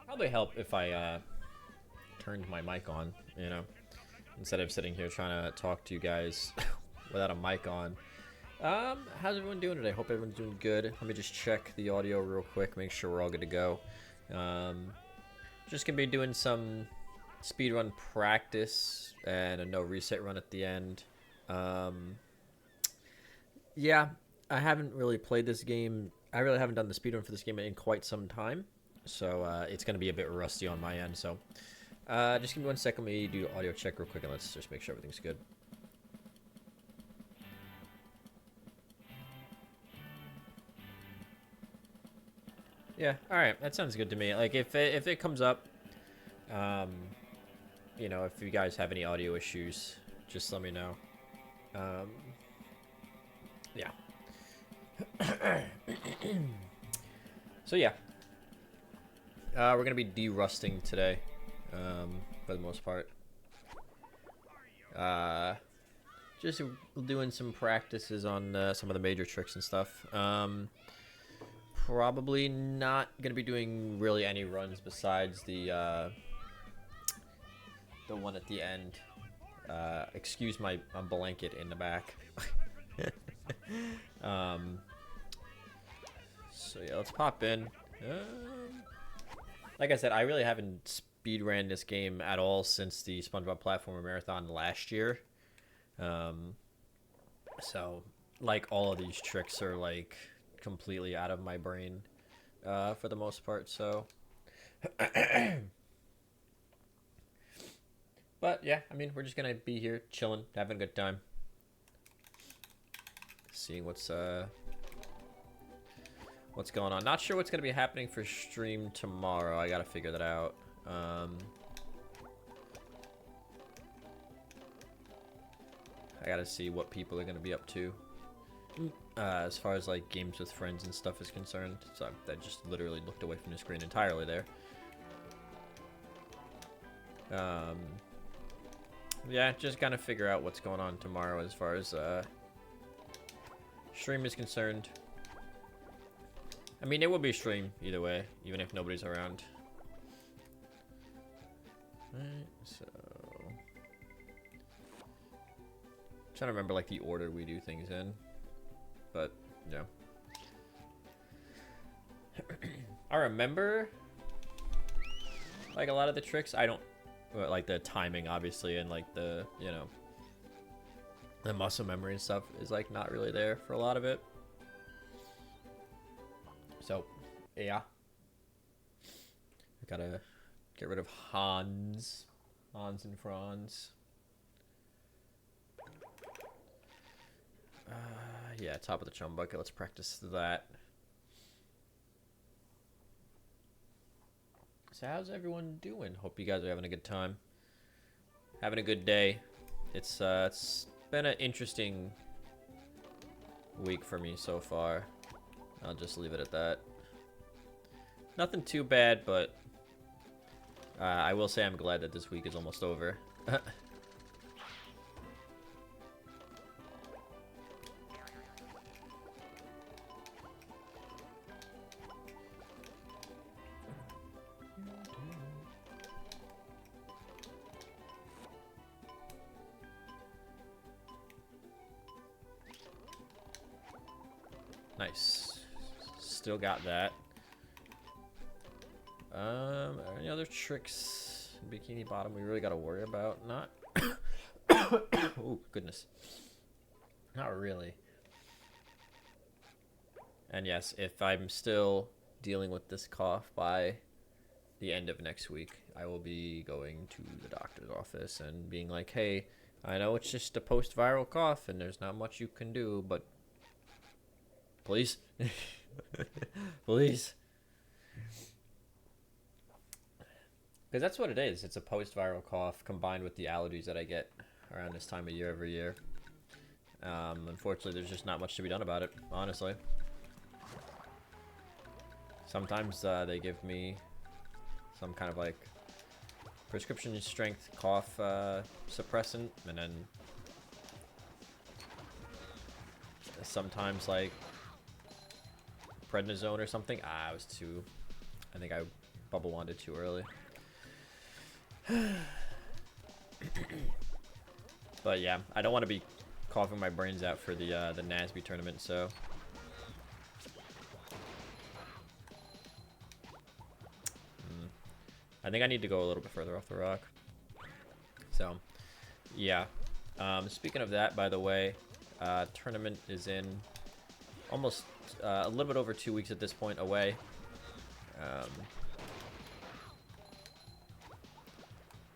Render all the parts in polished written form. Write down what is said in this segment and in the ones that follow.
Probably help if I turned my mic on, you know, instead of sitting here trying to talk to you guys without a mic on. How's everyone doing today? Hope everyone's doing good. Let me just check the audio real quick, make sure we're all good to go. Just gonna be doing some speedrun practice and a no reset run at the end. Yeah, I haven't really played this game. I really haven't done the speedrun for this game in quite some time, so it's gonna be a bit rusty on my end. So just give me 1 second. Let me do audio check real quick, and let's just make sure everything's good. Yeah, all right, that sounds good to me. Like if it comes up, um, you know, if you guys have any audio issues, just let me know. Yeah. So yeah, we're gonna be de-rusting today, for the most part. Just doing some practices on some of the major tricks and stuff. Probably not gonna be doing really any runs besides the one at the end. Excuse my blanket in the back. So yeah, let's pop in. Like I said, I really haven't speedran this game at all since the SpongeBob Platformer Marathon last year. So like all of these tricks are like completely out of my brain for the most part. So, but yeah, I mean, we're just gonna be here chilling, having a good time, seeing what's going on. Not sure what's gonna be happening for stream tomorrow. I gotta figure that out. I gotta see what people are gonna be up to. As far as like games with friends and stuff is concerned. So I just literally looked away from the screen entirely there. Yeah, just gotta figure out what's going on tomorrow as far as stream is concerned. I mean, it will be a stream either way, even if nobody's around. Alright, so I'm trying to remember like the order we do things in. But, yeah. I remember like a lot of the tricks. I don't like the timing, obviously, and like the, you know, the muscle memory and stuff is like not really there for a lot of it. So, yeah. I gotta get rid of Hans and Franz. Yeah, top of the chum bucket. Let's practice that. So how's everyone doing? Hope you guys are having a good time. Having a good day. It's been an interesting week for me so far. I'll just leave it at that. Nothing too bad, but I will say I'm glad that this week is almost over. Nice. Still got that. Any other tricks in Bikini Bottom we really got to worry about? Not. Oh, goodness. Not really. And yes, if I'm still dealing with this cough by the end of next week, I will be going to the doctor's office and being like, hey, I know it's just a post-viral cough and there's not much you can do, but please. Please. Because that's what it is. It's a post-viral cough combined with the allergies that I get around this time of year every year. Unfortunately, there's just not much to be done about it, honestly. Sometimes they give me some kind of like prescription strength cough suppressant, and then sometimes like prednisone or something. I think I bubble wanded too early. But yeah, I don't want to be coughing my brains out for the NASB tournament, so I think I need to go a little bit further off the rock. So yeah, speaking of that, by the way, tournament is in almost a little bit over 2 weeks at this point away.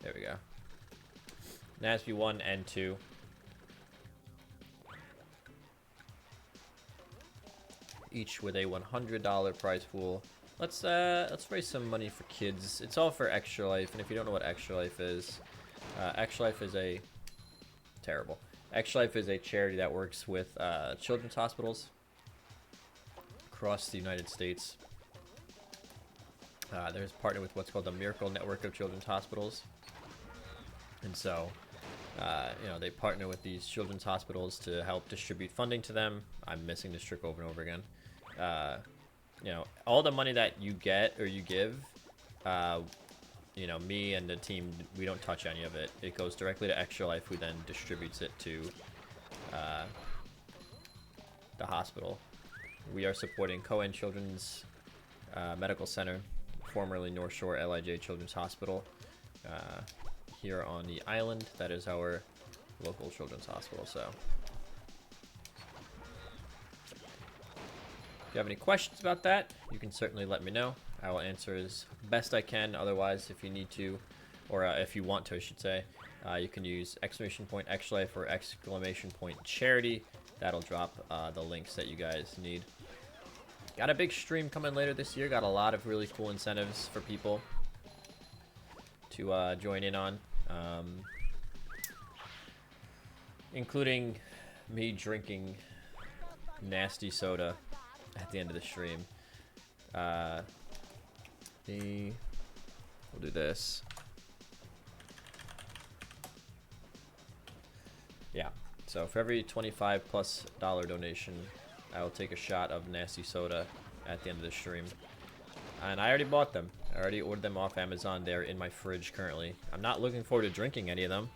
There we go. NASB 1 and 2. Each with a $100 prize pool. Let's raise some money for kids. It's all for Extra Life, and if you don't know what Extra Life is, Extra Life is a terrible. Extra Life is a charity that works with children's hospitals across the United States. There's partnered with what's called the Miracle Network of Children's Hospitals, and so you know, they partner with these children's hospitals to help distribute funding to them. I'm missing this trick over and over again. You know, all the money that you get or you give, you know, me and the team, we don't touch any of it. It goes directly to Extra Life, who then distributes it to the hospital. We are supporting Cohen Children's Medical Center, formerly North Shore LIJ Children's Hospital, here on the island. That is our local children's hospital. So if you have any questions about that, you can certainly let me know. I will answer as best I can. Otherwise, if you need to, or if you want to, I should say, you can use !Extra Life or !Charity. That'll drop the links that you guys need. Got a big stream coming later this year. Got a lot of really cool incentives for people to join in on, including me drinking nasty soda at the end of the stream. We'll do this. Yeah, so for every $25+ donation, I will take a shot of nasty soda at the end of the stream. And I already bought them. I already ordered them off Amazon. They're in my fridge currently. I'm not looking forward to drinking any of them.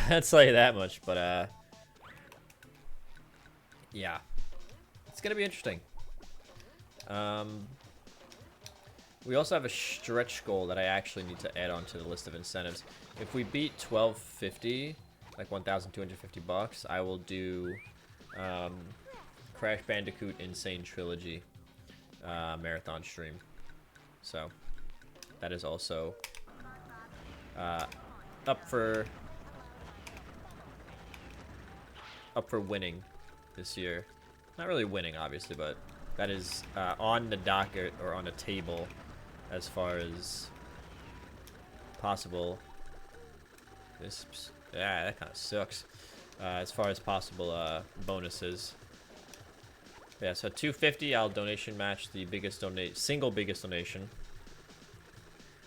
I'll tell you that much, but yeah. It's gonna be interesting. We also have a stretch goal that I actually need to add on to the list of incentives. If we beat 1250, like $1,250, I will do Crash Bandicoot Insane Trilogy marathon stream. So that is also up for winning this year. Not really winning, obviously, but that is on the docket or on the table as far as possible. Yeah, that kind of sucks. As far as possible bonuses. Yeah, so 250, I'll donation match the biggest single biggest donation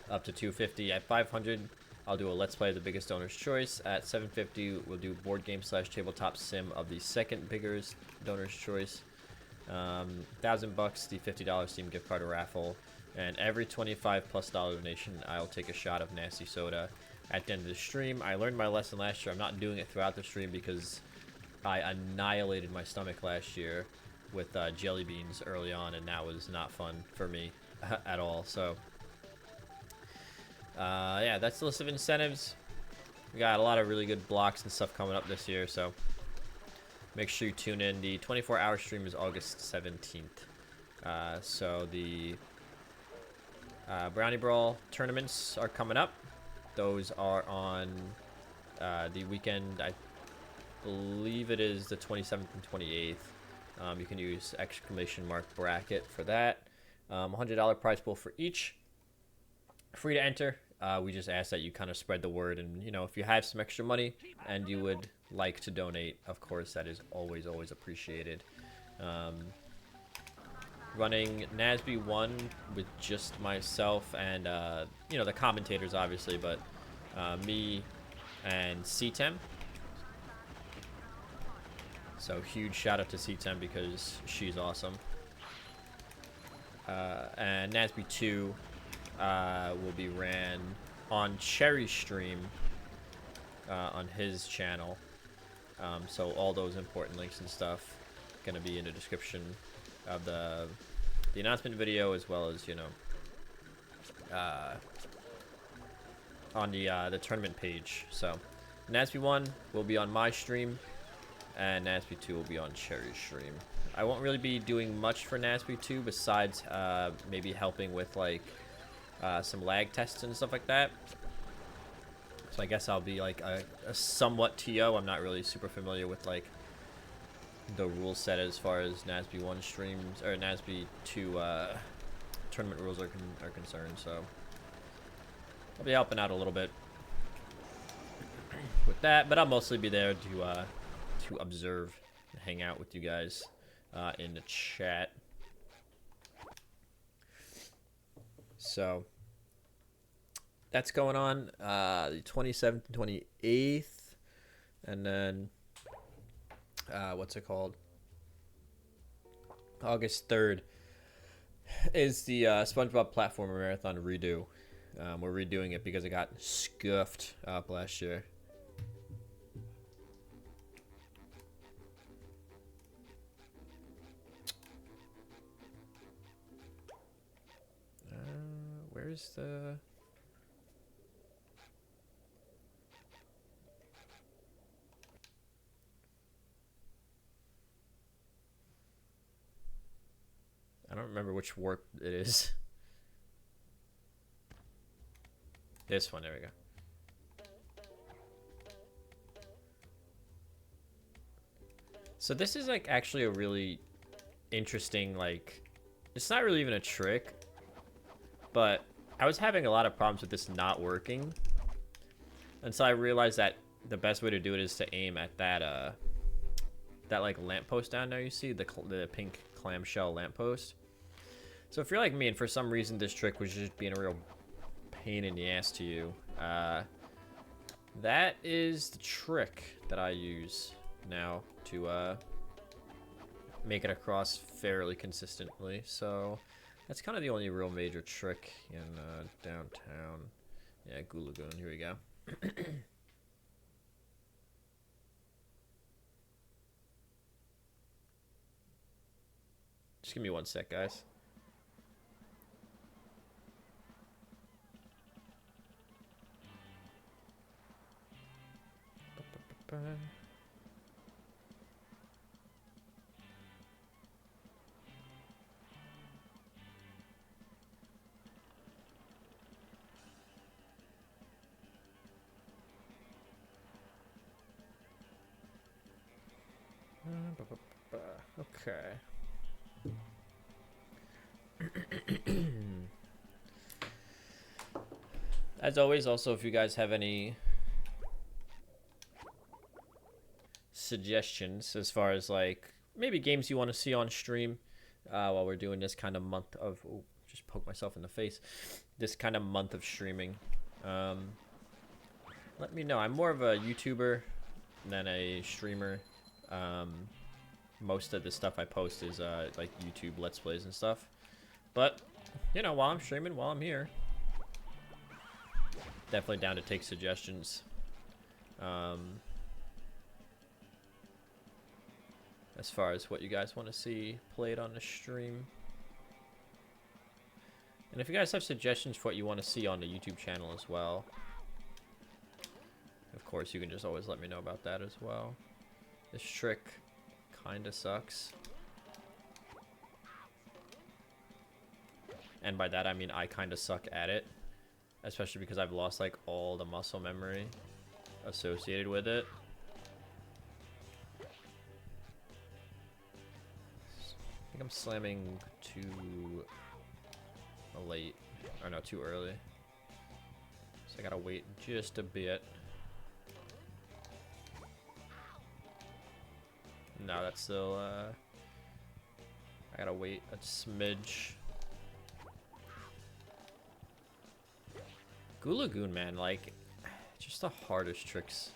up to 250. At 500, I'll do a let's play of the biggest donor's choice. At 750, we'll do board game / tabletop sim of the second biggest donor's choice. $1,000, the $50 Steam gift card raffle, and every $25+ donation, I'll take a shot of nasty soda at the end of the stream. I learned my lesson last year. I'm not doing it throughout the stream because I annihilated my stomach last year with jelly beans early on, and that was not fun for me at all. So yeah, that's the list of incentives. We got a lot of really good blocks and stuff coming up this year, so make sure you tune in. The 24-hour stream is August 17th. So the Brownie Brawl tournaments are coming up. Those are on the weekend. I believe it is the 27th and 28th. You can use !bracket for that. $100 prize pool for each. Free to enter. We just ask that you kind of spread the word, and you know, if you have some extra money and you would like to donate, of course, that is always appreciated. Running NASB 1 with just myself and you know, the commentators obviously, but me and CTEM. So huge shout out to CTEM because she's awesome. And NASB 2 will be ran on Cherry's stream on his channel. So all those important links and stuff gonna be in the description of the announcement video, as well as, you know, on the tournament page. So NASB 1 will be on my stream, and NASB 2 will be on Cherry's stream. I won't really be doing much for NASB 2 besides maybe helping with like some lag tests and stuff like that. So I guess I'll be like a somewhat TO. I'm not really super familiar with like the rule set as far as NASB 1 streams or NASB 2 tournament rules are concerned. So I'll be helping out a little bit with that, but I'll mostly be there to observe and hang out with you guys in the chat. So that's going on the 27th and 28th, and then what's it called? August 3rd is the SpongeBob Platformer Marathon redo. We're redoing it because it got scuffed up last year. Where's the... I don't remember which warp it is. This one, there we go. So this is like actually a really interesting, like, it's not really even a trick, but I was having a lot of problems with this not working. And so I realized that the best way to do it is to aim at that that like lamppost down there, you see the pink clamshell lamppost. So if you're like me and for some reason this trick was just being a real pain in the ass to you, that is the trick that I use now to make it across fairly consistently. So that's kind of the only real major trick in downtown. Yeah, Goo Lagoon, here we go. Just give me one sec, guys. Okay. As always, also, if you guys have any suggestions as far as like maybe games you want to see on stream while we're doing this kind of month of just poke myself in the face, this kind of month of streaming, let me know. I'm more of a YouTuber than a streamer. Most of the stuff I post is like YouTube Let's Plays and stuff, but you know, while I'm streaming, while I'm here, definitely down to take suggestions. As far as what you guys want to see played on the stream. And if you guys have suggestions for what you want to see on the YouTube channel as well, of course, you can just always let me know about that as well. This trick kind of sucks. And by that, I mean I kind of suck at it. Especially because I've lost like all the muscle memory associated with it. I think I'm slamming too late, or no, too early. So I gotta wait just a bit. No, that's still, I gotta wait a smidge. Goo Lagoon, man, like, just the hardest tricks.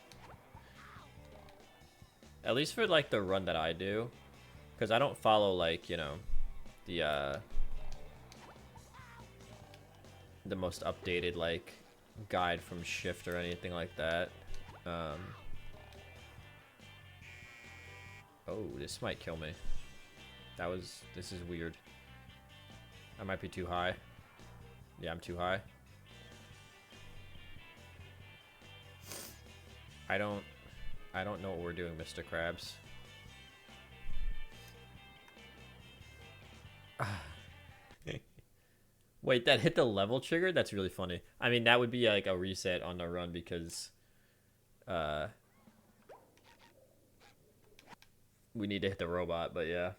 At least for, like, the run that I do. Because I don't follow, like, you know, the most updated like guide from Shift or anything like that. Oh, this might kill me. This is weird. I might be too high. Yeah, I'm too high. I don't know what we're doing, Mr. Krabs. Wait, that hit the level trigger? That's really funny. I mean, that would be like a reset on the run because we need to hit the robot, but yeah.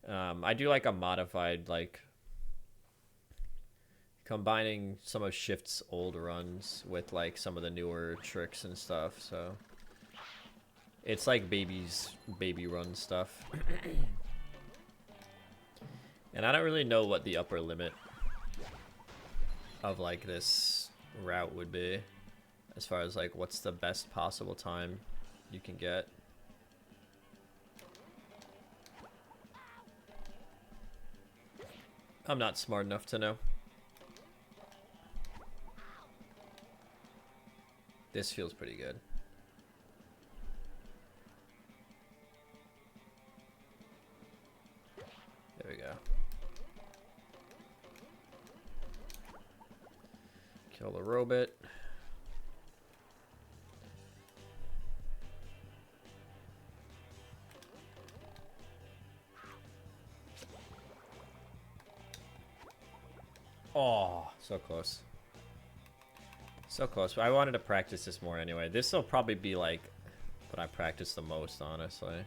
I do like a modified, like combining some of Shift's old runs with like some of the newer tricks and stuff, so it's like baby run stuff. And I don't really know what the upper limit of like this route would be as far as like what's the best possible time you can get. I'm not smart enough to know. This feels pretty good. There we go. Kill the robot. Oh, so close. So close. I wanted to practice this more anyway. This will probably be like what I practice the most, honestly.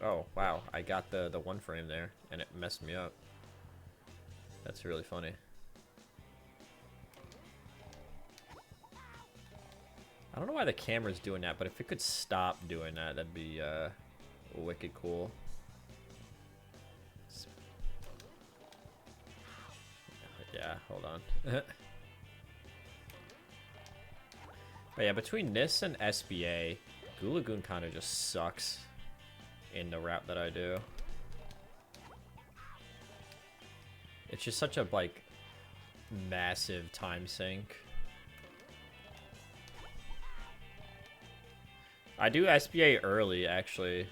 Oh, wow. I got the one frame there, and it messed me up. That's really funny. I don't know why the camera's doing that, but if it could stop doing that, that'd be wicked cool. Yeah, hold on. But yeah, between this and SBA, Goo Lagoon kind of just sucks in the route that I do. It's just such a like massive time sink. I do SBA early actually,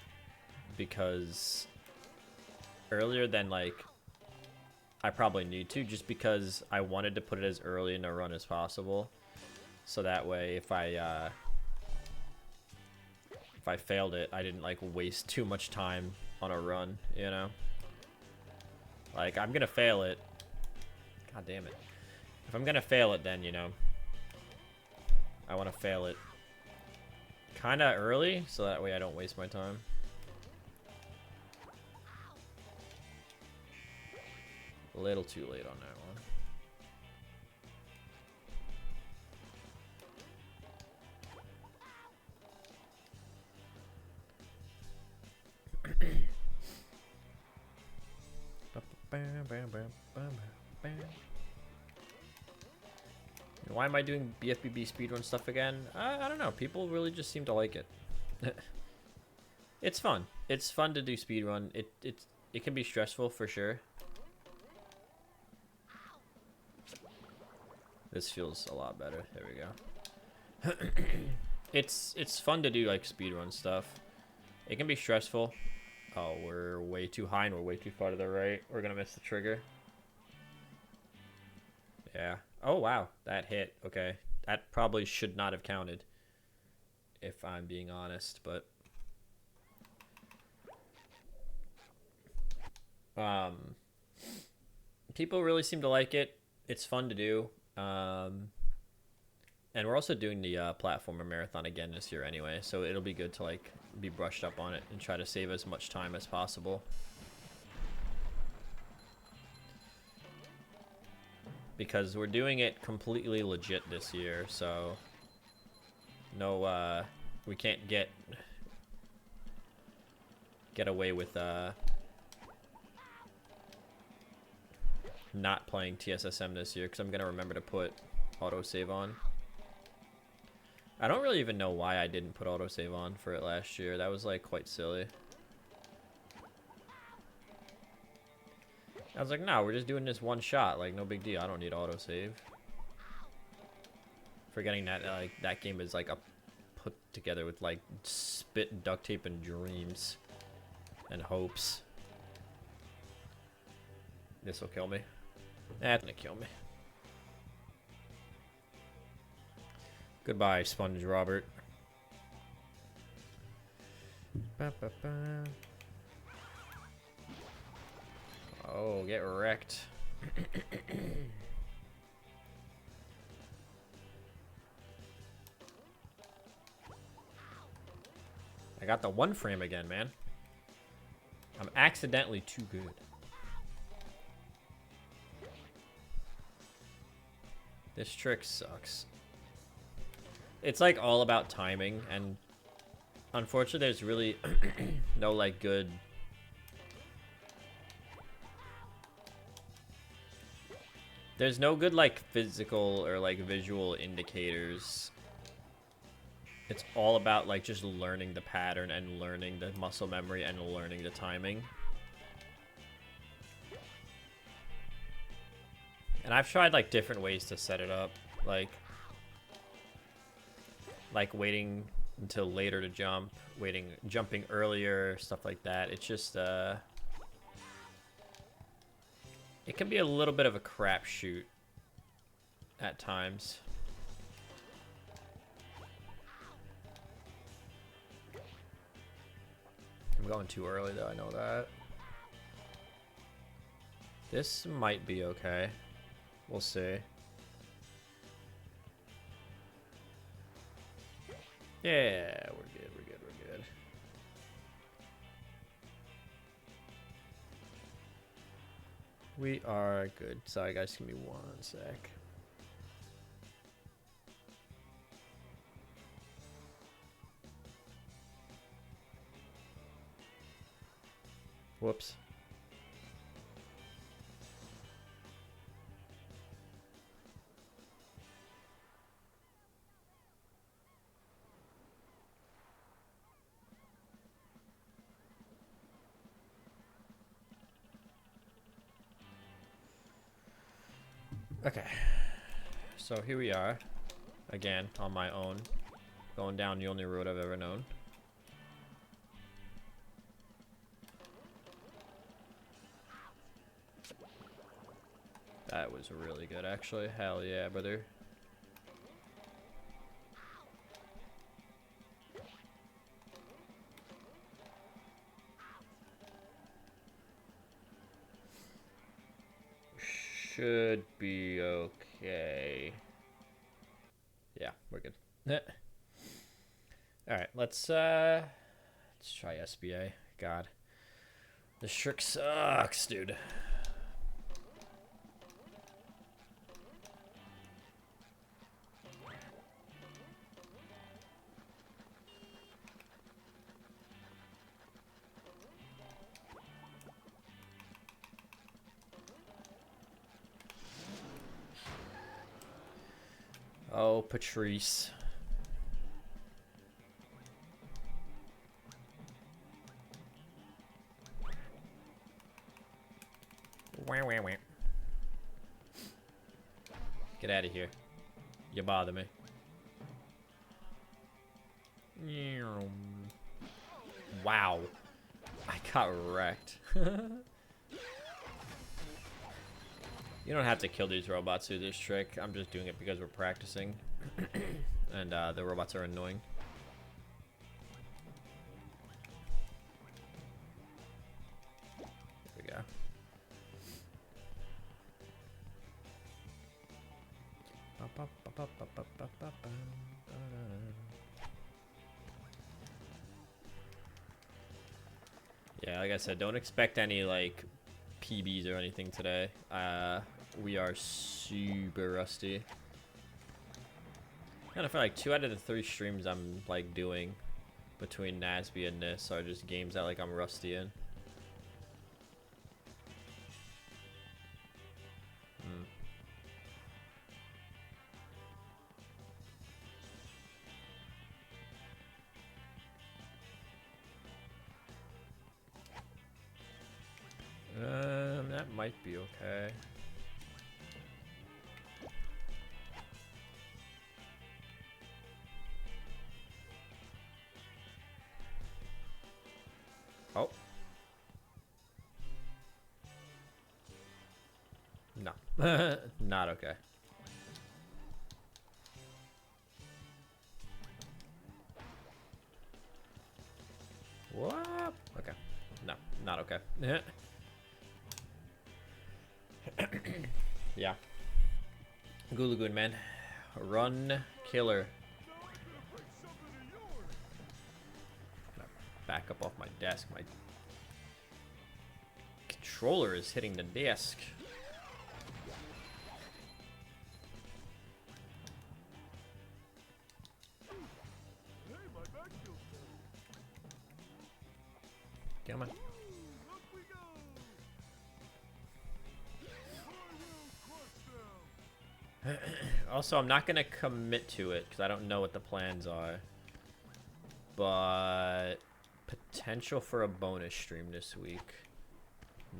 because earlier than like I probably need to, just because I wanted to put it as early in the run as possible, so that way if I failed it, I didn't like waste too much time on a run, you know? Like, I'm gonna fail it. God damn it. If I'm gonna fail it, then, you know, I want to fail it kind of early, so that way I don't waste my time. A little too late on that one. Why am I doing BFBB speedrun stuff again? I don't know. People really just seem to like it. It's fun. It's fun to do speedrun. It can be stressful for sure. This feels a lot better. There we go. It's fun to do like speedrun stuff. It can be stressful. Oh, we're way too high and we're way too far to the right. We're gonna miss the trigger. Yeah. Oh, wow. That hit. Okay. That probably should not have counted, if I'm being honest, but people really seem to like it. It's fun to do. And we're also doing the platformer marathon again this year anyway, so it'll be good to like be brushed up on it and try to save as much time as possible. Because we're doing it completely legit this year, so no, we can't get away with not playing TSSM this year, because I'm gonna remember to put autosave on. I don't really even know why I didn't put autosave on for it last year. That was like quite silly. I was like, no, we're just doing this one shot. Like, no big deal. I don't need autosave. Forgetting that, like, that game is, like, put together with, like, spit, duct tape, and dreams. And hopes. This'll kill me. That's gonna kill me. Goodbye, Sponge Robert. Ba, ba, ba. Oh, get wrecked. I got the one frame again, man. I'm accidentally too good. This trick sucks. It's like all about timing, and unfortunately there's really no like good like physical or like visual indicators. It's all about like just learning the pattern and learning the muscle memory and learning the timing. And I've tried like different ways to set it up, like waiting until later to jump, jumping earlier, stuff like that. It's just it can be a little bit of a crapshoot at times. I'm going too early though, I know that. This might be okay. We'll see. Yeah, we're good, we're good, we're good. We are good. Sorry guys, give me one sec. Whoops. Okay, so here we are, again, on my own, going down the only road I've ever known. That was really good, actually. Hell yeah, brother. Should be okay. Yeah, we're good. All right, let's try SBA. God, this trick sucks, dude. Oh, Patrice. Wah, wah, wah. Get out of here. You bother me. Wow. I got wrecked. You don't have to kill these robots to do this trick. I'm just doing it because we're practicing. And the robots are annoying. There we go. Yeah, like I said, don't expect any like PBs or anything today. We are super rusty. And I feel like 2 out of the 3 streams I'm like doing between Nasby and this are just games that like I'm rusty in. That might be okay. Oh. No. Not okay. What? Okay. No, not okay. Yeah. Gulagoon, man. Run killer. Back up off my desk. My controller is hitting the desk. Come on. Also, I'm not gonna commit to it because I don't know what the plans are. But potential for a bonus stream this week.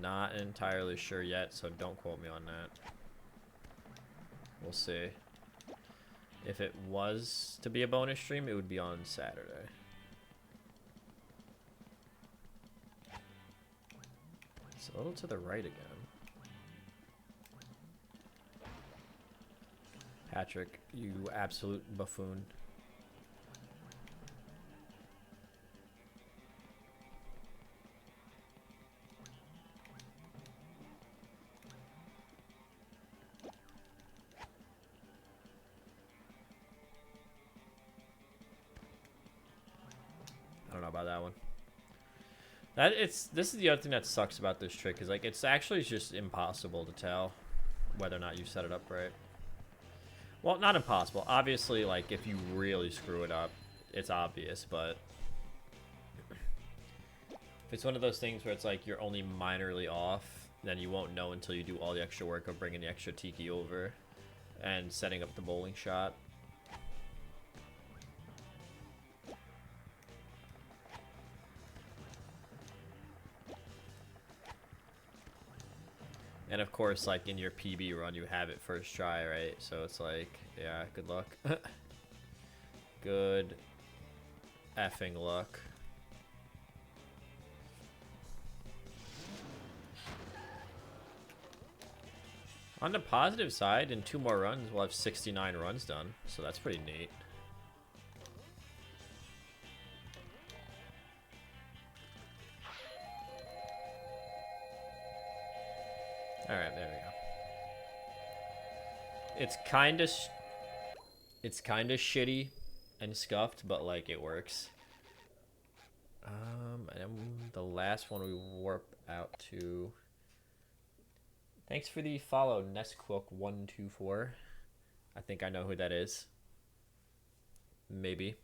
Not entirely sure yet, so don't quote me on that. We'll see. If it was to be a bonus stream, it would be on Saturday. It's a little to the right again. Patrick, you absolute buffoon. I don't know about that one. This is the other thing that sucks about this trick, is like it's actually just impossible to tell whether or not you set it up right. Well, not impossible. Obviously, like, if you really screw it up, it's obvious, but if it's one of those things where it's like you're only minorly off, then you won't know until you do all the extra work of bringing the extra tiki over and setting up the bowling shot. And of course, like in your PB run, you have it first try, right? So it's like, yeah, good luck. Good effing luck. On the positive side, in 2 more runs, we'll have 69 runs done. So that's pretty neat. Alright, there we go. It's kinda shitty and scuffed, but like it works. And then the last one we warp out to. Thanks for the follow, Nesquilk124. I think I know who that is. Maybe.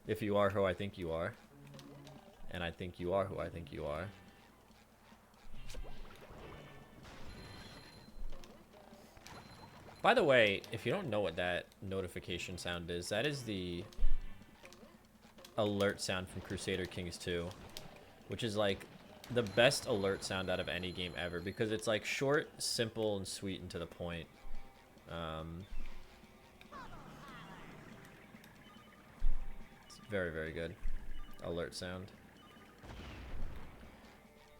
If you are who I think you are. And I think you are who I think you are. By the way, if you don't know what that notification sound is, that is the alert sound from Crusader Kings 2, which is like the best alert sound out of any game ever, because it's like short, simple, and sweet and to the point. It's very, very good alert sound.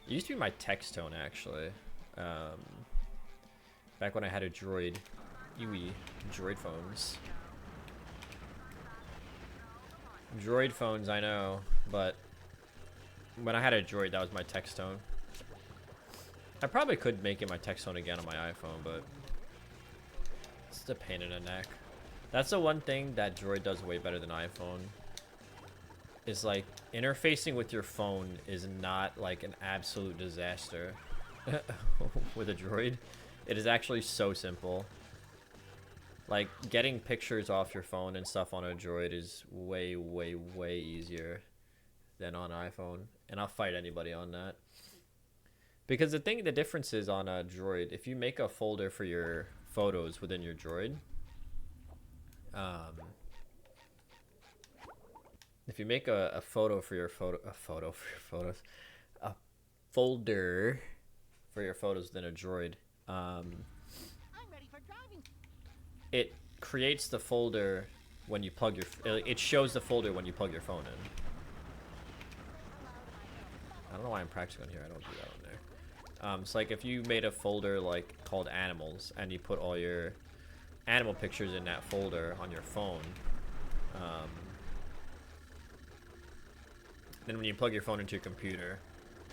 It used to be my text tone, actually. Back when I had a droid. Droid phones. Droid phones, I know, but when I had a droid, that was my text tone. I probably could make it my text tone again on my iPhone, but it's a pain in the neck. That's the one thing that droid does way better than iPhone. Is like interfacing with your phone is not like an absolute disaster with a droid. It is actually so simple. Like, getting pictures off your phone and stuff on a droid is way, way, way easier than on iPhone. And I'll fight anybody on that. Because the difference is on a droid, if you make a folder for your photos within your droid, if you make a folder for your photos than a Droid. It creates the folder when you plug your... It shows the folder when you plug your phone in. I don't know why I'm practicing on here. I don't do that on there. So like if you made a folder like called animals and you put all your animal pictures in that folder on your phone, then when you plug your phone into your computer,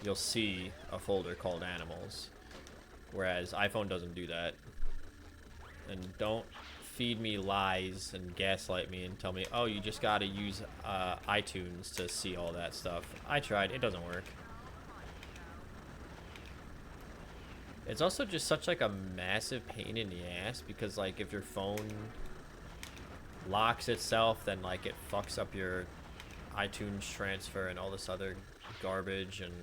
you'll see a folder called animals, whereas iPhone doesn't do that. And don't feed me lies and gaslight me and tell me, oh, you just gotta use iTunes to see all that stuff. I tried, it doesn't work. It's also just such like a massive pain in the ass because like if your phone locks itself, then like it fucks up your iTunes transfer and all this other garbage, and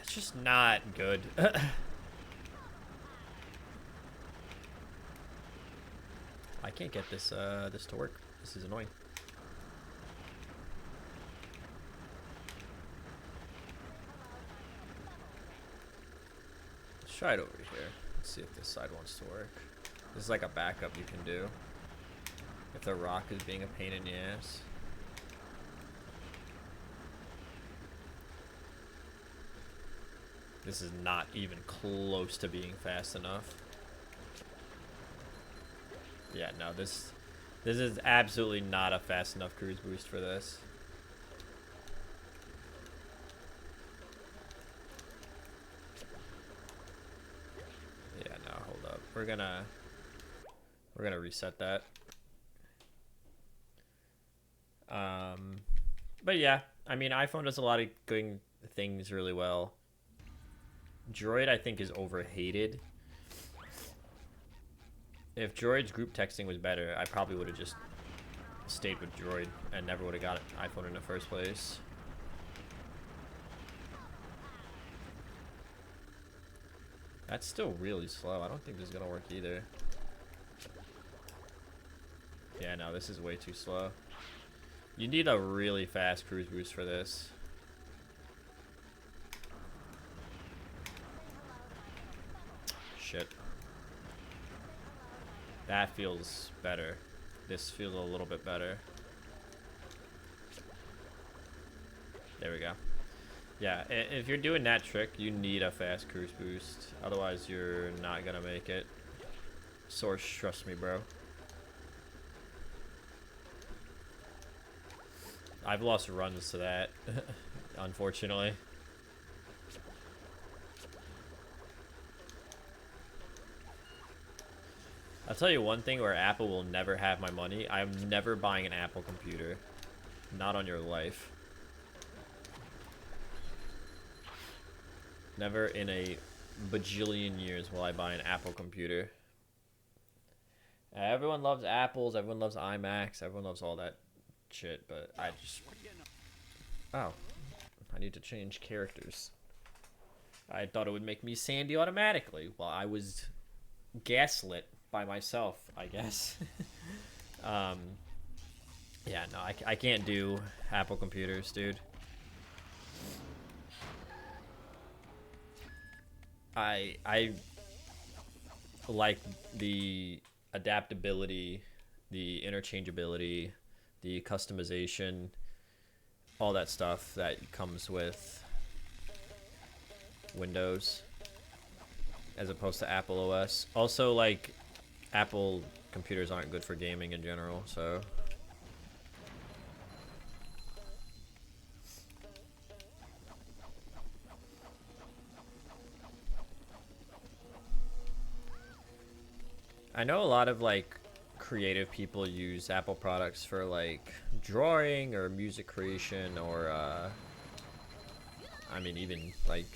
it's just not good. I can't get this this to work. This is annoying. Let's try it over here. Let's see if this side wants to work. This is like a backup you can do if the rock is being a pain in the ass. This is not even close to being fast enough. Yeah, no, this is absolutely not a fast enough cruise boost for this. Yeah, no, hold up. We're gonna reset that. But yeah, I mean, iPhone does a lot of good things really well. Droid, I think, is overhated. If Droid's group texting was better, I probably would have just stayed with Droid and never would have got an iPhone in the first place. That's still really slow. I don't think this is gonna work either. Yeah, no, this is way too slow. You need a really fast cruise boost for this. Shit. That feels better. This feels a little bit better. There we go. Yeah, if you're doing that trick, you need a fast cruise boost. Otherwise, you're not gonna make it. Source, trust me, bro. I've lost runs to that, unfortunately. I'll tell you one thing where Apple will never have my money. I'm never buying an Apple computer. Not on your life. Never in a bajillion years will I buy an Apple computer. Everyone loves Apples, everyone loves iMacs, everyone loves all that shit, but I just... Oh. I need to change characters. I thought it would make me Sandy automatically while I was gaslit by myself, I guess. Yeah, no, I can't do Apple computers, dude. I like the adaptability, the interchangeability, the customization, all that stuff that comes with Windows as opposed to Apple OS. Also, like, Apple computers aren't good for gaming in general, so... I know a lot of, like, creative people use Apple products for, like, drawing or music creation or, I mean, even, like,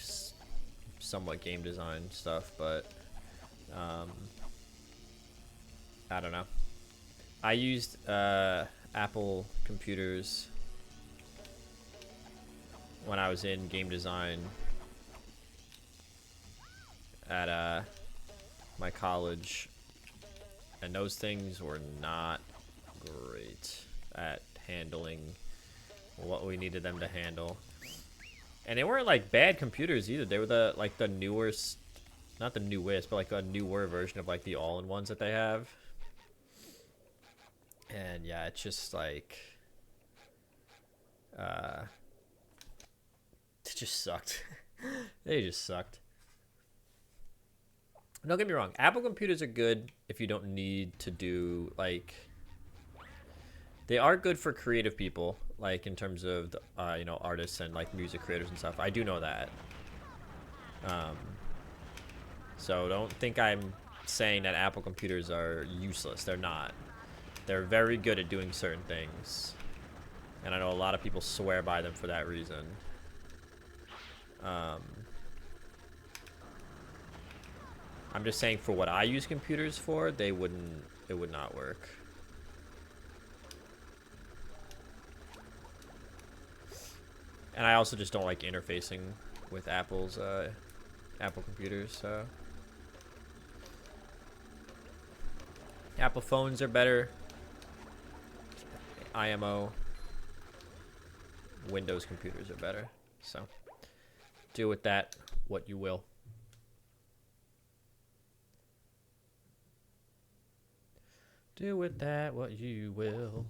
somewhat game design stuff, but, I don't know. I used, Apple computers when I was in game design at, my college. And those things were not great at handling what we needed them to handle. And they weren't like bad computers either. They were the newest, not the newest, but like a newer version of like the all-in-ones that they have. And yeah, it's just like, it just sucked. They just sucked. Don't get me wrong. Apple computers are good if you don't need to do like. They are good for creative people, like in terms of you know, artists and like music creators and stuff. I do know that. So don't think I'm saying that Apple computers are useless. They're not. They're very good at doing certain things, and I know a lot of people swear by them for that reason. I'm just saying for what I use computers for, it would not work. And I also just don't like interfacing with Apple computers, so. Apple phones are better. IMO. Windows computers are better. So, do with that what you will. Do with that what you will.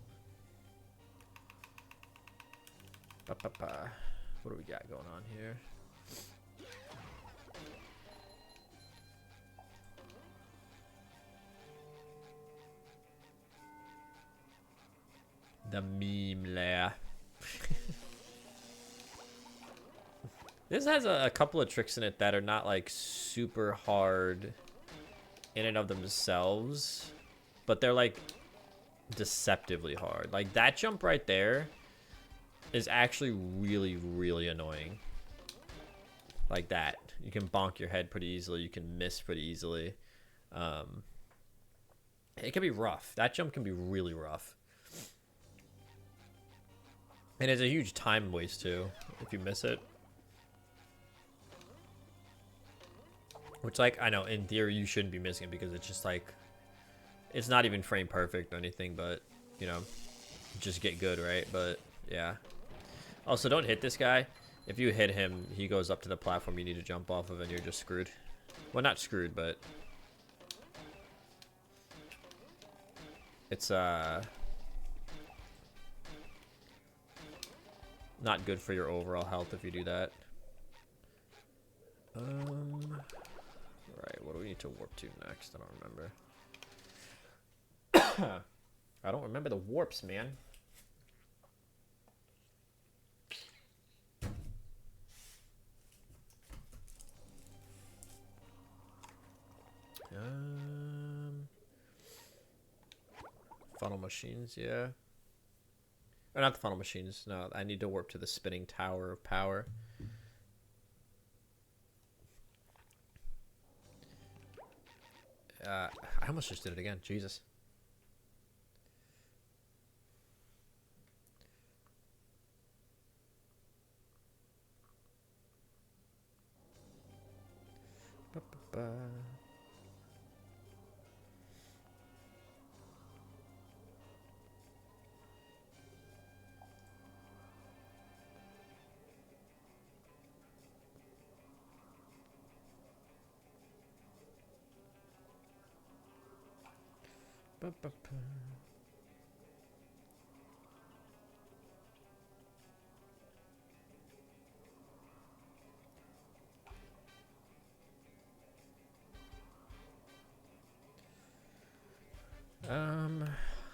What do we got going on here? The meme layer. This has a couple of tricks in it that are not like super hard in and of themselves, but they're like deceptively hard. Like that jump right there is actually really, really annoying. Like that. You can bonk your head pretty easily. You can miss pretty easily. It can be rough. That jump can be really rough. And it's a huge time waste too, if you miss it. Which, like, I know, in theory, you shouldn't be missing it because it's just, like, it's not even frame perfect or anything, but, you know, just get good, right? But, yeah. Also, don't hit this guy. If you hit him, he goes up to the platform you need to jump off of, and you're just screwed. Well, not screwed, but it's, not good for your overall health if you do that. Right, what do we need to warp to next? I don't remember. I don't remember the warps, man. Funnel machines, yeah. Or not the funnel machines. No, I need to warp to the spinning tower of power. I almost just did it again. Jesus. Ba-ba-ba. Ba-ba-ba.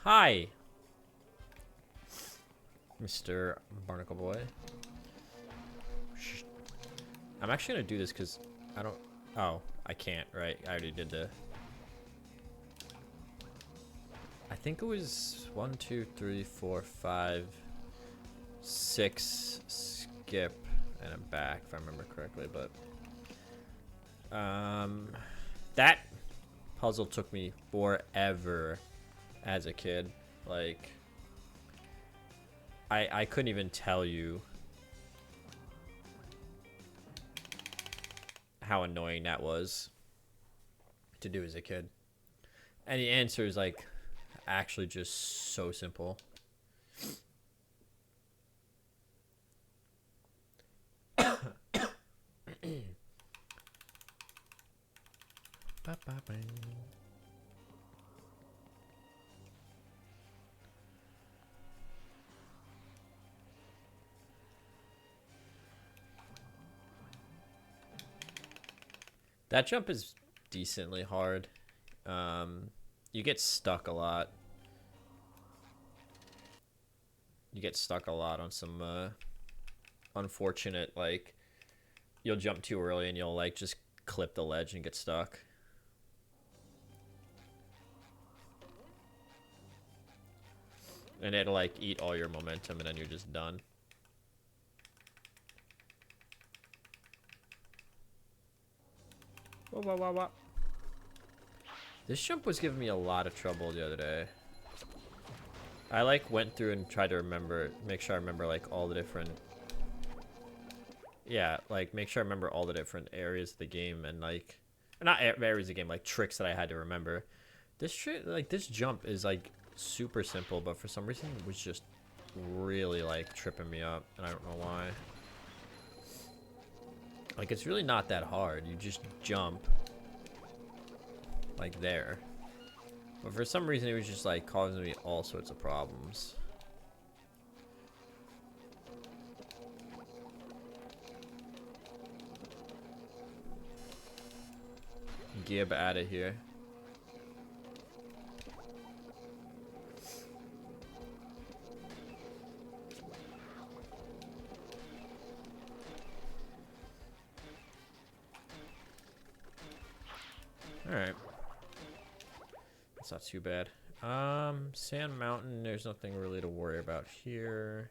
Hi, Mr. Barnacle Boy. I'm actually gonna do this because I don't. Oh, I can't. Right, I already did the. I think it was 1, 2, 3, 4, 5, 6 skip and a back if I remember correctly, but that puzzle took me forever as a kid. Like I couldn't even tell you how annoying that was to do as a kid. And the answer is like actually just so simple. That jump is decently hard. You get stuck a lot. You get stuck a lot on some unfortunate, like, you'll jump too early and you'll like just clip the ledge and get stuck. And it'll like eat all your momentum and then you're just done. Whoa, whoa, whoa, whoa. This jump was giving me a lot of trouble the other day. I like went through and tried to remember, make sure I remember like all the different, yeah, like make sure I remember all the different areas of the game and like, not areas of the game, like tricks that I had to remember. This trick, like this jump is like super simple, but for some reason it was just really like tripping me up and I don't know why. Like it's really not that hard. You just jump like there. But for some reason it was just like causing me all sorts of problems. Get out of here. Alright. That's not too bad. Sand Mountain, there's nothing really to worry about here.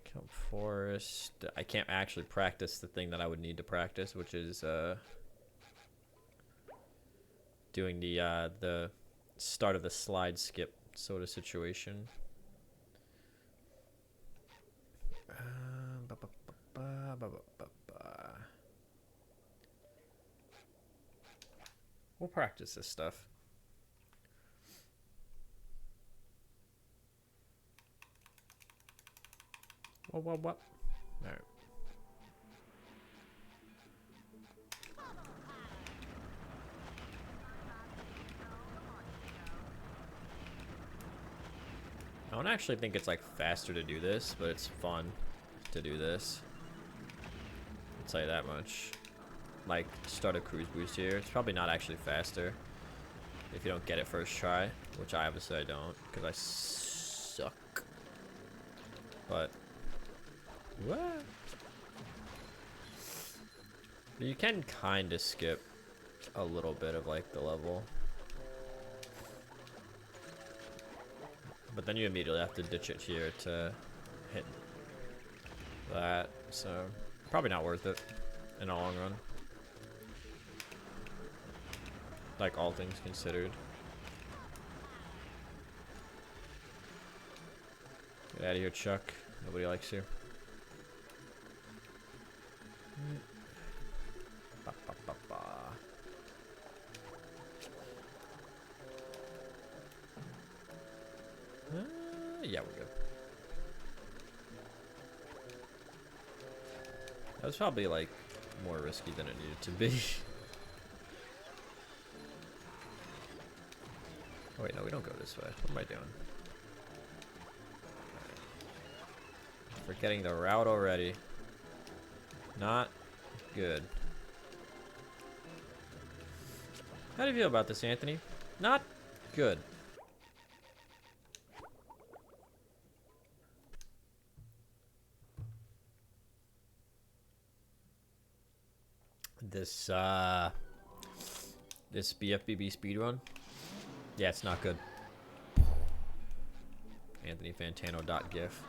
Kelp Forest. I can't actually practice the thing that I would need to practice, which is doing the start of the slide skip sort of situation. We'll practice this stuff. What? All right. I don't actually think it's like faster to do this, but it's fun to do this. I'll tell you that much. Like, start a cruise boost here. It's probably not actually faster if you don't get it first try, which I obviously don't, because I suck. But what? You can kind of skip a little bit of like the level, but then you immediately have to ditch it here to hit that, so probably not worth it in the long run. Like all things considered. Get out of here, Chuck. Nobody likes you. Ba, ba, ba, ba. Yeah, we're good. That was probably like more risky than it needed to be. Oh wait, no, we don't go this way. What am I doing? Forgetting the route already. Not good. How do you feel about this, Anthony? Not good. This BFBB speedrun. Yeah, it's not good. Anthony Fantano.gif.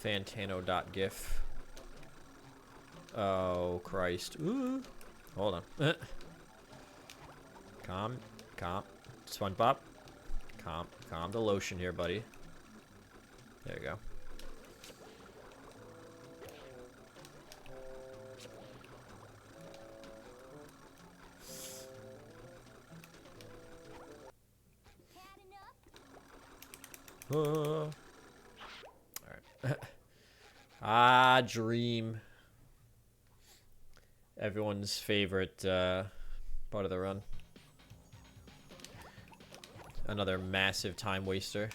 Fantano.gif. Oh, Christ. Ooh. Hold on. Calm. SpongeBob. Calm the lotion here, buddy. There you go. All right. Ah, Dream. Everyone's favorite part of the run. Another massive time waster.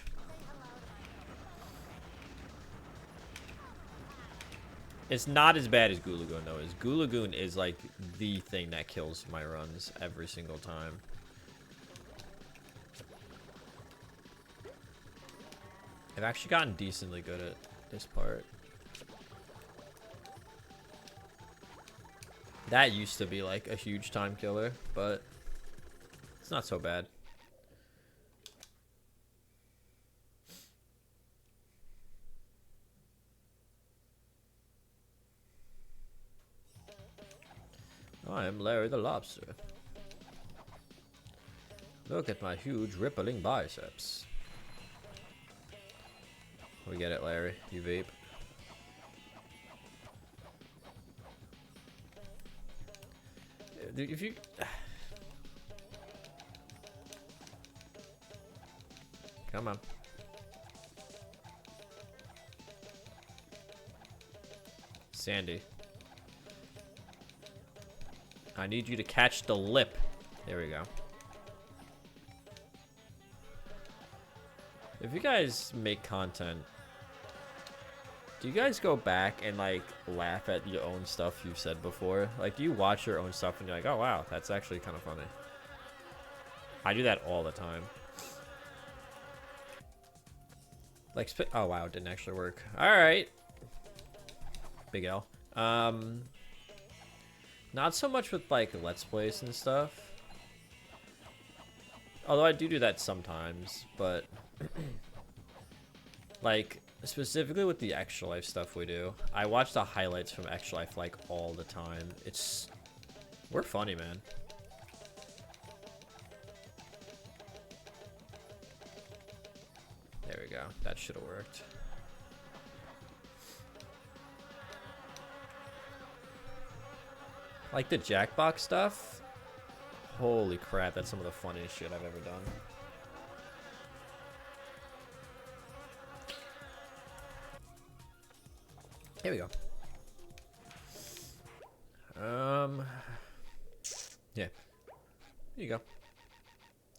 It's not as bad as Gulagoon though. Gulagoon is like the thing that kills my runs every single time. I've actually gotten decently good at this part. That used to be like a huge time killer, but it's not so bad. I am Larry the Lobster. Look at my huge rippling biceps. We get it, Larry. You vape. If you... Come on. Sandy. I need you to catch the lip. There we go. If you guys make content, do you guys go back and like laugh at your own stuff you've said before? Like, do you watch your own stuff and you're like, oh wow, that's actually kind of funny? I do that all the time. Like, oh wow, it didn't actually work. All right, Big L. Not so much with like Let's Plays and stuff. Although I do that sometimes, but like specifically with the Extra Life stuff we do, I watch the highlights from Extra Life like all the time. We're funny, man. There we go. That should have worked. Like the Jackbox stuff. Holy crap, that's some of the funniest shit I've ever done. Here we go. Yeah. Here you go.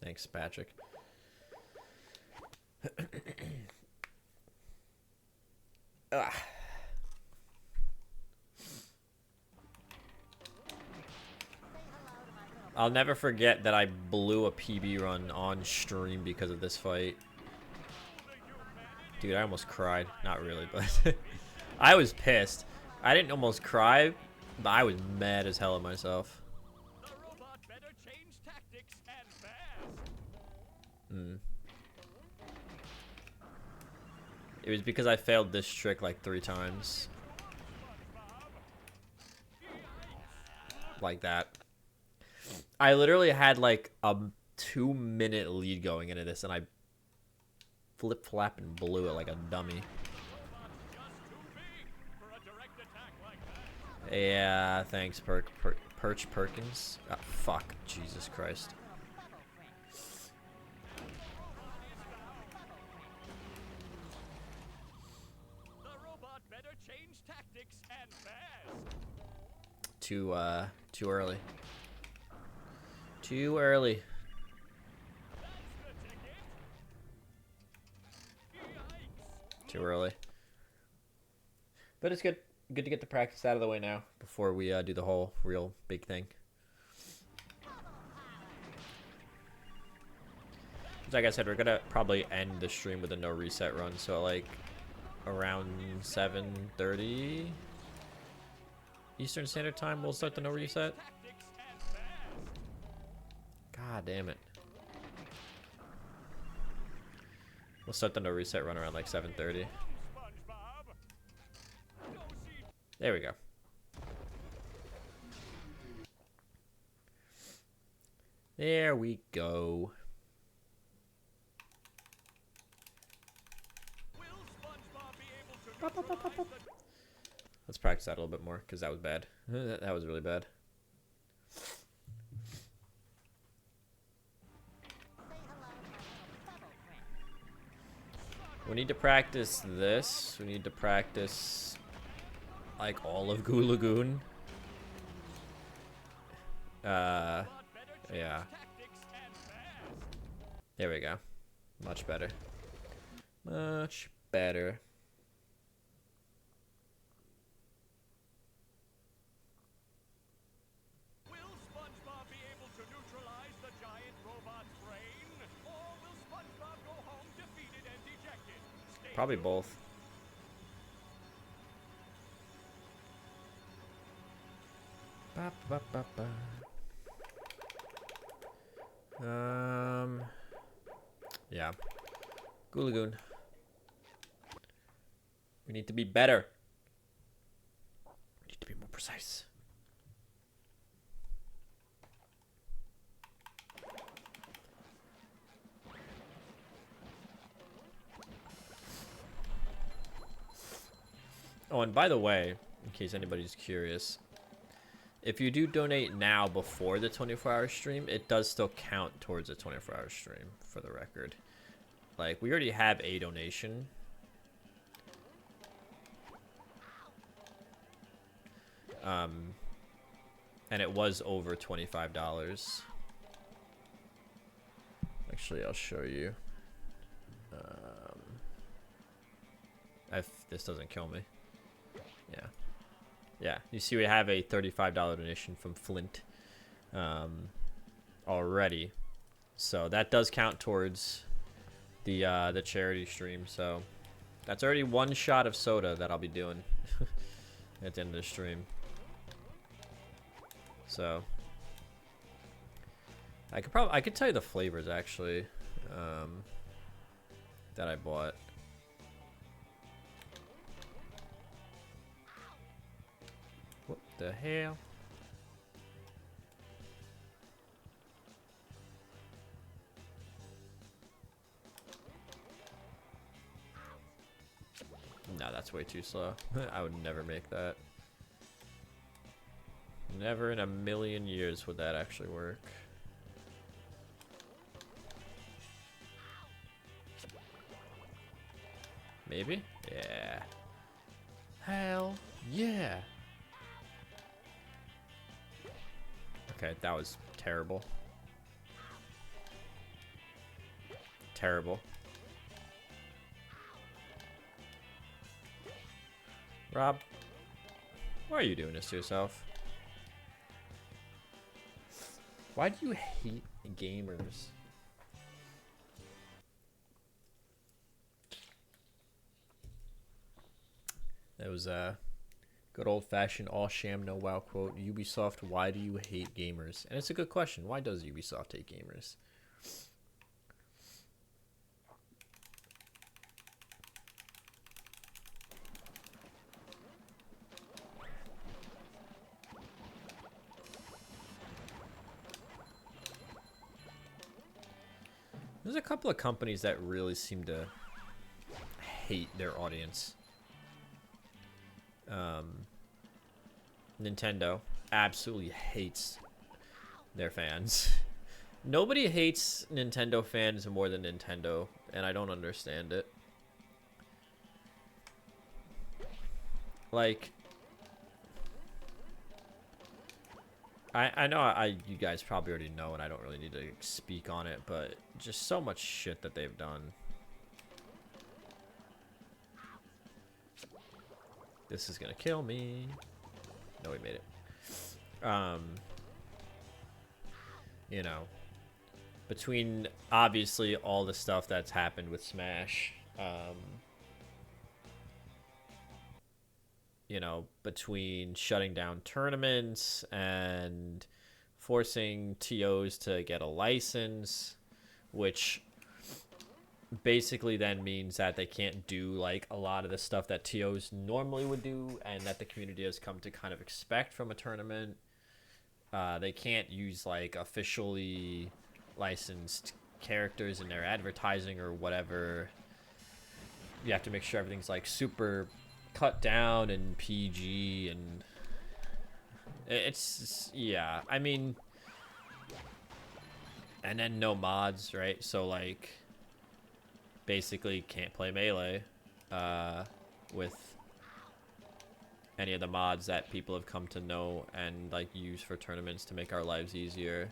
Thanks, Patrick. I'll never forget that I blew a PB run on stream because of this fight. Dude, I almost cried. Not really, but I was pissed. I didn't almost cry, but I was mad as hell at myself. It was because I failed this trick like 3 times. Like that. I literally had like a 2-minute lead going into this, and I flip-flap and blew it like a dummy. Yeah, thanks, Perch Perkins. Oh, fuck, Jesus Christ. Too early. Too early. Too early. But it's good. Good to get the practice out of the way now before we do the whole real big thing. Like I said, we're gonna probably end the stream with a no reset run, so like around 7:30 Eastern Standard Time we'll start the no reset. God damn it. We'll start the no reset run around like 7:30. There we go. There we go. Let's practice that a little bit more, because that was bad. That was really bad. We need to practice this. We need to practice like all of Goo Lagoon. Yeah. There we go. Much better. Much better. Will SpongeBob be able to neutralize the giant robot's brain? Or will SpongeBob go home defeated and dejected? Probably both. Ba, ba, ba, ba. Yeah. Goo Lagoon. We need to be better. We need to be more precise. Oh, and by the way, in case anybody's curious, if you do donate now before the 24-hour stream, it does still count towards a 24-hour stream, for the record. Like, we already have a donation. And it was over $25. Actually, I'll show you. If this doesn't kill me. Yeah. Yeah, you see we have a $35 donation from Flint already. So that does count towards the charity stream. So that's already one shot of soda that I'll be doing at the end of the stream. So I could tell you the flavors actually that I bought. What the hell? No, that's way too slow. I would never make that. Never in a million years would that actually work. Maybe? Yeah. Hell yeah. Okay, that was terrible. Terrible. Rob, why are you doing this to yourself? Why do you hate gamers? That was a good old-fashioned all sham no wow quote. Ubisoft, why do you hate gamers? And it's a good question. Why does Ubisoft hate gamers? There's a couple of companies that really seem to hate their audience. Nintendo absolutely hates their fans. Nobody hates Nintendo fans more than Nintendo, and I don't understand it. Like, I know you guys probably already know, and I don't really need to speak on it, but just so much shit that they've done. This is gonna kill me. No, we made it. You know, between obviously all the stuff that's happened with Smash, you know, between shutting down tournaments and forcing TOs to get a license, which basically then means that they can't do like a lot of the stuff that TOs normally would do and that the community has come to kind of expect from a tournament. They can't use like officially licensed characters in their advertising or whatever. You have to make sure everything's like super cut down and PG, and it's yeah, I mean, and then no mods, right? So like basically can't play Melee with any of the mods that people have come to know and like use for tournaments to make our lives easier.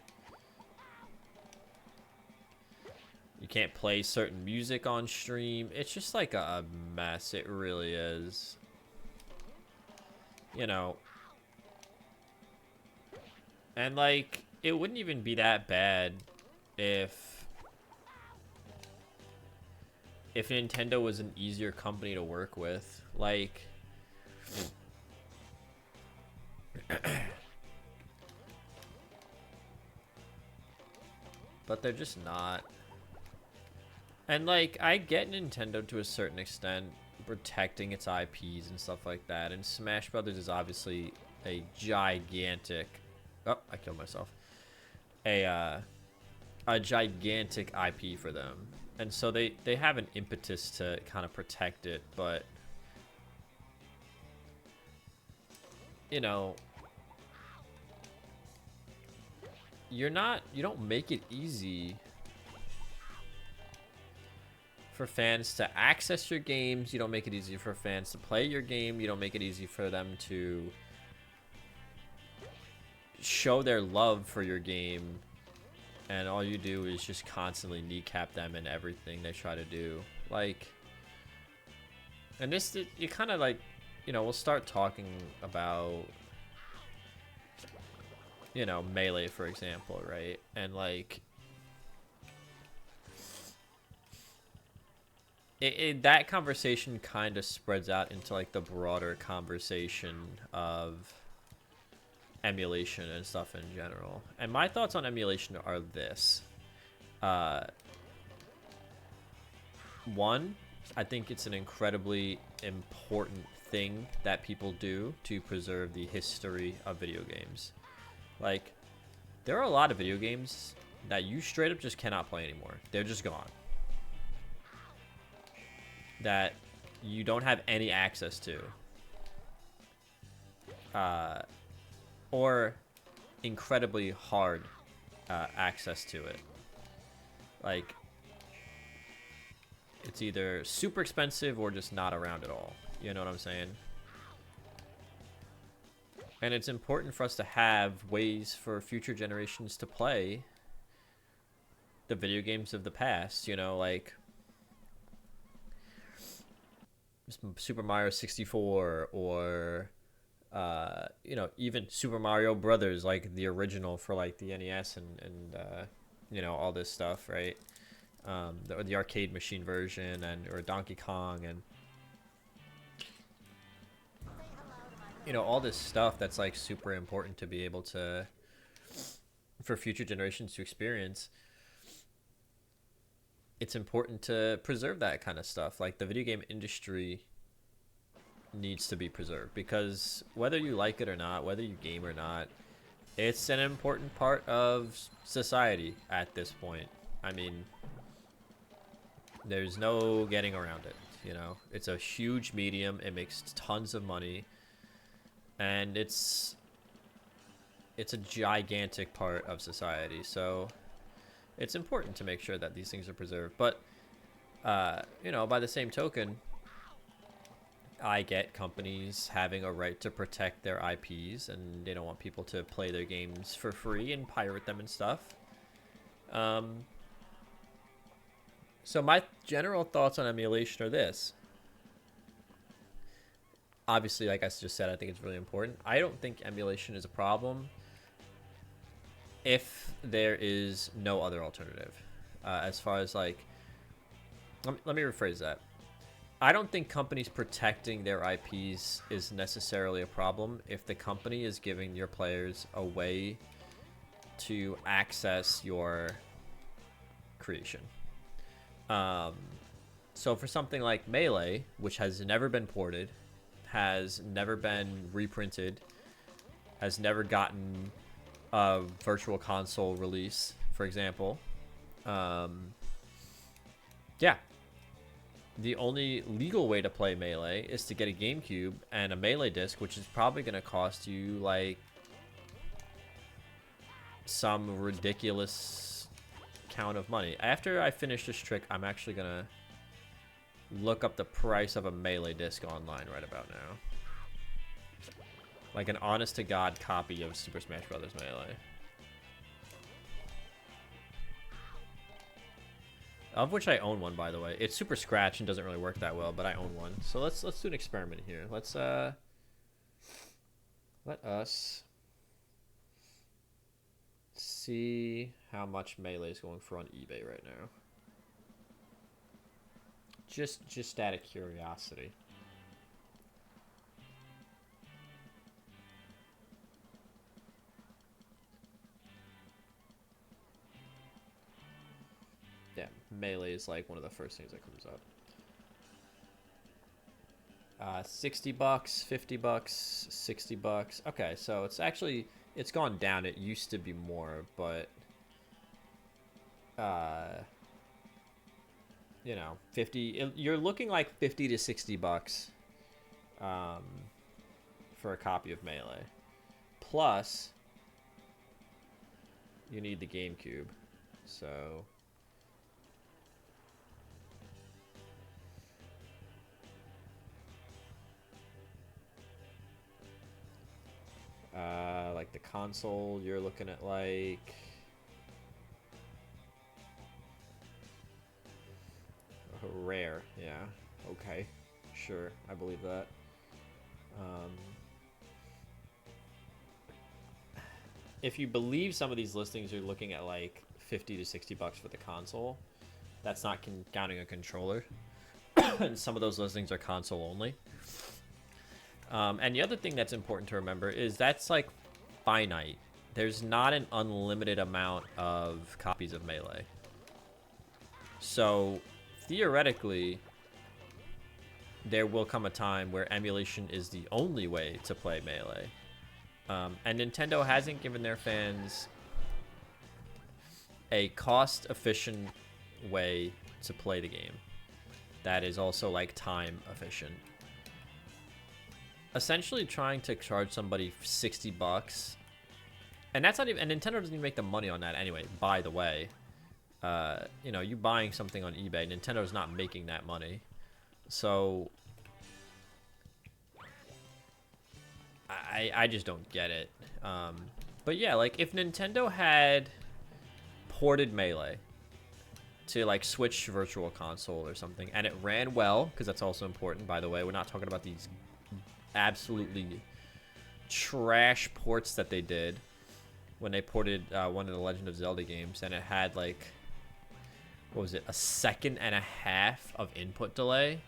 You can't play certain music on stream. It's just like a mess. It really is. You know. And like, it wouldn't even be that bad if Nintendo was an easier company to work with. Like, but they're just not. And like, I get Nintendo to a certain extent protecting its IPs and stuff like that, and Smash Brothers is obviously a gigantic, oh, I killed myself, a gigantic IP for them, and so they have an impetus to kind of protect it. But you know, you don't make it easy for fans to access your games. You don't make it easy for fans to play your game. You don't make it easy for them to show their love for your game. And all you do is just constantly kneecap them in everything they try to do. Like, and this, you kind of like, you know, we'll start talking about, you know, Melee, for example, right? And like, that conversation kind of spreads out into like the broader conversation of emulation and stuff in general. And my thoughts on emulation are this. One, I think it's an incredibly important thing that people do to preserve the history of video games. Like, there are a lot of video games that you straight up just cannot play anymore. They're just gone. That you don't have any access to. Or incredibly hard access to it. Like, it's either super expensive or just not around at all. You know what I'm saying? And it's important for us to have ways for future generations to play the video games of the past. You know, like Super Mario 64 or you know, even Super Mario Brothers, like the original for like the NES and you know, all this stuff, right? The arcade machine version, and or Donkey Kong, and you know, all this stuff that's like super important to be able to, for future generations to experience. It's important to preserve that kind of stuff. Like, the video game industry needs to be preserved, because whether you like it or not, whether you game or not, it's an important part of society at this point. I mean, there's no getting around it, you know? It's a huge medium, it makes tons of money, and it's a gigantic part of society, so it's important to make sure that these things are preserved. But you know, by the same token, I get companies having a right to protect their IPs, and they don't want people to play their games for free and pirate them and stuff. So my general thoughts on emulation are this. Obviously, like I just said, I think it's really important. I don't think emulation is a problem if there is no other alternative. As far as like, let me rephrase that. I don't think companies protecting their IPs is necessarily a problem if the company is giving your players a way to access your creation. So for something like Melee, which has never been ported, has never been reprinted, has never gotten a virtual console release, for example, yeah, the only legal way to play Melee is to get a GameCube and a Melee disc, which is probably going to cost you like some ridiculous count of money. After I finish this trick, I'm actually going to look up the price of a Melee disc online right about now. Like an honest-to-God copy of Super Smash Bros. Melee. Of which I own one, by the way. It's super scratch and doesn't really work that well, but I own one. So let's do an experiment here. Let's let us see how much Melee is going for on eBay right now. Just out of curiosity. Yeah, Melee is like one of the first things that comes up. 60 bucks, 50 bucks, 60 bucks. Okay, so it's gone down. It used to be more, but you know, 50, you're looking like 50 to 60 bucks for a copy of Melee. Plus you need the GameCube. So like the console, you're looking at like rare. Yeah, okay, sure, I believe that. If you believe some of these listings, you're looking at like 50 to 60 bucks for the console. That's not counting a controller. And some of those listings are console only. And the other thing that's important to remember is that's like finite. There's not an unlimited amount of copies of Melee. So theoretically, there will come a time where emulation is the only way to play Melee. And Nintendo hasn't given their fans a cost-efficient way to play the game that is also like time efficient. Essentially trying to charge somebody 60 bucks, and that's not even, and Nintendo doesn't even make the money on that anyway, by the way. You know, you buying something on eBay, Nintendo's not making that money. So I just don't get it. But yeah, like if Nintendo had ported Melee to like Switch Virtual Console or something, and it ran well, because that's also important, by the way. We're not talking about these absolutely trash ports that they did when they ported one of the Legend of Zelda games, and it had like, what was it, a 1.5 seconds of input delay,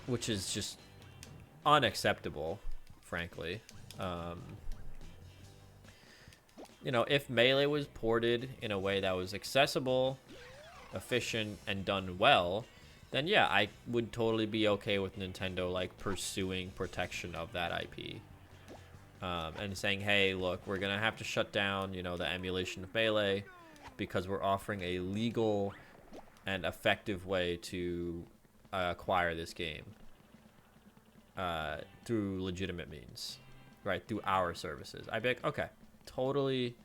which is just unacceptable, frankly. You know, if Melee was ported in a way that was accessible, efficient, and done well, then yeah, I would totally be okay with Nintendo like pursuing protection of that IP. And saying, hey, look, we're gonna have to shut down, you know, the emulation of Melee because we're offering a legal and effective way to acquire this game through legitimate means, right? Through our services. I'd be like, okay, totally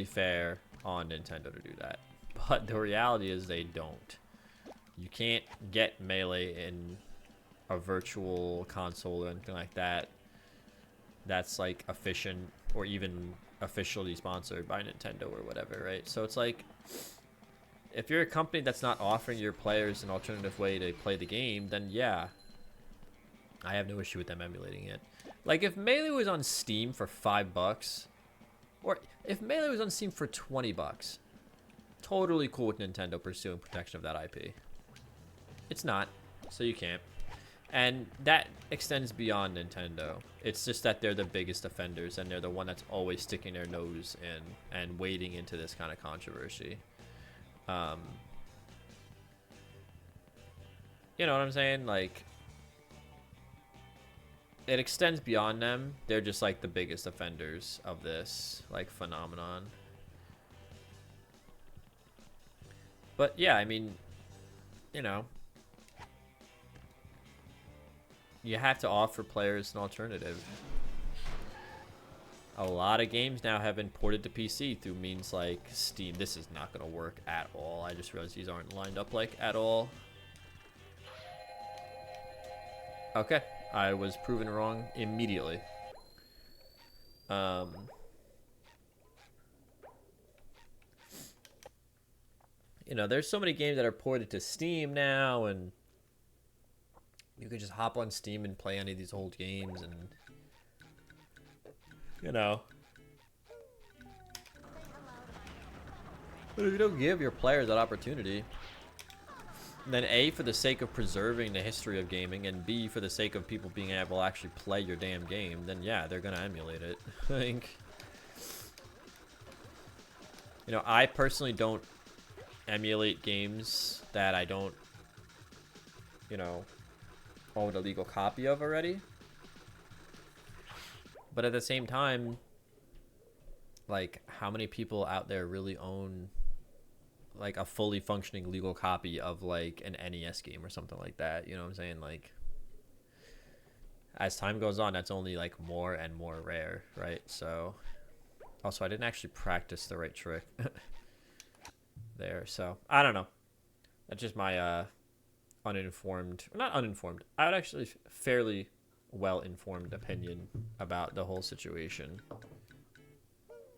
fair on Nintendo to do that. But the reality is they don't. You can't get Melee in a virtual console or anything like that that's like efficient or even officially sponsored by Nintendo or whatever, right? So it's like, if you're a company that's not offering your players an alternative way to play the game, then yeah, I have no issue with them emulating it. Like if Melee was on Steam for $5, or if Melee was on Steam for 20 bucks, totally cool with Nintendo pursuing protection of that IP. It's not, so you can't. And that extends beyond Nintendo. It's just that they're the biggest offenders, and they're the one that's always sticking their nose in and wading into this kind of controversy. You know what I'm saying? Like, it extends beyond them. They're just like the biggest offenders of this like phenomenon. But yeah, I mean, you know, you have to offer players an alternative. A lot of games now have been ported to PC through means like Steam. This is not going to work at all. I just realized these aren't lined up like at all. Okay, I was proven wrong immediately. You know, there's so many games that are ported to Steam now, and you can just hop on Steam and play any of these old games, and you know. But if you don't give your players that opportunity, then A, for the sake of preserving the history of gaming, and B, for the sake of people being able to actually play your damn game, then yeah, they're gonna emulate it. I think. You know, I personally don't emulate games that I don't, you know, own a legal copy of already. But at the same time, like, how many people out there really own like a fully functioning legal copy of like an NES game or something like that? You know what I'm saying? Like, as time goes on, that's only like more and more rare, right? So also, I didn't actually practice the right trick there, so I don't know. That's just my uninformed, not uninformed, I would actually fairly well informed opinion about the whole situation.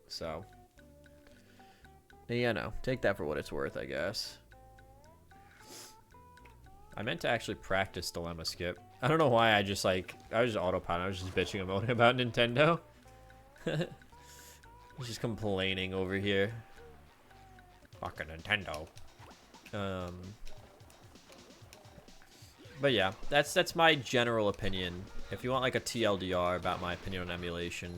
So yeah, no, take that for what it's worth, I guess. I meant to actually practice Dilemma Skip. I don't know why I was just autopilot. I was just bitching and moaning about Nintendo. Just complaining over here. Fucking Nintendo. But yeah, that's my general opinion. If you want like a TLDR about my opinion on emulation,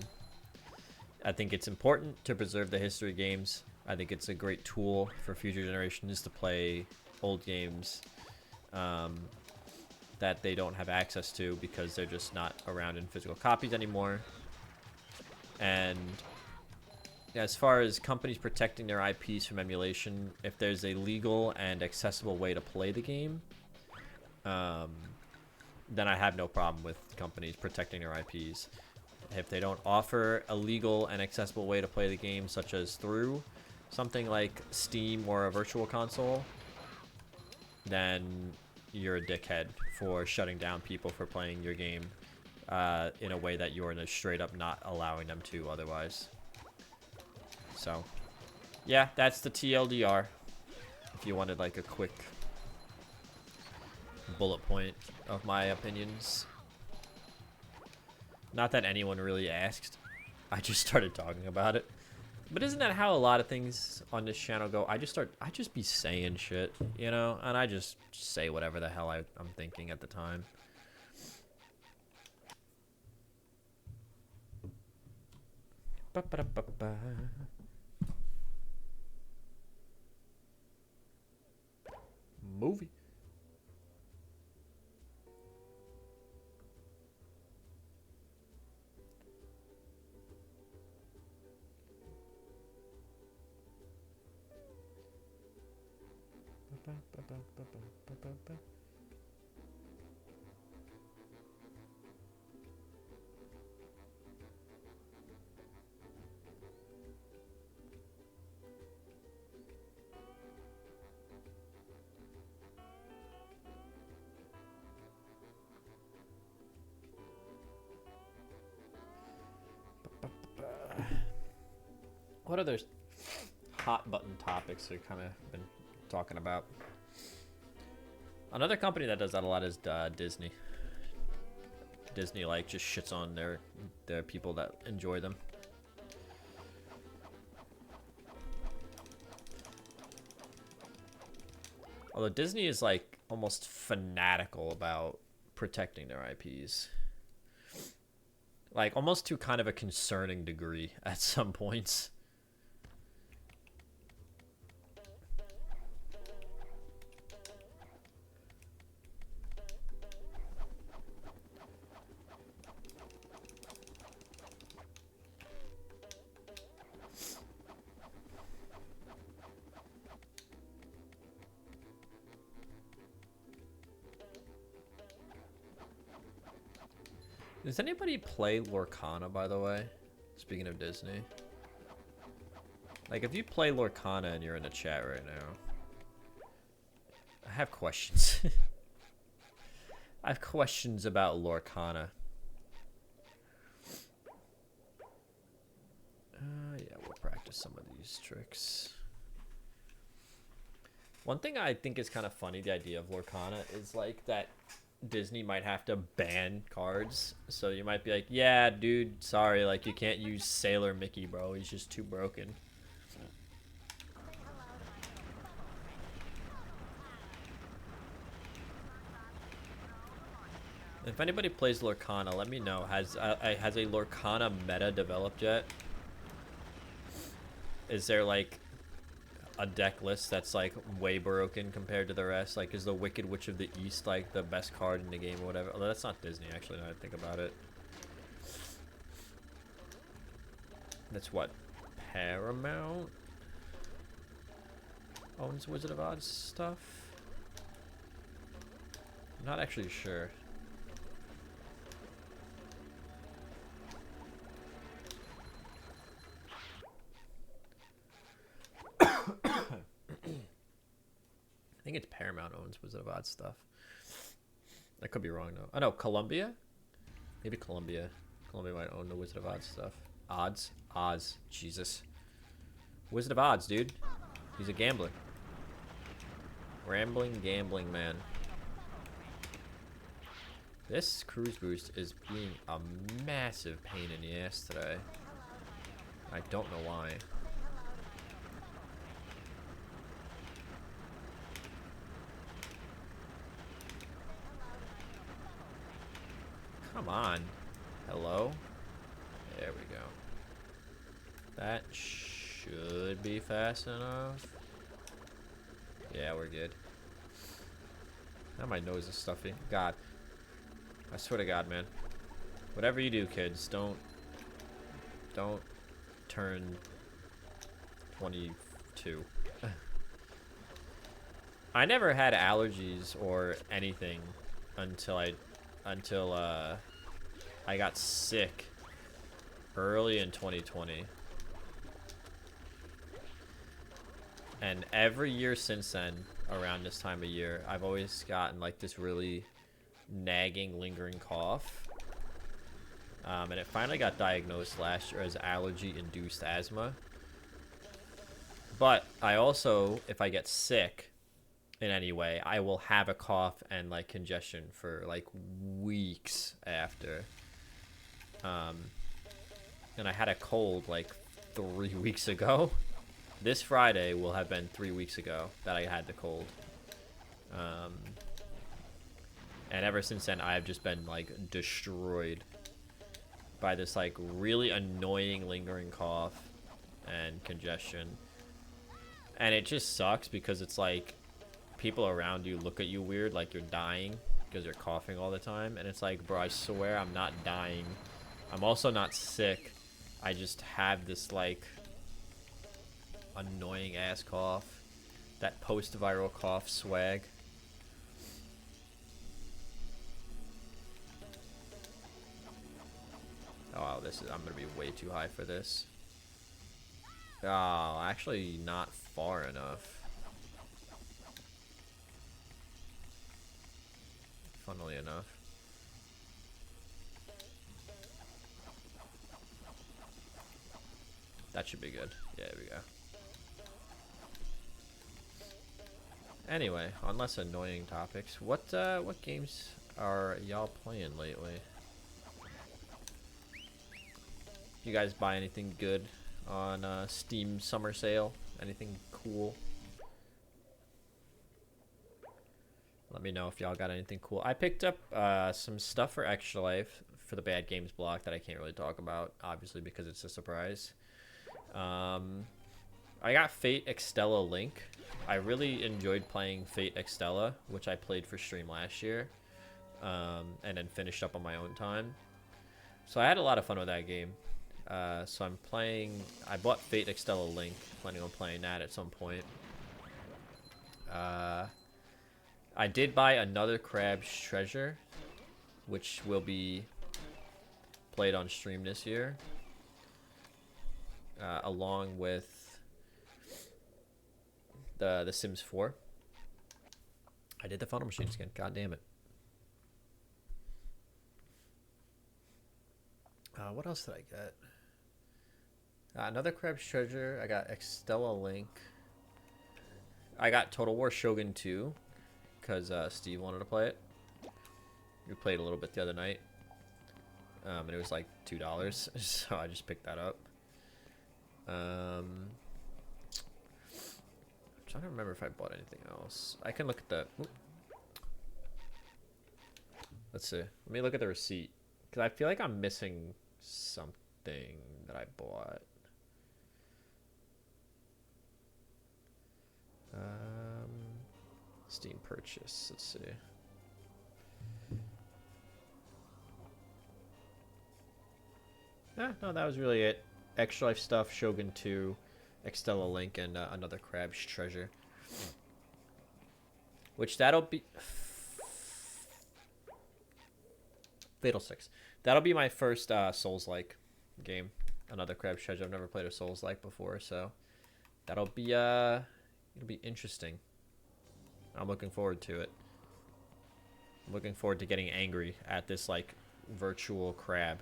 I think it's important to preserve the history of games. I think it's a great tool for future generations to play old games that they don't have access to because they're just not around in physical copies anymore. And as far as companies protecting their IPs from emulation, if there's a legal and accessible way to play the game, then I have no problem with companies protecting their IPs. If they don't offer a legal and accessible way to play the game, such as through something like Steam or a virtual console, then you're a dickhead for shutting down people for playing your game in a way that you're straight up not allowing them to otherwise. So, yeah, that's the TLDR. If you wanted like a quick bullet point of my opinions. Not that anyone really asked. I just started talking about it. But isn't that how a lot of things on this channel go? I just be saying shit, you know? And I just say whatever the hell I'm thinking at the time. Ba-ba-da-ba-ba. Movie. What other hot button topics we've kind of been talking about? Another company that does that a lot is Disney. Disney like just shits on their people that enjoy them. Although Disney is like almost fanatical about protecting their IPs. Like almost to kind of a concerning degree at some points. Does anybody play Lorcana, by the way? Speaking of Disney. Like, if you play Lorcana and you're in the chat right now, I have questions. I have questions about Lorcana. Yeah, we'll practice some of these tricks. One thing I think is kind of funny, the idea of Lorcana, is like that Disney might have to ban cards. So you might be like, yeah, dude, sorry, like you can't use Sailor Mickey, bro. He's just too broken. If anybody plays Lorcana, let me know. Has a Lorcana meta developed yet? Is there like a deck list that's like way broken compared to the rest? Like, is the Wicked Witch of the East like the best card in the game or whatever? Although that's not Disney, actually, now that I think about it. That's what? Paramount owns Wizard of Oz stuff? I'm not actually sure. I think it's Paramount owns Wizard of Oz stuff. I could be wrong though. Oh no, Columbia? Maybe Columbia. Columbia might own the Wizard of Oz stuff. Odds? Oz. Jesus. Wizard of Oz, dude. He's a gambler. Rambling, gambling man. This cruise boost is being a massive pain in the ass today. I don't know why. Come on. Hello? There we go. That should be fast enough. Yeah, we're good. Now my nose is stuffy. God. I swear to God, man. Whatever you do, kids, don't turn 22. I never had allergies or anything until I got sick early in 2020. And every year since then, around this time of year, I've always gotten like this really nagging, lingering cough. And it finally got diagnosed last year as allergy-induced asthma. But I also, if I get sick in any way, I will have a cough and like congestion for like weeks after. And I had a cold like 3 weeks ago. This Friday will have been 3 weeks ago that I had the cold. And ever since then, I've just been like destroyed by this like really annoying lingering cough and congestion. And it just sucks because it's like people around you look at you weird, like you're dying because you're coughing all the time. And it's like, bro, I swear I'm not dying. I'm also not sick. I just have this like annoying ass cough. That post-viral cough swag. Oh, wow, I'm gonna be way too high for this. Oh, actually not far enough. Funnily enough. That should be good. Yeah, there we go. Anyway, on less annoying topics, what games are y'all playing lately? You guys buy anything good on Steam summer sale? Anything cool? Let me know if y'all got anything cool. I picked up some stuff for Extra Life for the Bad Games block that I can't really talk about, obviously, because it's a surprise. I got Fate Extella Link. I really enjoyed playing Fate Extella, which I played for stream last year, and then finished up on my own time. So I had a lot of fun with that game. So I bought Fate Extella Link, planning on playing that at some point. I did buy another Crab's Treasure, which will be played on stream this year, along with the Sims 4. I did the photo machine skin. God damn it. What else did I get? Another Crab's Treasure. I got Extella Link. I got Total War Shogun 2 because Steve wanted to play it. We played a little bit the other night. And it was like $2, so I just picked that up. I'm trying to remember if I bought anything else. I can look at the... Let's see. Let me look at the receipt. Because I feel like I'm missing something that I bought. Steam purchase. Let's see. No, that was really it. Extra Life stuff, Shogun 2, Extella Link, and another Crab's Treasure. Which that'll be... Fatal 6. That'll be my first Souls-like game. Another Crab's Treasure. I've never played a Souls-like before, so... That'll be, it'll be interesting. I'm looking forward to it. I'm looking forward to getting angry at this, like, virtual crab.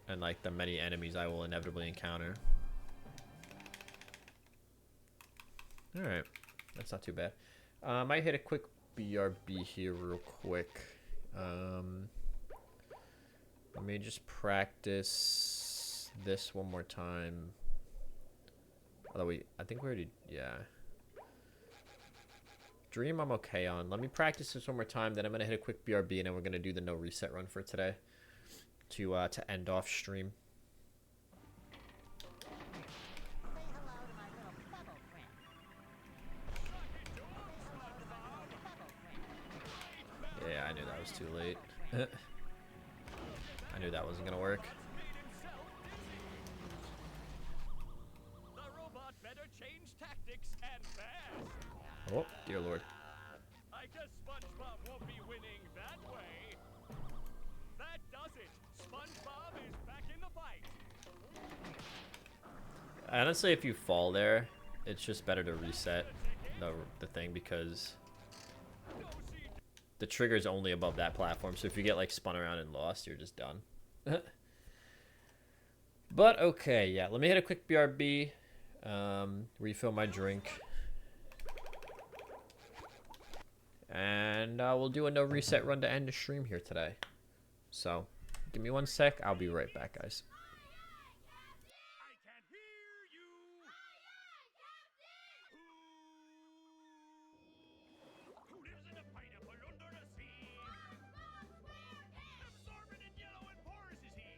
And, like, the many enemies I will inevitably encounter. Alright. That's not too bad. I might hit a quick BRB here real quick. Let me just practice this one more time. Although I think we already, yeah. Dream I'm okay on. Let me practice this one more time, then I'm going to hit a quick BRB, and then we're going to do the no reset run for today. To end off stream. Yeah, I knew that was too late. I knew that wasn't gonna work. The robot better change tactics and fast. Oh, dear lord. I guess SpongeBob won't be winning that way. That does it. SpongeBob is back in the fight. Honestly, if you fall there, it's just better to reset the thing because the trigger is only above that platform. So if you get like spun around and lost, you're just done. But okay, yeah. Let me hit a quick BRB. Refill my drink. And we'll do a no reset run to end the stream here today. So, give me one sec. I'll be right back, guys. I can hear you. Who lives in a pineapple under the sea? Absorbent and yellow and porous is he.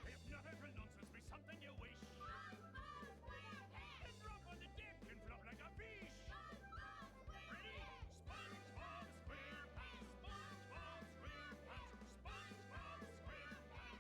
If nothing but nonsense be something you wish. And drop on the dip and flop like a fish. Ready? SpongeBob SquarePants. SpongeBob SquarePants. SpongeBob SquarePants.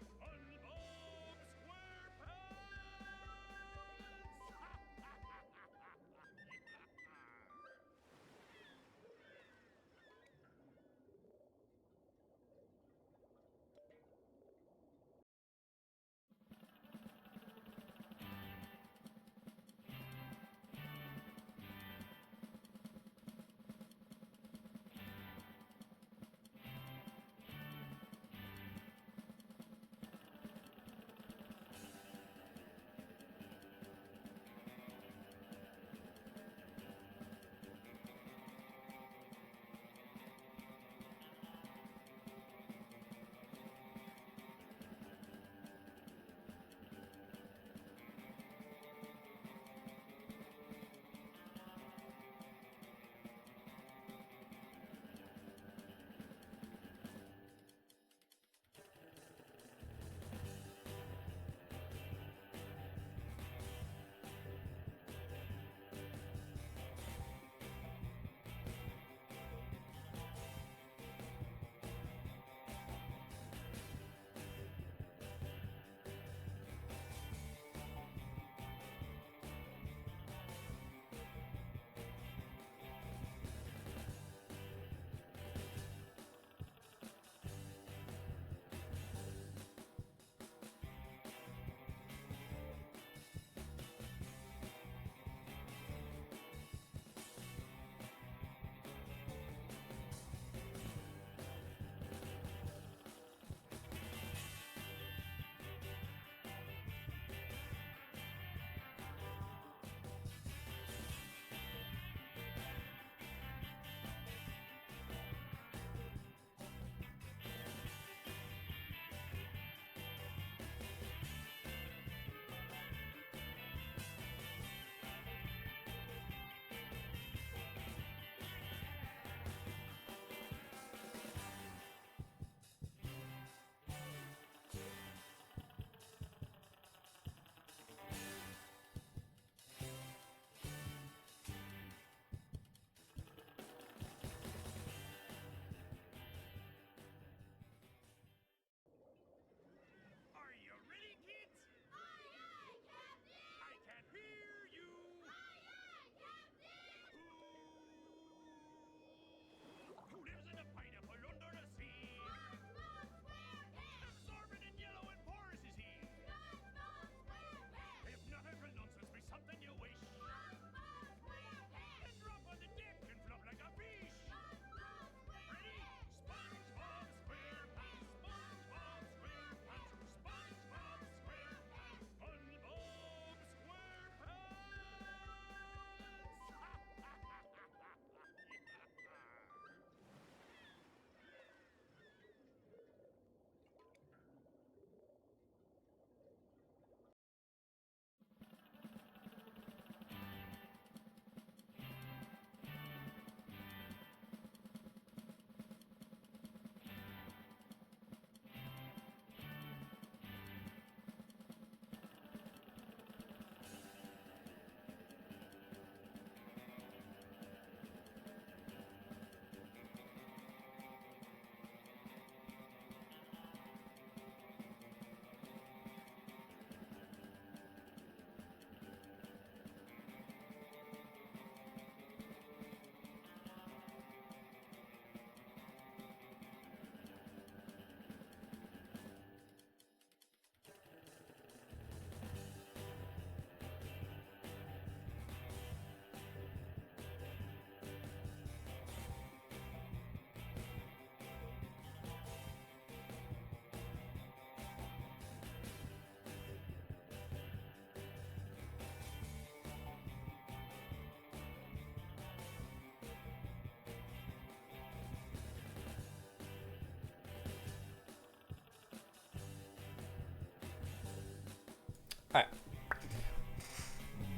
Alright.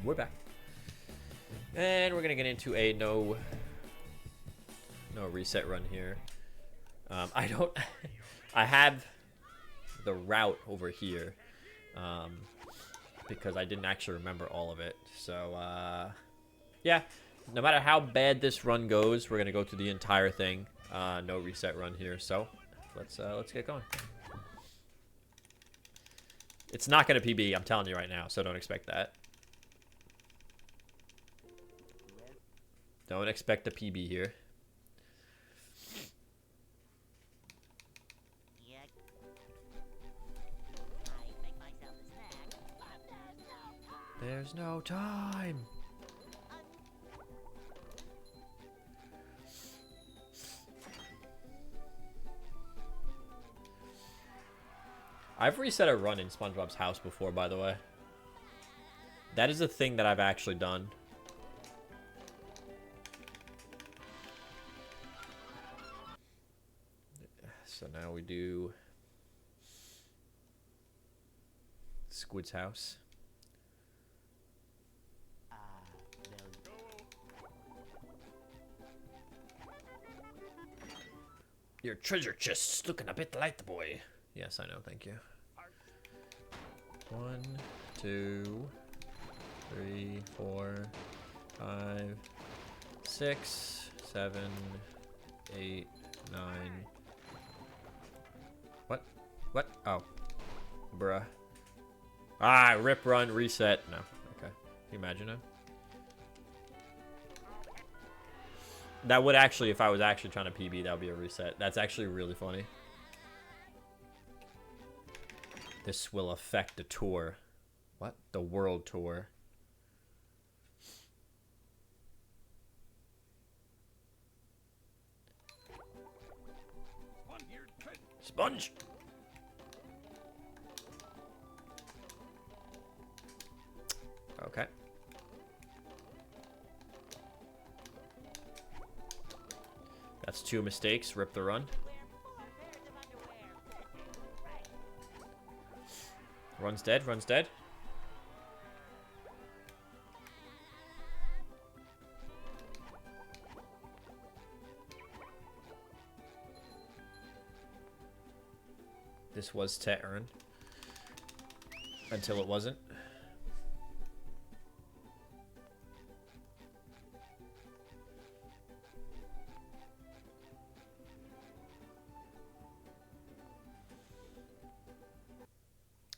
We're back. And we're gonna get into a no reset run here. I don't I have the route over here. Because I didn't actually remember all of it. So yeah. No matter how bad this run goes, we're gonna go through the entire thing. No reset run here. So let's get going. It's not gonna PB, I'm telling you right now, so don't expect that. Don't expect a PB here. There's no time. I've reset a run in SpongeBob's house before, by the way. That is a thing that I've actually done. So now we do Squid's house. Your treasure chest's looking a bit light, boy. Yes, I know, thank you. 1, 2, 3, 4, 5, 6, 7, 8, 9. What? Oh. Bruh. Ah, rip, run, reset. No. Okay. Can you imagine it? That would actually, if I was actually trying to PB, that would be a reset. That's actually really funny. This will affect the tour. What? The world tour. Sponge! Okay. That's 2 mistakes. Rip the run. Run's dead. Run's dead. This was to earn. Until it wasn't.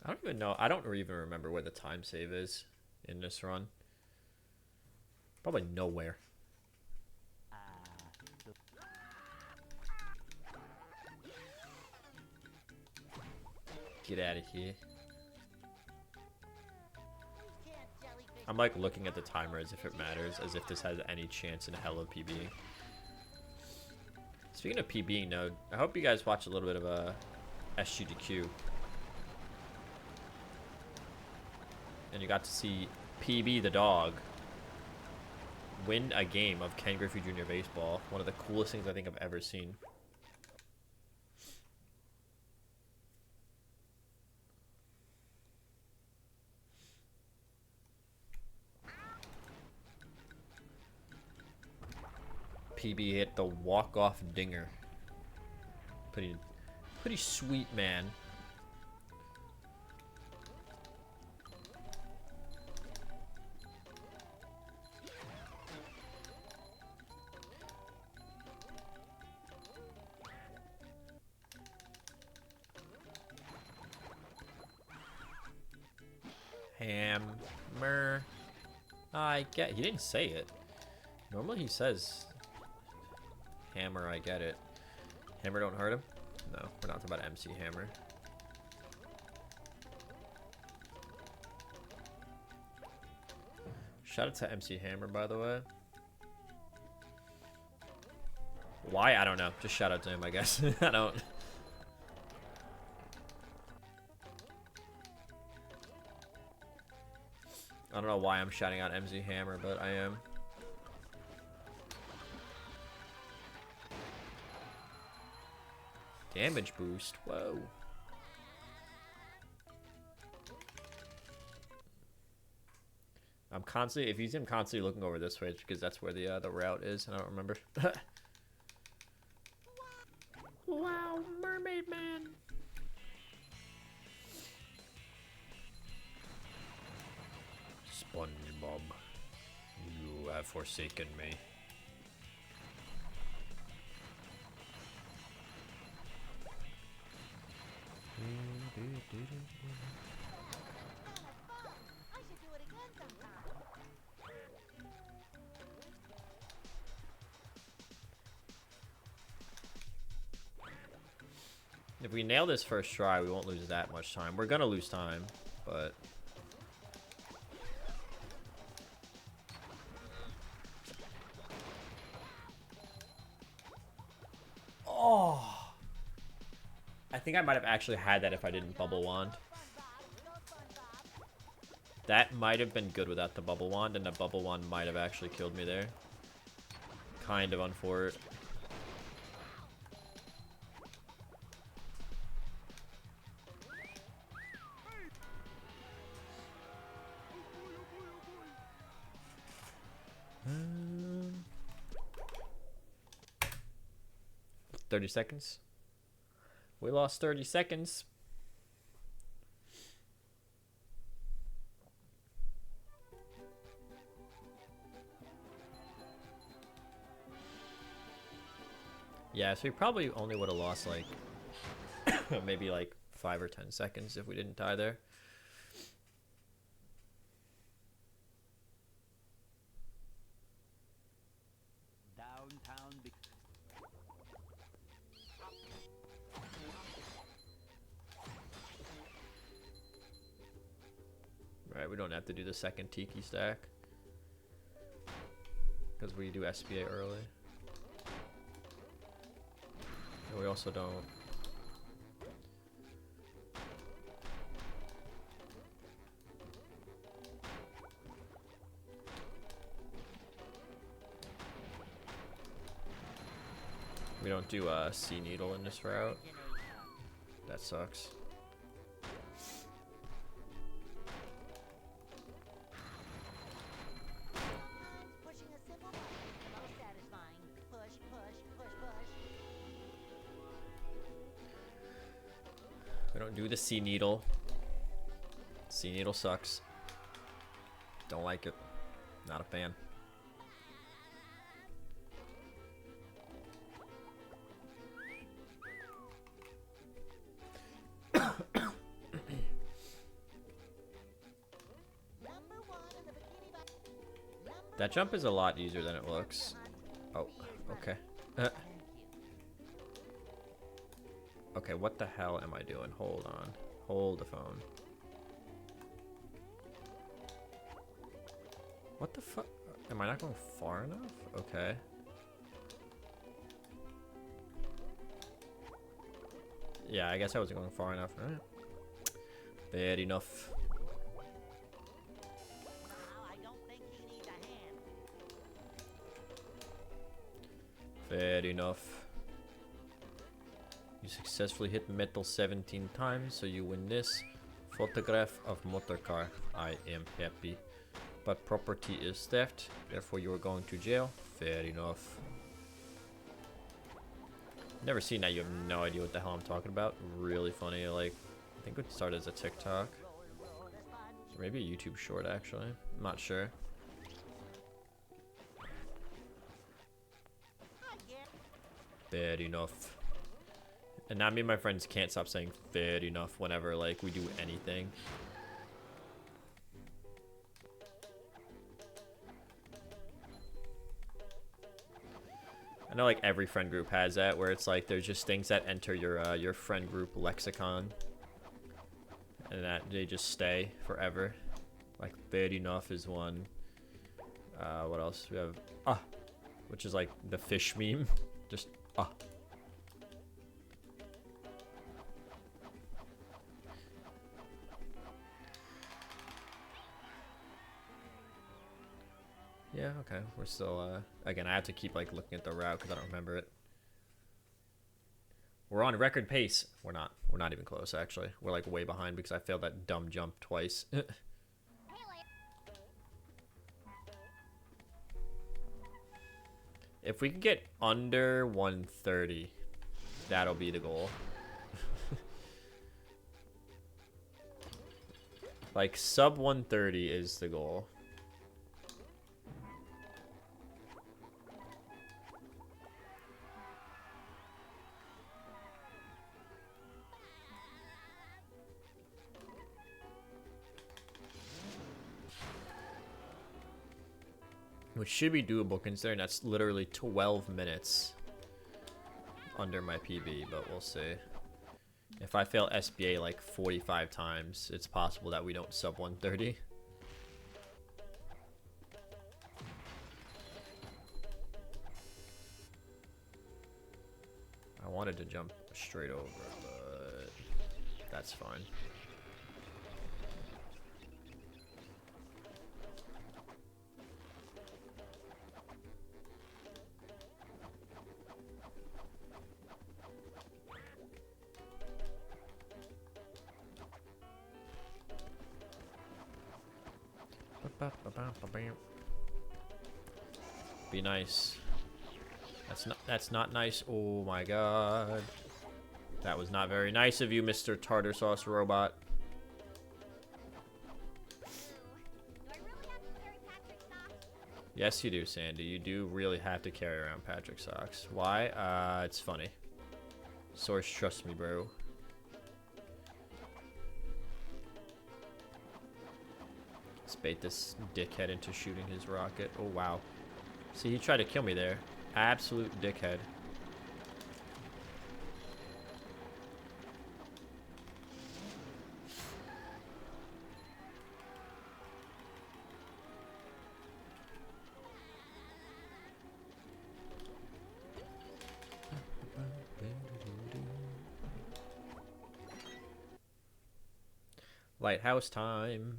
I don't even know. I don't even remember where the time save is in this run. Probably nowhere. Get out of here. I'm like looking at the timer as if it matters, as if this has any chance in hell of PBing. Speaking of PBing, though, I hope you guys watch a little bit of a SGDQ. And you got to see PB the dog win a game of Ken Griffey Jr. Baseball. One of the coolest things I think I've ever seen. PB hit the walk-off dinger. Pretty sweet, man. Hammer. I get. He didn't say it. Normally he says hammer. I get it. Hammer don't hurt him. No, we're not talking about MC Hammer. Shout out to MC Hammer, by the way. Why? I don't know. Just shout out to him, I guess. I don't. I don't know why I'm shouting out MC Hammer, but I am. Damage boost. Whoa. I'm constantly, if you see, I'm constantly looking over this way, it's because that's where the route is, and I don't remember. Wow, mermaid man. SpongeBob, you have forsaken me. If we nail this first try, we won't lose that much time. We're gonna lose time, but... Oh! I think I might have actually had that if I didn't bubble wand. That might have been good without the bubble wand, and the bubble wand might have actually killed me there. Kind of unfortunate. Um, 30 seconds. We lost 30 seconds. Yeah, so we probably only would have lost like maybe like 5 or 10 seconds if we didn't die there. Downtown. Right, we don't have to do the second Tiki stack because we do SBA early. And we also don't. We don't do a sea needle in this route. That sucks. We don't do the sea needle. Sea needle sucks. Don't like it. Not a fan. That jump is a lot easier than it looks. Oh, okay. Okay, what the hell am I doing? Hold on. Hold the phone. What the fuck? Am I not going far enough? Okay. Yeah, I guess I wasn't going far enough. Alright. Fair enough. Fair enough. You successfully hit metal 17 times, so you win this. Photograph of motor car. I am happy. But property is theft, therefore you are going to jail. Fair enough. Never seen that, you have no idea what the hell I'm talking about. Really funny, like, I think it would start as a TikTok. Or maybe a YouTube short, actually. I'm not sure. Fair enough. And now me and my friends can't stop saying fair enough whenever, like, we do anything. I know, like, every friend group has that, where it's like there's just things that enter your friend group lexicon, and that they just stay forever. Like, fair enough is one. What else? We have which is like the fish meme. Just Yeah, okay. We're still, again, I have to keep, like, looking at the route because I don't remember it. We're on record pace. We're not. We're not even close, actually. We're, like, way behind because I failed that dumb jump twice. If we can get under 130, that'll be the goal. Like, sub 130 is the goal. Which should be doable considering that's literally 12 minutes under my PB, but we'll see. If I fail SBA like 45 times, it's possible that we don't sub 130. I wanted to jump straight over, but that's fine. Be nice. That's not nice. Oh my god. That was not very nice of you, Mr. Tartar Sauce Robot. Yes, you do, Sandy. You do really have to carry around Patrick socks. Why? It's funny. Source, trust me, bro. Let's bait this dickhead into shooting his rocket. Oh, wow. See, he tried to kill me there. Absolute dickhead. Lighthouse time.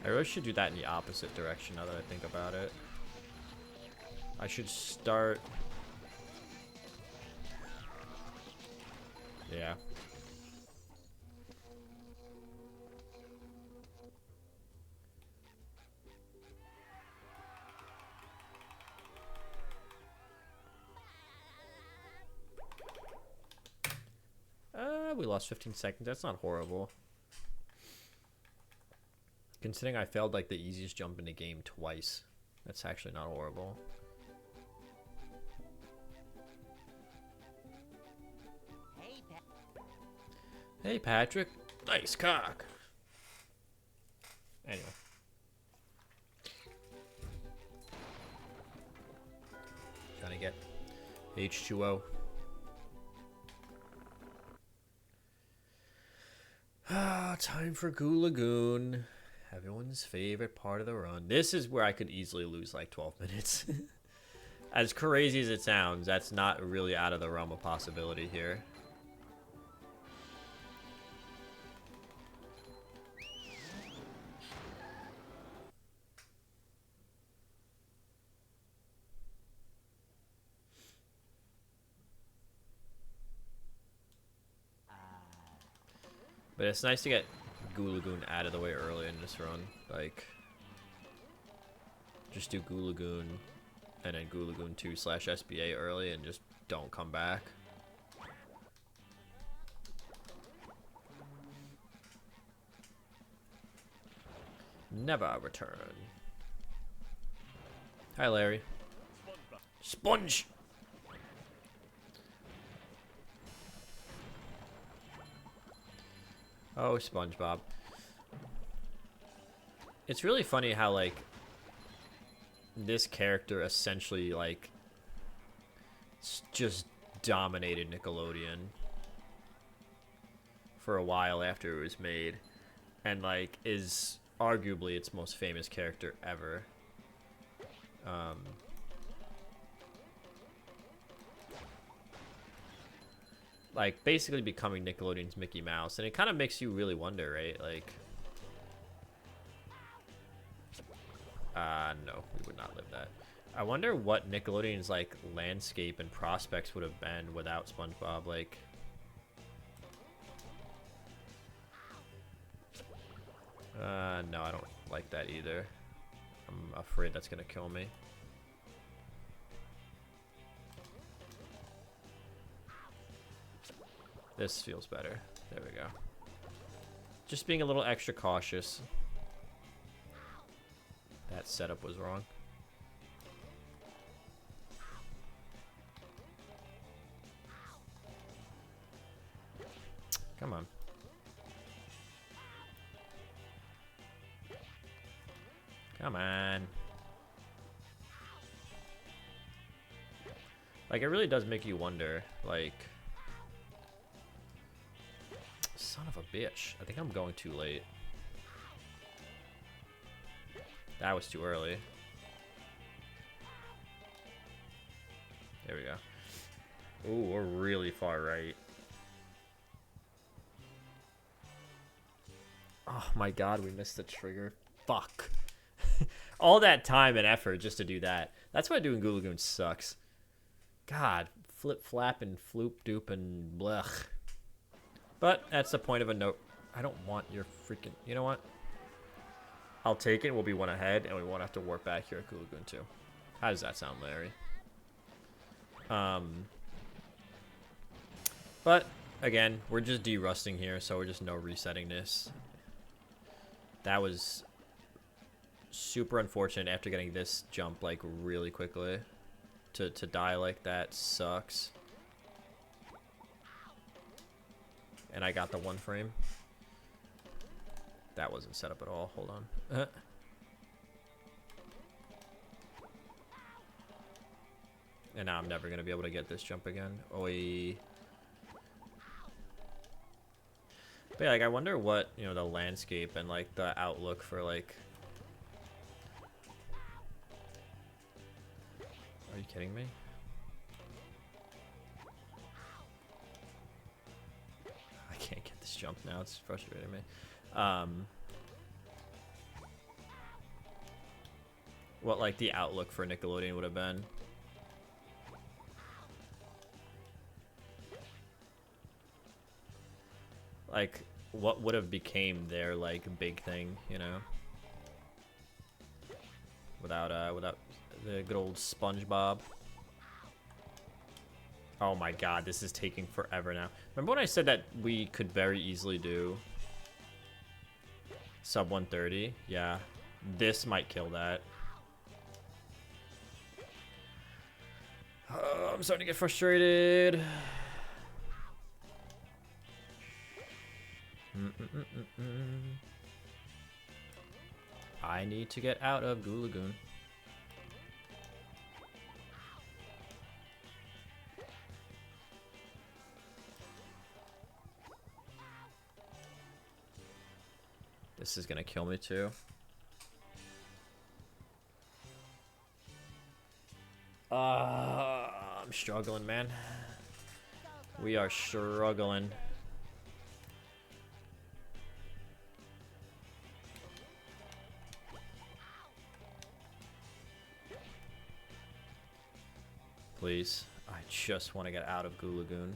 I really should do that in the opposite direction now that I think about it. I should start... Yeah. We lost 15 seconds. That's not horrible. Considering I failed like the easiest jump in the game twice. That's actually not horrible. Hey, Patrick. Nice cock. Anyway. Trying to get H2O. Ah, time for Goo Lagoon. Everyone's favorite part of the run. This is where I could easily lose like 12 minutes. As crazy as it sounds, that's not really out of the realm of possibility here. But it's nice to get Goo Lagoon out of the way early in this run. Like, just do Goo Lagoon and then Goo Lagoon 2/SBA early and just don't come back. Never return. Hi, Larry. Sponge! Oh, SpongeBob. It's really funny how, like, this character essentially, like, just dominated Nickelodeon for a while after it was made, and like is arguably its most famous character ever. Like basically becoming Nickelodeon's Mickey Mouse, and it kind of makes you really wonder, right? Like, no, we would not live that. I wonder what Nickelodeon's like landscape and prospects would have been without SpongeBob. Like, no, I don't like that either. I'm afraid that's gonna kill me. This feels better. There we go. Just being a little extra cautious. That setup was wrong. Come on. Come on. Like, it really does make you wonder, like... Son of a bitch. I think I'm going too late. That was too early. There we go. Ooh, we're really far right. Oh my god, we missed the trigger. Fuck. All that time and effort just to do that. That's why doing Goo Lagoon sucks. God, flip, flap, and floop, doop, and blech. But that's the point of a note. I don't want your freaking... You know what? I'll take it. We'll be one ahead, and we won't have to warp back here at Goo Lagoon 2. How does that sound, Larry? But, again, we're just de-rusting here, so we're just no resetting this. That was super unfortunate after getting this jump, like, really quickly. To die like that sucks. And I got the one frame. That wasn't set up at all. Hold on. And now I'm never going to be able to get this jump again. Oi. But yeah, like, I wonder what, you know, the landscape and, like, the outlook for, like... Are you kidding me? I can't get this jump now. It's frustrating me. What, like, the outlook for Nickelodeon would have been. Like, what would have became their, like, big thing, you know? Without the good old SpongeBob. Oh my god, this is taking forever now. Remember when I said that we could very easily do sub 130? Yeah. This might kill that. I'm starting to get frustrated. I need to get out of Goo Lagoon. This is gonna kill me too. I'm struggling, man. We are struggling. Please. I just want to get out of Goo Lagoon.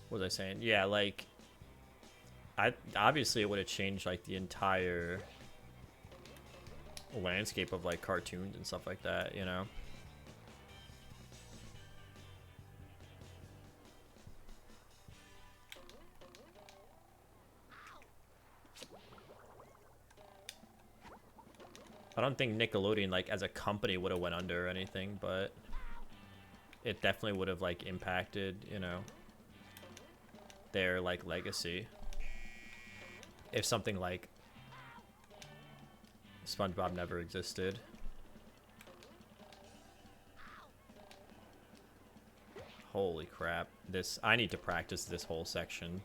What was I saying? Yeah, like, obviously it would have changed, like, the entire landscape of, like, cartoons and stuff like that, you know? I don't think Nickelodeon, like, as a company would have went under or anything, but it definitely would have, like, impacted, you know, their, like, legacy. If something like SpongeBob never existed. Holy crap. I need to practice this whole section.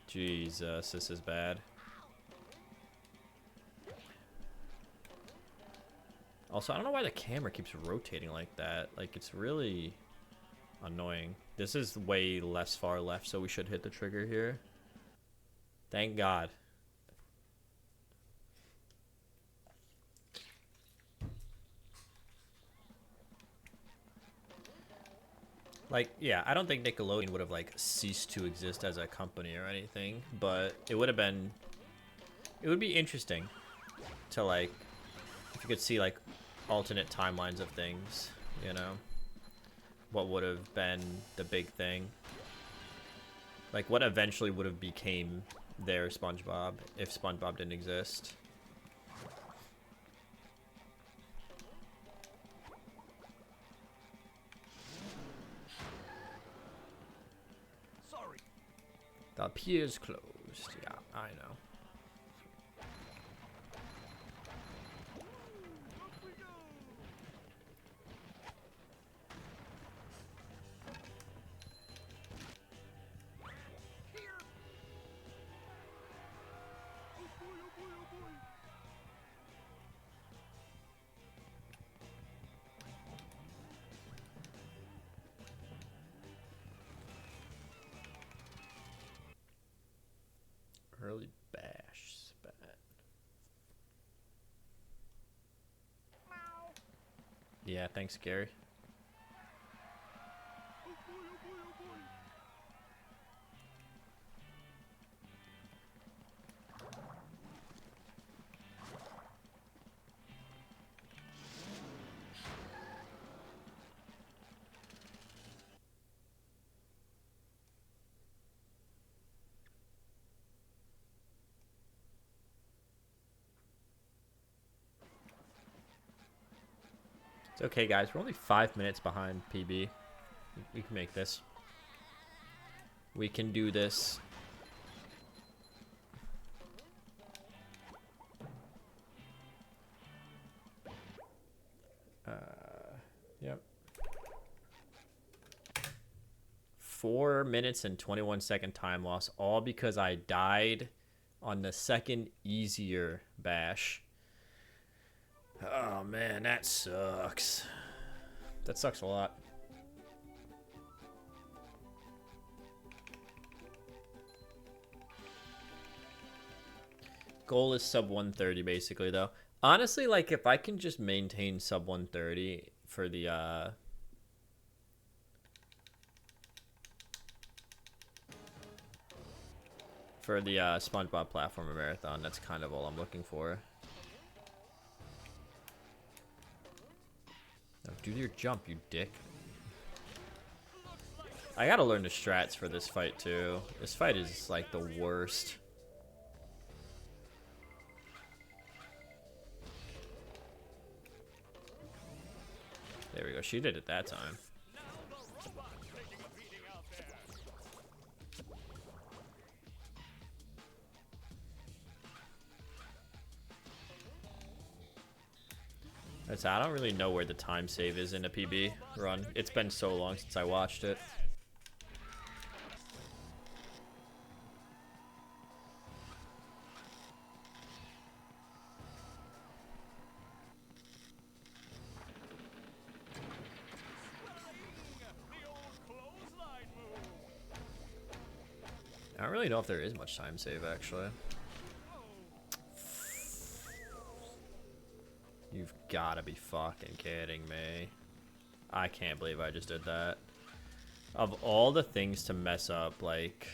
Jesus, this is bad. Also, I don't know why the camera keeps rotating like that. Like, it's really annoying. This is way less far left, so we should hit the trigger here. Thank God. Like, yeah, I don't think Nickelodeon would have, like, ceased to exist as a company or anything, but it would be interesting to, like, if you could see, like, alternate timelines of things, you know? What would have been the big thing? Like, what eventually would have became their SpongeBob if SpongeBob didn't exist? Sorry. The pier's closed. Yeah, I know. Early bash spat. Yeah, thanks, Gary. It's okay, guys. We're only 5 minutes behind PB. We can make this. We can do this. Yep. 4 minutes and 21-second time loss, all because I died on the second easier bash. Oh man, that sucks. That sucks a lot. Goal is sub 130 basically though. Honestly, like if I can just maintain sub 130 for the SpongeBob Platformer Marathon, that's kind of all I'm looking for. Now do your jump, you dick. I gotta learn the strats for this fight too. This fight is like the worst. There we go. She did it that time. I don't really know where the time save is in a PB run. It's been so long since I watched it. I don't really know if there is much time save, actually. You've gotta be fucking kidding me. I can't believe I just did that. Of all the things to mess up, like...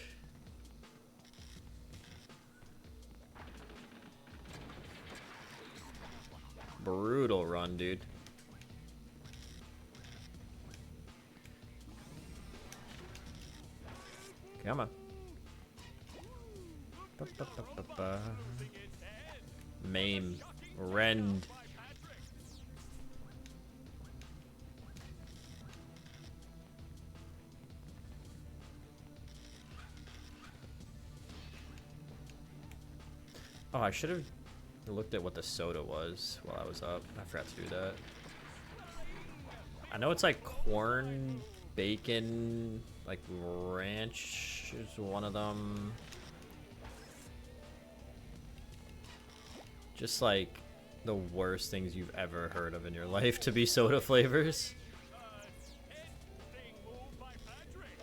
Brutal run, dude. Come on. Maim. Rend. Oh, I should have looked at what the soda was while I was up. I forgot to do that. I know it's like corn, bacon, like ranch is one of them. Just like the worst things you've ever heard of in your life to be soda flavors. Ending move by Patrick.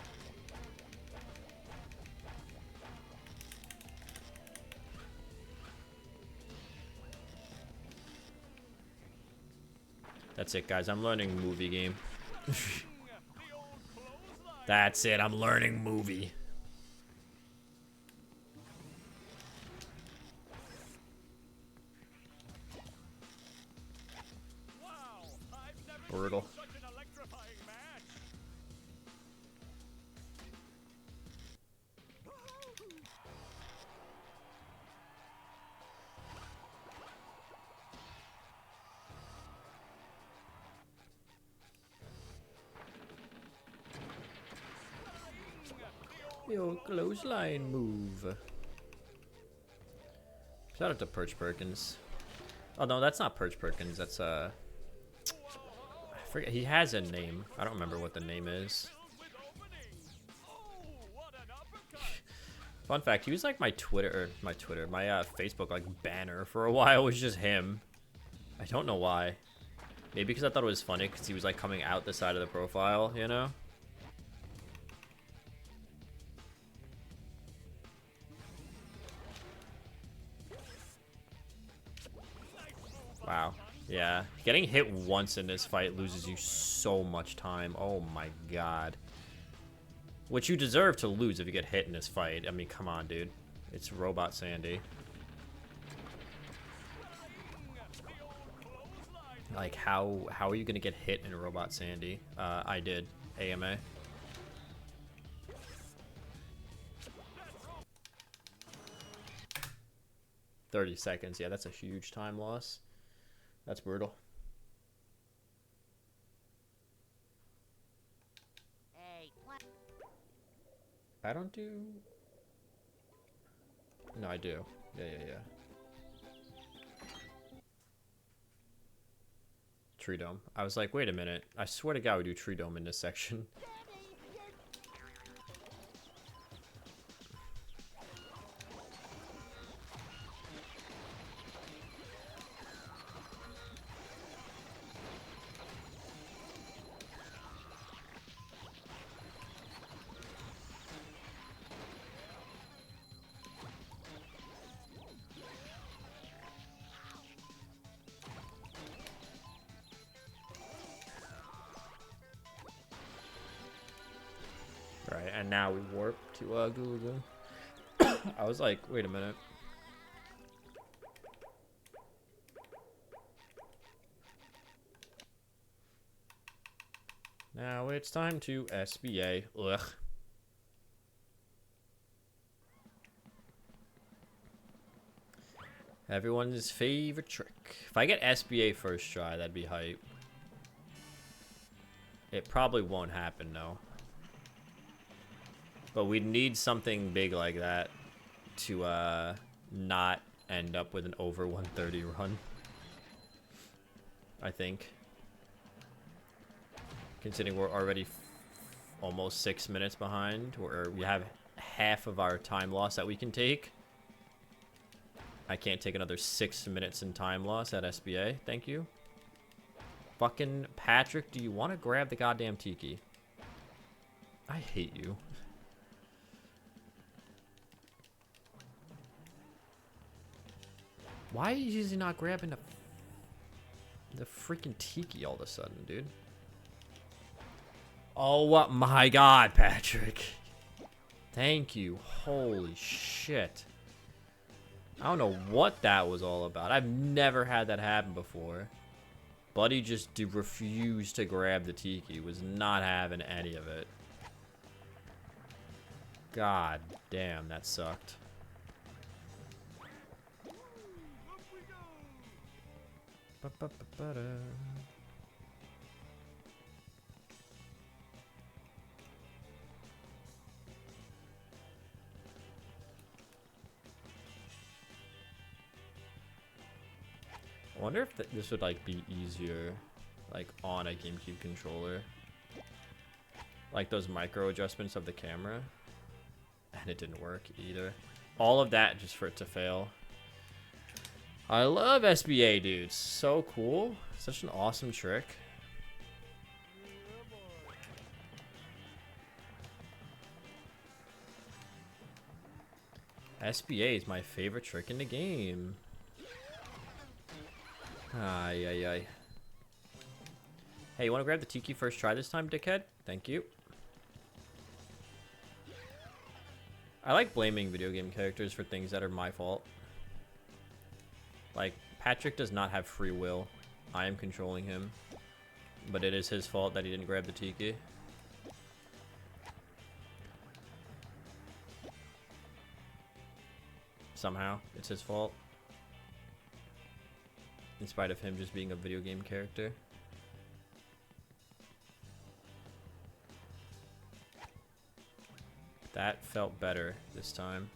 That's it, guys. I'm learning movie game. The old clothesline. That's it. I'm learning movie. Wow, I've never Brutal. seen such an electrifying match. The old clothesline move. Shout out to Perch Perkins. Oh no, that's not Perch Perkins. That's I forget. He has a name. I don't remember what the name is. With opening. Oh, what an uppercut. Fun fact: he was like my Facebook like banner for a while. It was just him. I don't know why. Maybe because I thought it was funny because he was like coming out the side of the profile, you know. Wow. Yeah. Getting hit once in this fight loses you so much time. Oh my god. Which you deserve to lose if you get hit in this fight. I mean, come on, dude. It's Robot Sandy. Like, how are you gonna get hit in Robot Sandy? I did. AMA. $30. Yeah, that's a huge time loss. That's brutal. Hey, I don't do... No, I do. Yeah. Tree Dome. I was like, wait a minute. I swear to God we do Tree Dome in this section. Right, and now we warp to Gulagoon. I was like, wait a minute. Now it's time to SBA. Ugh. Everyone's favorite trick. If I get SBA first try, that'd be hype. It probably won't happen, though. But we'd need something big like that to not end up with an over 130 run. I think. Considering we're already almost 6 minutes behind, or we have half of our time loss that we can take. I can't take another 6 minutes in time loss at SBA. Thank you. Fucking Patrick, do you want to grab the goddamn tiki? I hate you. Why is he not grabbing the freaking tiki all of a sudden, dude? Oh my god, Patrick. Thank you. Holy shit. I don't know what that was all about. I've never had that happen before. Buddy just refused to grab the tiki. Was not having any of it. God damn, that sucked. Ba-ba-ba-ba-da. wonder if this would like be easier, like on a GameCube controller. Like those micro adjustments of the camera, and it didn't work either. All of that just for it to fail. I love SBA, dude. So cool. Such an awesome trick. SBA is my favorite trick in the game. Ay, ay, ay. Hey, you want to grab the Tiki first try this time, dickhead? Thank you. I like blaming video game characters for things that are my fault. Like, Patrick does not have free will. I am controlling him. But it is his fault that he didn't grab the Tiki. Somehow, it's his fault. In spite of him just being a video game character. That felt better this time.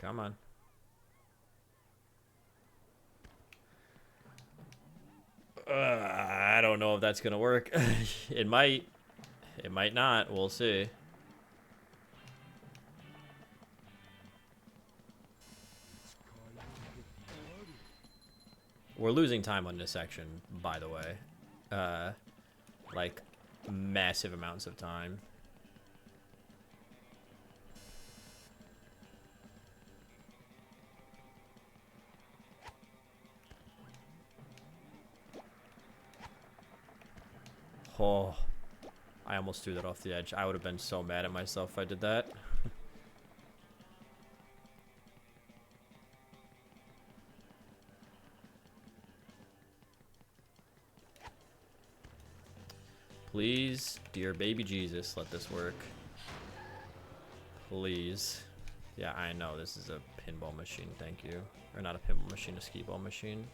Come on. I don't know if that's gonna work. It might. It might not. We'll see. We're losing time on this section, by the way. Like, massive amounts of time. Oh, I almost threw that off the edge. I would have been so mad at myself if I did that. Please, dear baby Jesus, let this work. Please. Yeah, I know this is a pinball machine, thank you. Or not a pinball machine, a skee ball machine.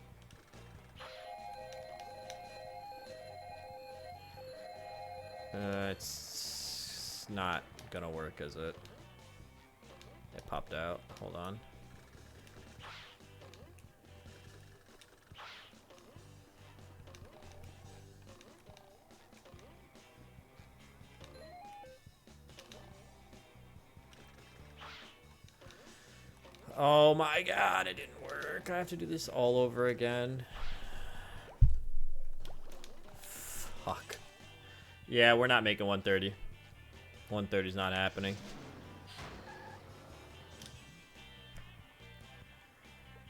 It's not gonna work, is it? It popped out. Hold on. Oh my god, it didn't work. I have to do this all over again. Fuck. Yeah, we're not making 130. 130 is not happening.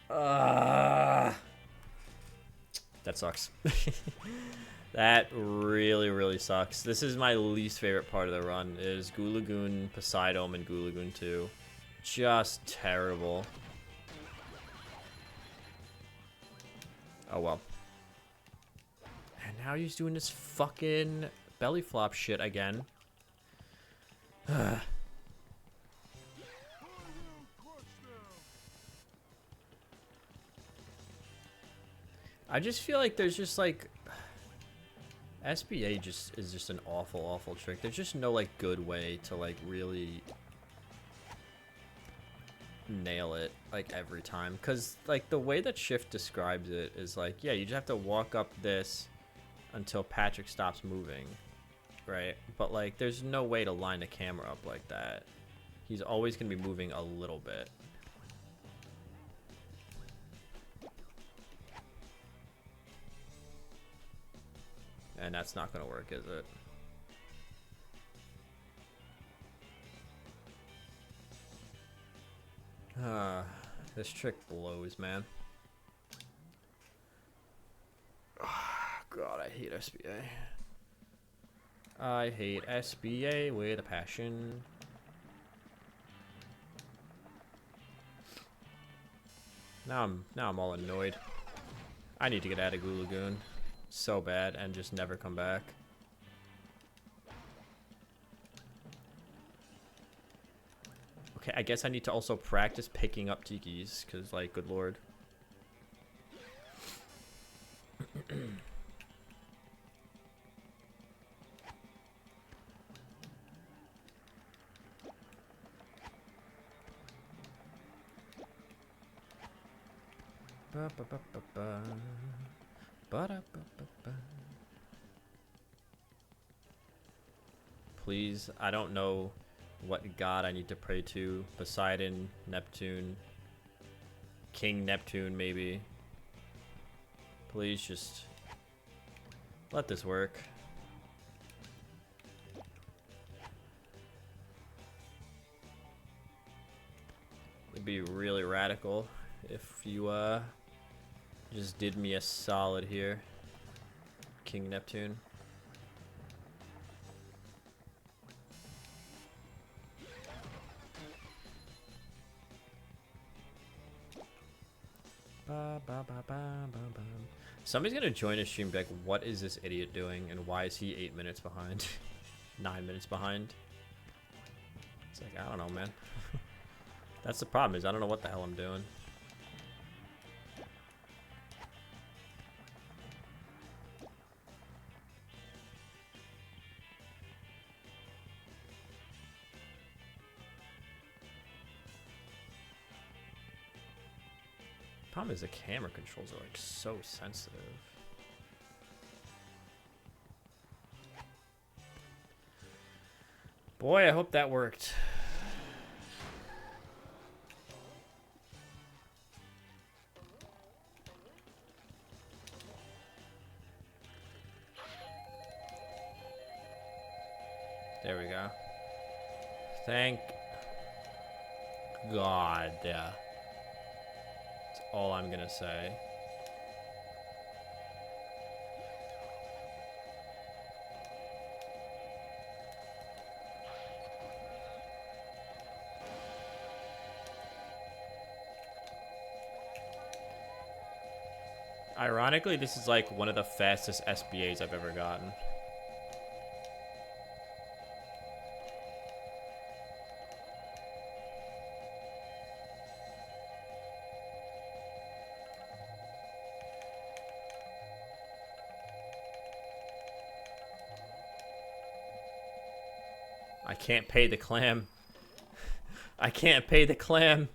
That sucks. That really, really sucks. This is my least favorite part of the run, is Goo Lagoon, Poseidon, and Goo Lagoon 2. Just terrible. Oh well. And now he's doing this fucking belly flop shit again. I just feel like there's just like SBA is just an awful trick. There's just no like good way to like really nail it like every time, because like the way that Shift describes it is like, yeah, you just have to walk up this until Patrick stops moving, right? But like there's no way to line the camera up like that. He's always gonna be moving a little bit. And that's not gonna work, is it? This trick blows, man. God, I hate SBA. I hate SBA with a passion. Now I'm all annoyed. I need to get out of Goo Lagoon so bad and just never come back. Okay, I guess I need to also practice picking up tikis, because, like, good lord. Ba-da-ba-ba-ba. Ba-da-ba-ba-ba. Please, I don't know what god I need to pray to. Poseidon, Neptune, King Neptune, maybe. Please just let this work. It'd be really radical if you just did me a solid here, King Neptune. Ba, ba, ba, ba, ba, ba. Somebody's gonna join a stream like, what is this idiot doing and why is he 8 minutes behind? 9 minutes behind? It's like, I don't know, man. That's the problem, is I don't know what the hell I'm doing. Problem is the camera controls are like so sensitive. Boy, I hope that worked. There we go. Thank God. Yeah. That's all I'm gonna say. Ironically, this is like one of the fastest SBAs I've ever gotten. I can't pay the clam. I can't pay the clam.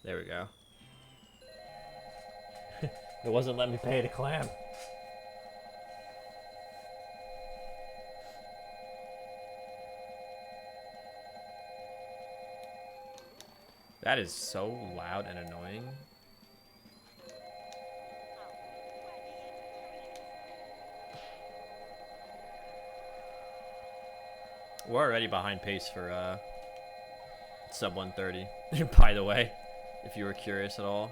There we go. It wasn't letting me pay the clam. That is so loud and annoying. We're already behind pace for sub 130, by the way, if you were curious at all.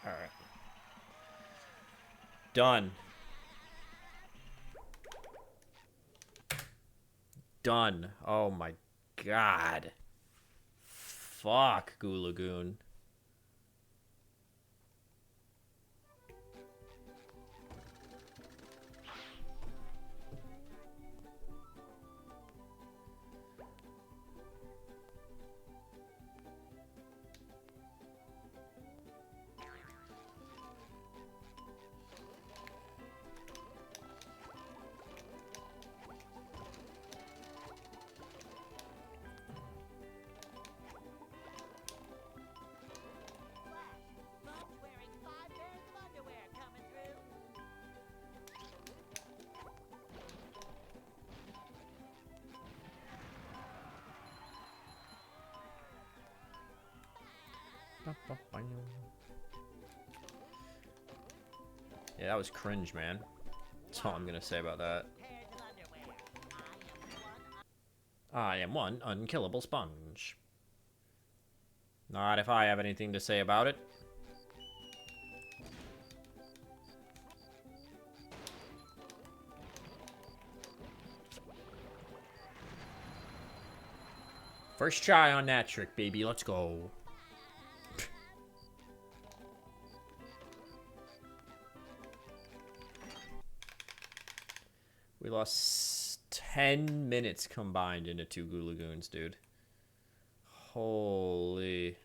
All right. Done. Done. Oh my God. Fuck, Goo Lagoon. Yeah, that was cringe, man. That's all I'm gonna say about that. I am one unkillable sponge. Not if I have anything to say about it. First try on that trick, baby. Let's go. We lost 10 minutes combined into 2 Goo Lagoons, dude. Holy.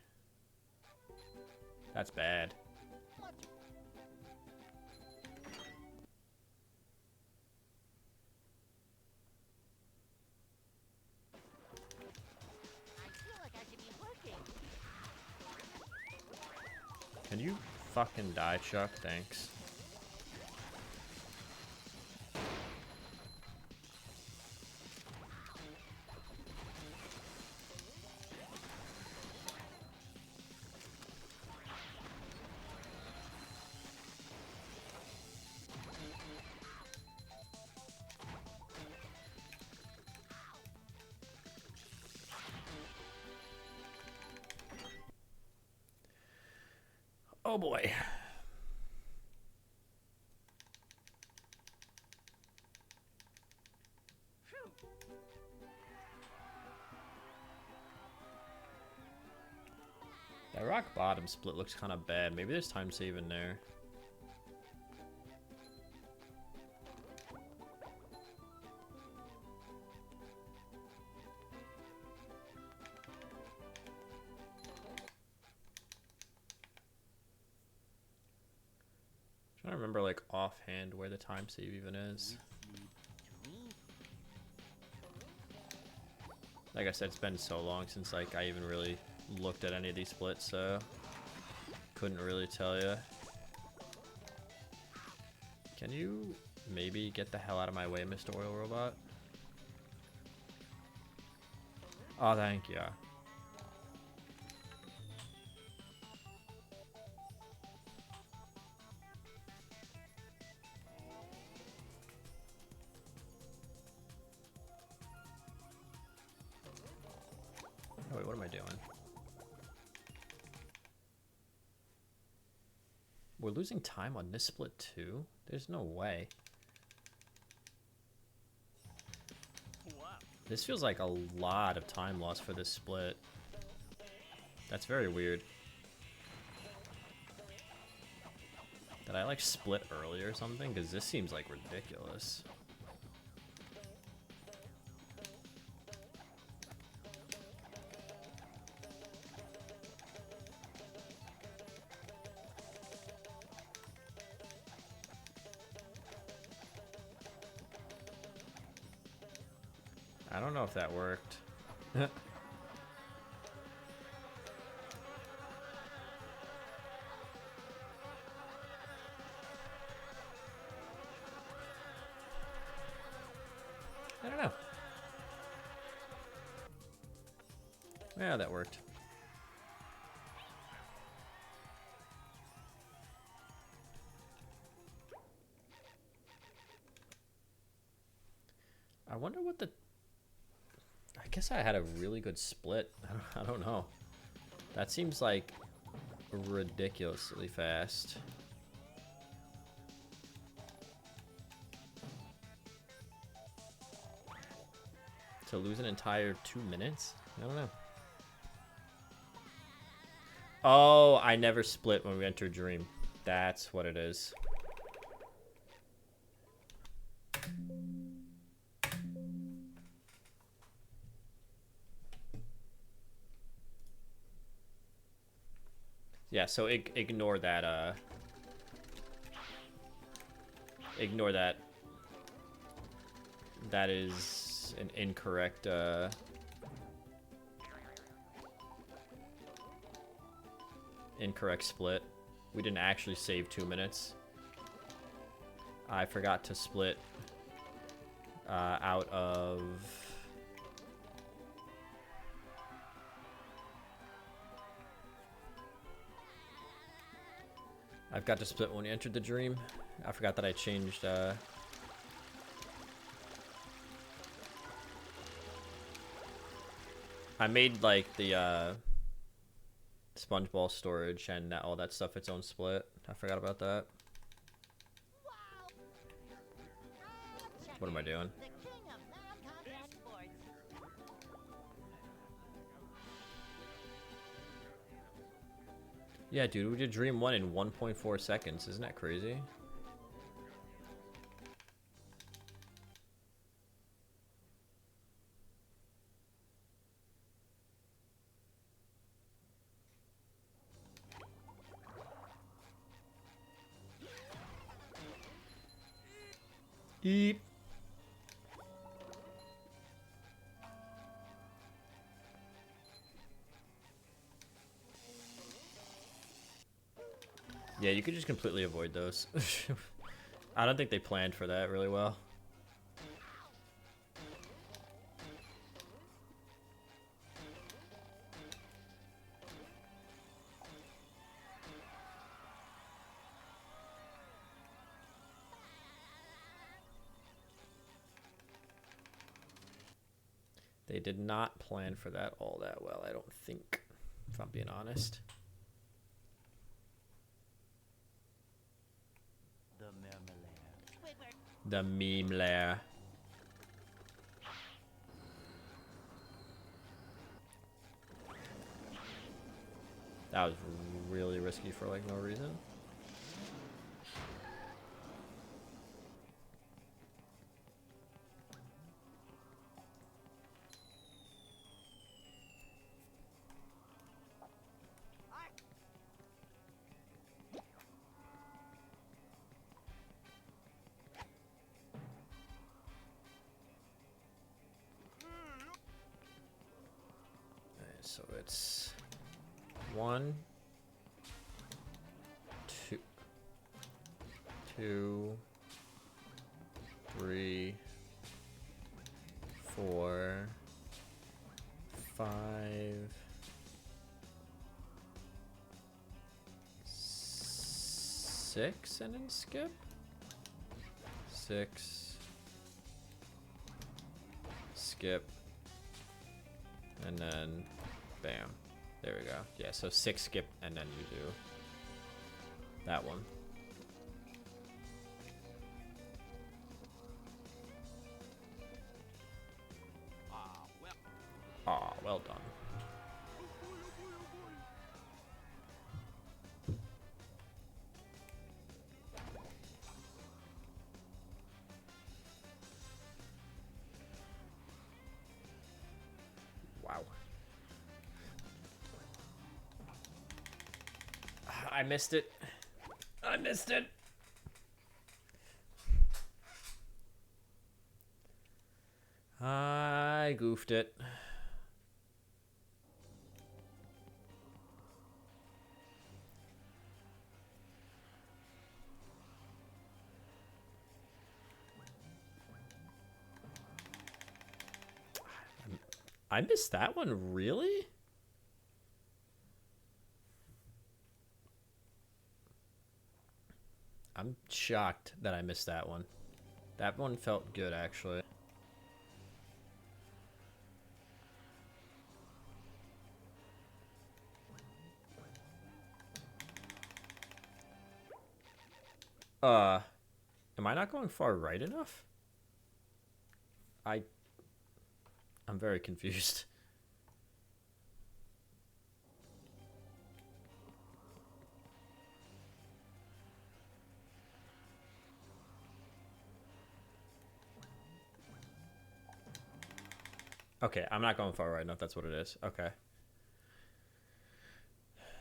That's bad. Can you fucking die, Chuck? Thanks. Oh boy. That rock bottom split looks kind of bad. Maybe there's time save in there. I don't remember like offhand where the time save even is. Like I said, it's been so long since like I even really looked at any of these splits, so couldn't really tell you. Can you maybe get the hell out of my way, Mr. Oil Robot? Oh, thank you. Oh, wait, what am I doing? We're losing time on this split too? There's no way. This feels like a lot of time lost for this split. That's very weird. Did I like split early or something? Because this seems like ridiculous. I don't know if that worked. I don't know. Yeah, that worked. I wonder what the... I guess I had a really good split. I don't know. That seems like ridiculously fast. To lose an entire 2 minutes? I don't know. Oh, I never split when we entered Dream. That's what it is. Yeah, so ignore that, ignore that. That is an incorrect, incorrect split. We didn't actually save 2 minutes. I forgot to split out of... I've got to split when you entered the Dream. I forgot that I changed, I made, like, the, sponge ball storage and all that stuff its own split. I forgot about that. What am I doing? Yeah, dude, we did Dream 1 in 1.4 seconds. Isn't that crazy? Eep. Yeah, you could just completely avoid those. I don't think they planned for that really well. They did not plan for that all that well, I don't think, if I'm being honest. The meme lair. That was really risky for like no reason. So it's 1, 2, 2, 3, 4, 5, 6, and then skip. 6, skip, and then bam. There we go. Yeah, so 6 skip, and then you do that one. Ah, well done. Wow. I missed it. I missed it. I goofed it. I missed that one, really? I'm shocked that I missed that one. That one felt good, actually. Am I not going far right enough? I'm very confused. Okay, I'm not going far right enough. That's what it is. Okay.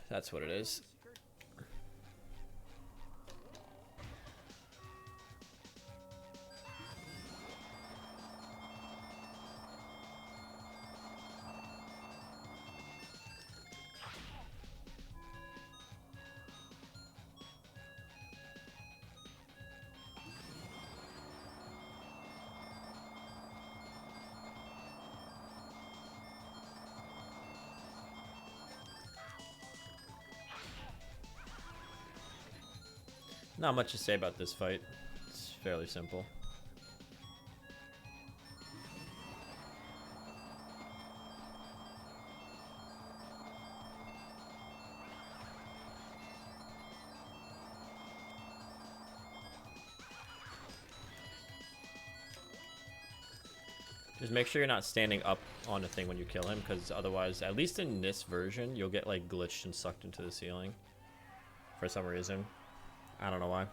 That's what it is. Not much to say about this fight. It's fairly simple. Just make sure you're not standing up on the thing when you kill him, because otherwise, at least in this version, you'll get like glitched and sucked into the ceiling for some reason. I don't know why.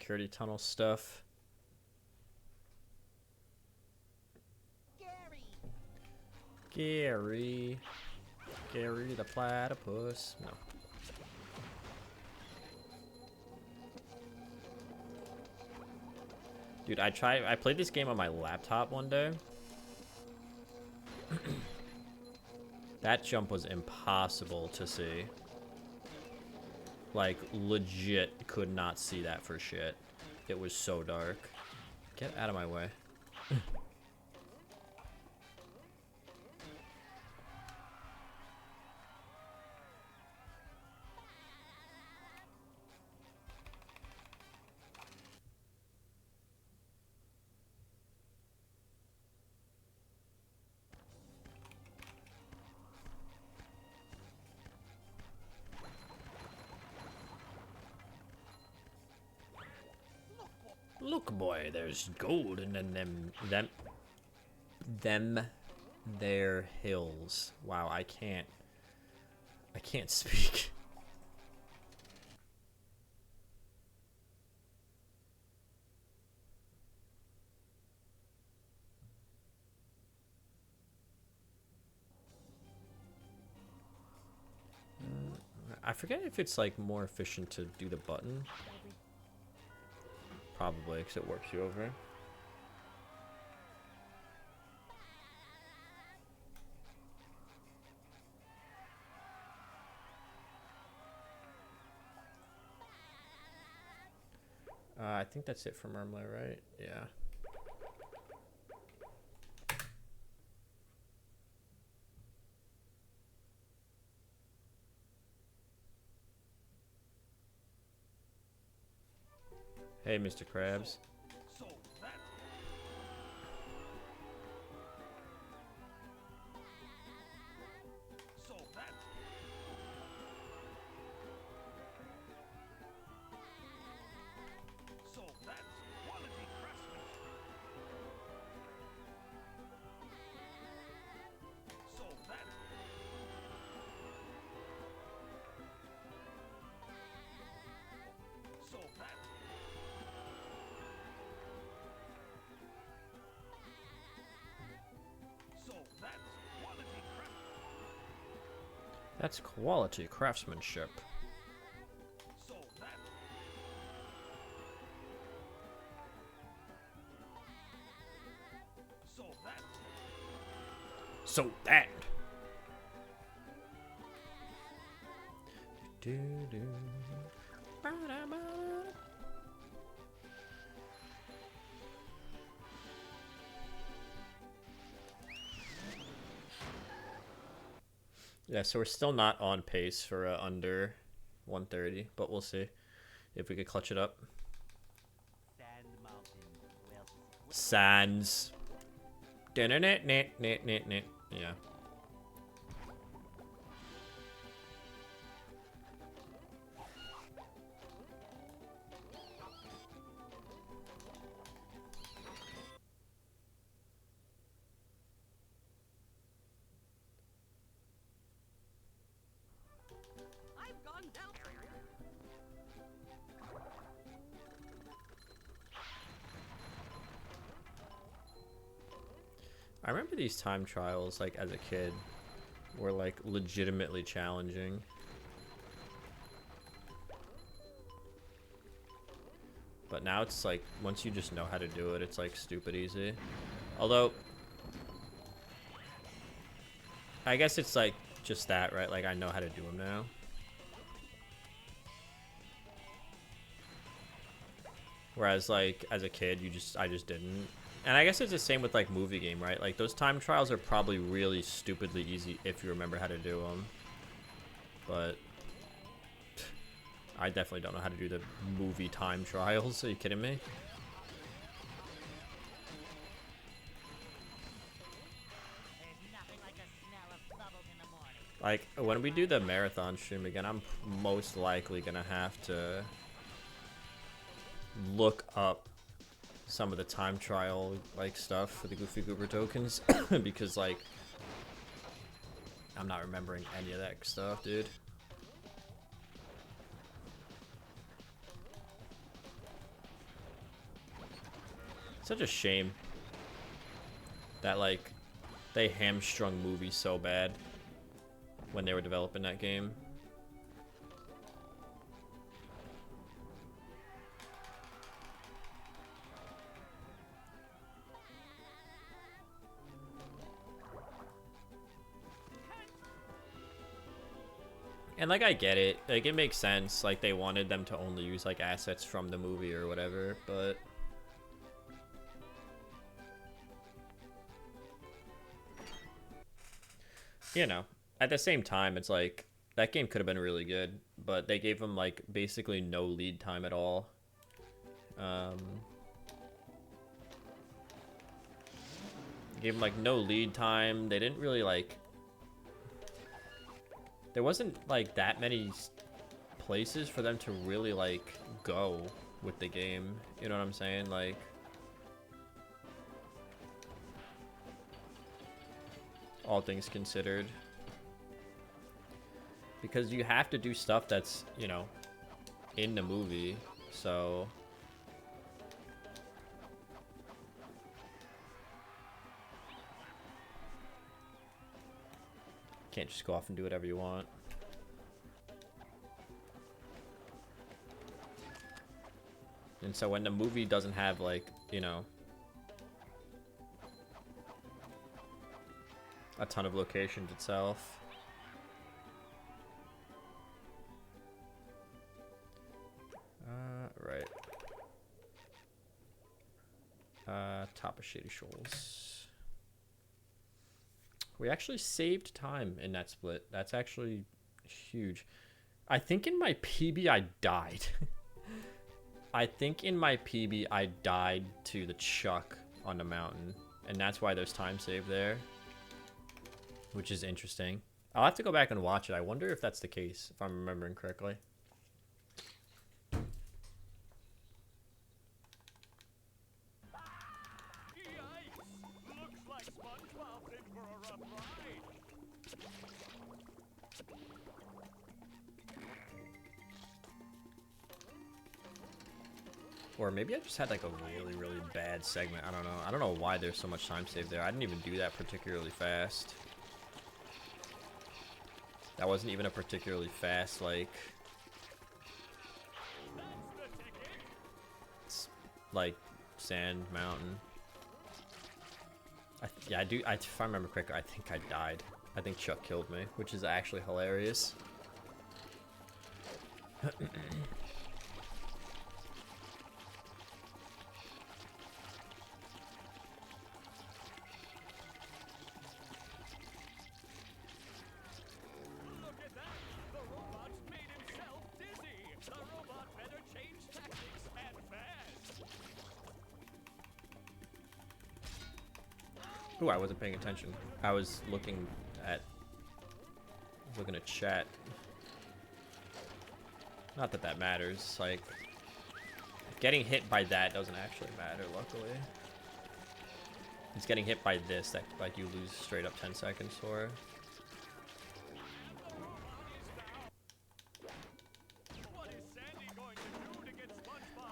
security tunnel stuff. Gary the platypus. No. Dude, I played this game on my laptop one day. That jump was impossible to see. Like, legit could not see that for shit. It was so dark. Get out of my way. Look, boy, there's gold in them there hills. Wow, I can't speak. I forget if it's like more efficient to do the button. Probably, because it warps you over. I think that's it for Murmler, right? Yeah. Hey, Mr. Krabs. So that so that so that's quality craftsmanship. So that so that so that's quality craft. That's quality craftsmanship. So that so that So that. Do-do. Ba-da-ba. Yeah, so we're still not on pace for under 130, but we'll see if we could clutch it up. Sands. Yeah. I've gone down. I remember these time trials, like, as a kid, were, like, legitimately challenging. But now it's, like, once you just know how to do it, it's, like, stupid easy. Although, I guess it's, like, just that, right? Like, I know how to do them now. Whereas, like, as a kid, I just didn't. And I guess it's the same with, like, movie game, right? Like, those time trials are probably really stupidly easy if you remember how to do them. But I definitely don't know how to do the movie time trials. Are you kidding me? Like, when we do the marathon stream again, I'm most likely gonna have to look up some of the time trial, like, stuff for the Goofy Goober tokens. Because, like, I'm not remembering any of that stuff, dude. Such a shame that, like, they hamstrung movies so bad when they were developing that game. And, like, I get it. Like, it makes sense. Like, they wanted them to only use, like, assets from the movie or whatever, but... You know, at the same time, it's like, that game could have been really good, but they gave them, like, basically no lead time at all. Gave them, like, no lead time. They didn't really, like... There wasn't, like, that many places for them to really, like, go with the game. You know what I'm saying? Like... All things considered. Because you have to do stuff that's, you know, in the movie, so... Can't just go off and do whatever you want. And so when the movie doesn't have, like, you know, a ton of locations itself. Right. Top of Shady Shoals. We actually saved time in that split. That's actually huge. I think in my PB I died. I think in my PB I died to the Chuck on the mountain. And that's why there's time saved there. Which is interesting. I'll have to go back and watch it. I wonder if that's the case, if I'm remembering correctly. Looks like SpongeBob's in for a rough ride. Or maybe I just had like a really, really bad segment. I don't know. I don't know why there's so much time saved there. I didn't even do that particularly fast. That wasn't even a particularly fast, like... like, sand mountain. Yeah, if I remember correctly, I think I died. I think Chuck killed me, which is actually hilarious. Ooh, I wasn't paying attention. I was looking at chat. Not that that matters. Like, getting hit by that doesn't actually matter, luckily. It's getting hit by this that, like, you lose straight up 10 seconds for.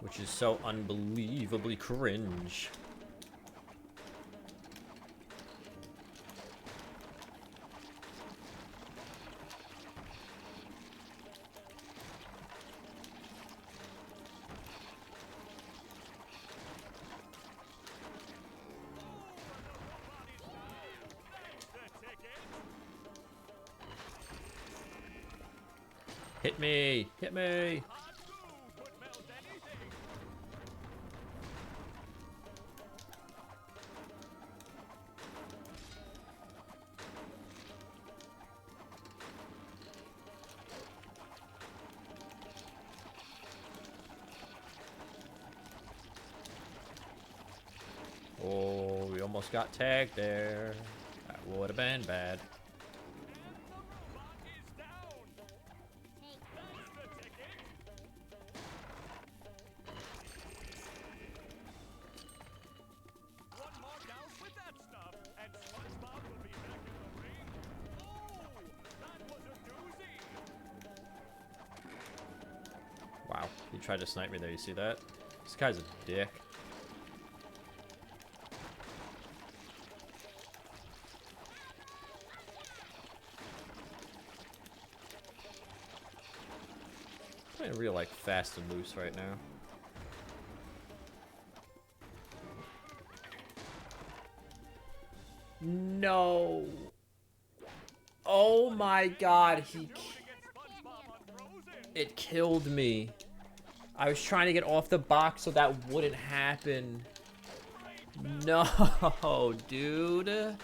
Which is so unbelievably cringe. Hit me! Hit me! Oh, we almost got tagged there. That would have been bad. Wow, he tried to snipe me there, you see that? This guy's a dick. playing real like fast and loose right now. No. Oh my god, it killed me. I was trying to get off the box so that wouldn't happen. No, dude.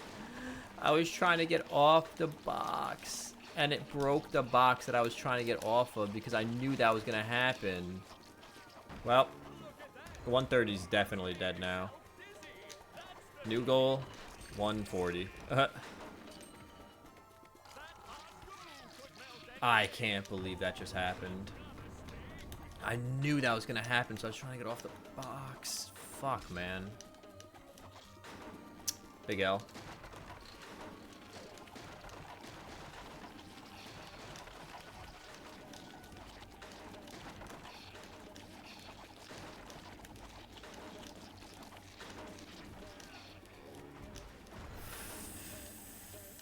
I was trying to get off the box and it broke the box that I was trying to get off of because I knew that was gonna happen. Well, the 130 is definitely dead now. New goal, 140. I can't believe that just happened. I knew that was gonna happen, so I was trying to get off the box. Fuck, man. Big L.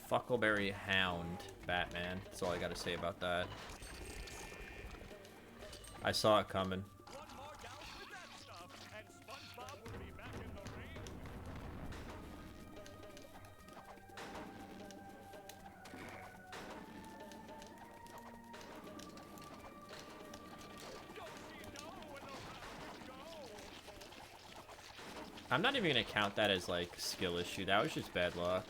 Fuckleberry Hound, Batman. That's all I gotta say about that. I saw it coming. I'm not even gonna count that as like skill issue. That was just bad luck.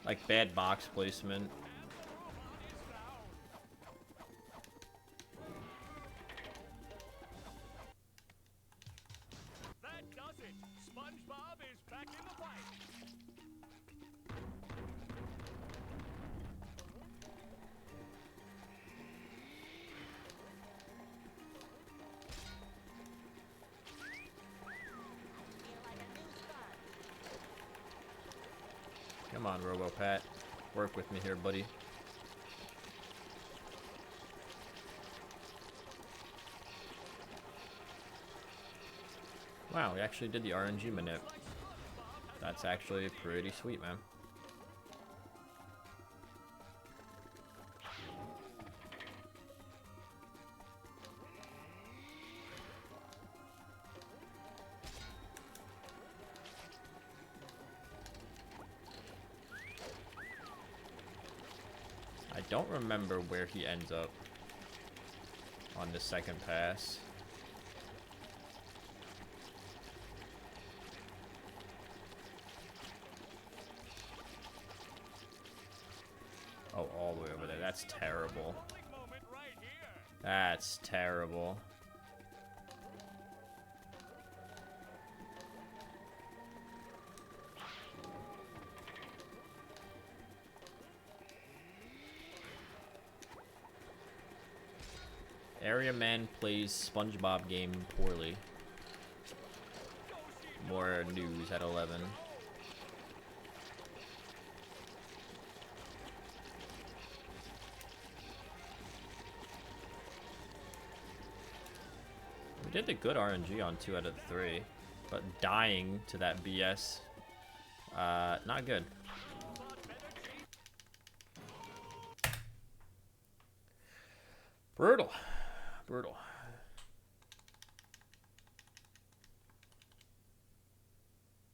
Like bad box placement. That does it. SpongeBob is back in the fight. Come on, RoboPat. Work with me here, buddy. Wow, we actually did the RNG manip. That's actually pretty sweet, man. I don't remember where he ends up on the second pass. Oh, all the way over there. That's terrible. That's terrible. Area man plays SpongeBob game poorly. More news at 11. We did a good RNG on 2 out of 3, but dying to that BS, not good. Brutal. Brutal.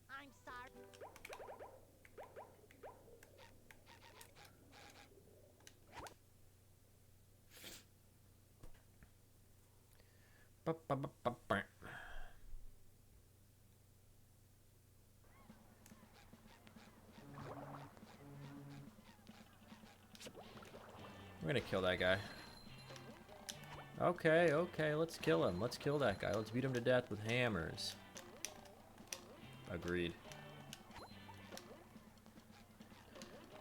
I'm sorry. We're gonna kill that guy. Okay, okay, let's kill him. Let's kill that guy. Let's beat him to death with hammers. Agreed.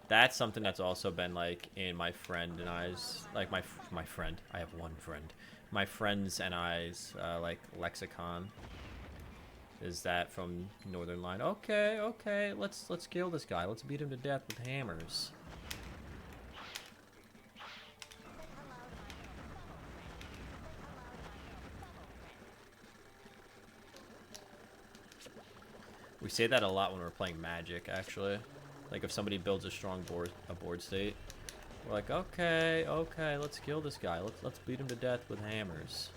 That's something that's also been like in my friend and I's, like my friend. I have one friend. My friends and I's like lexicon. Is that from Northern Line? Okay, okay, let's kill this guy. Let's beat him to death with hammers. We say that a lot when we're playing Magic, actually. Like if somebody builds a strong board state, We're like, okay, okay, let's kill this guy. Let's beat him to death with hammers.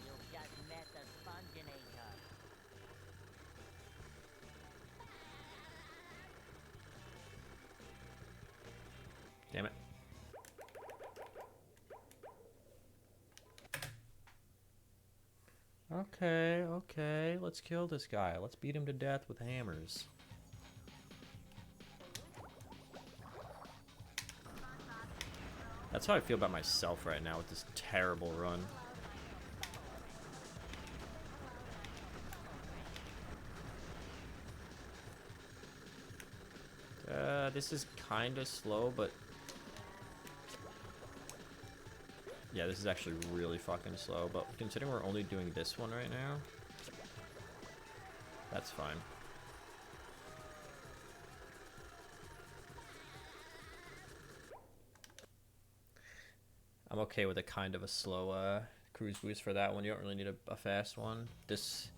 You've just met the Sponginator. Damn it. Okay, okay, let's kill this guy. Let's beat him to death with hammers. That's how I feel about myself right now with this terrible run. This is kind of slow, but yeah, this is actually really fucking slow. But considering we're only doing this one right now, that's fine. I'm okay with a kind of a slow cruise boost for that one. You don't really need a fast one. This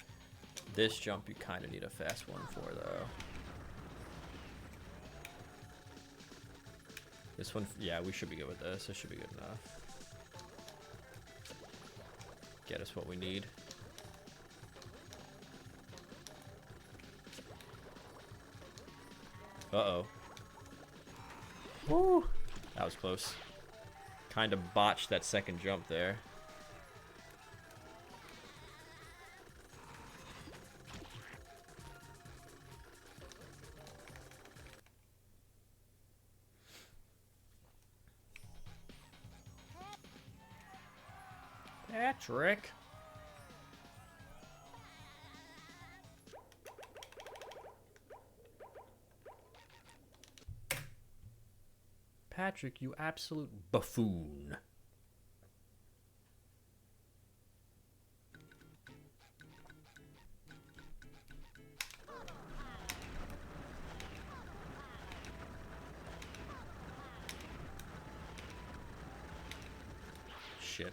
jump you kind of need a fast one for though. This one, yeah, we should be good with this. This should be good enough. Get us what we need. Uh-oh. Woo! That was close. Kind of botched that second jump there. Patrick. Patrick, you absolute buffoon. Shit.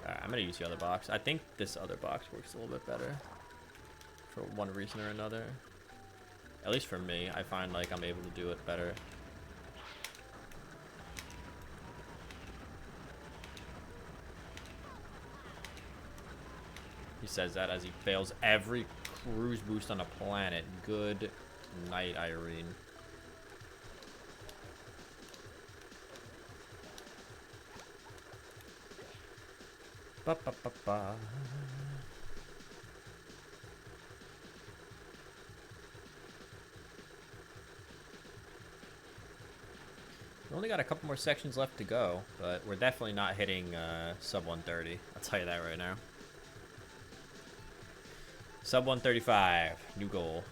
I'm gonna use the other box. I think this other box works a little bit better for one reason or another. At least for me, I find like I'm able to do it better. He says that as he fails every cruise boost on the planet. Good night, Irene. Ba ba ba ba. We only got a couple more sections left to go, but we're definitely not hitting sub 130. I'll tell you that right now. Sub 135, new goal.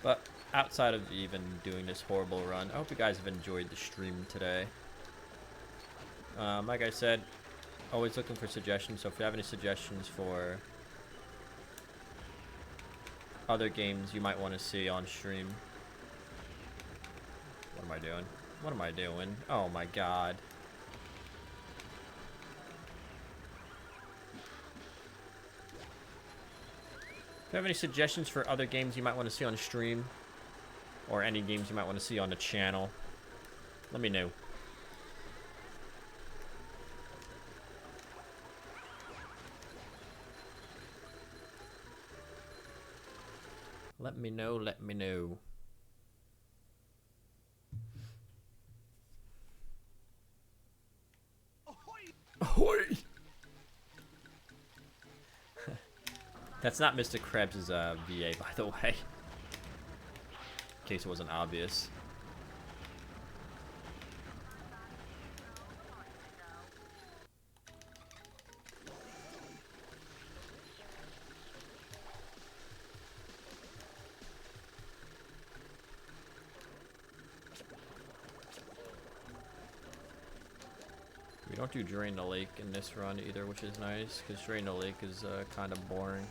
But outside of even doing this horrible run, I hope you guys have enjoyed the stream today. Like I said, always looking for suggestions, so if you have any suggestions for other games you might want to see on stream. What am I doing? What am I doing? Oh my god. If you have any suggestions for other games you might want to see on stream, or any games you might want to see on the channel, let me know. Let me know, let me know. Ahoy! That's not Mr. Krebs' VA, by the way. In case it wasn't obvious. We don't do Drain the Lake in this run either, which is nice, because Drain the Lake is kind of boring.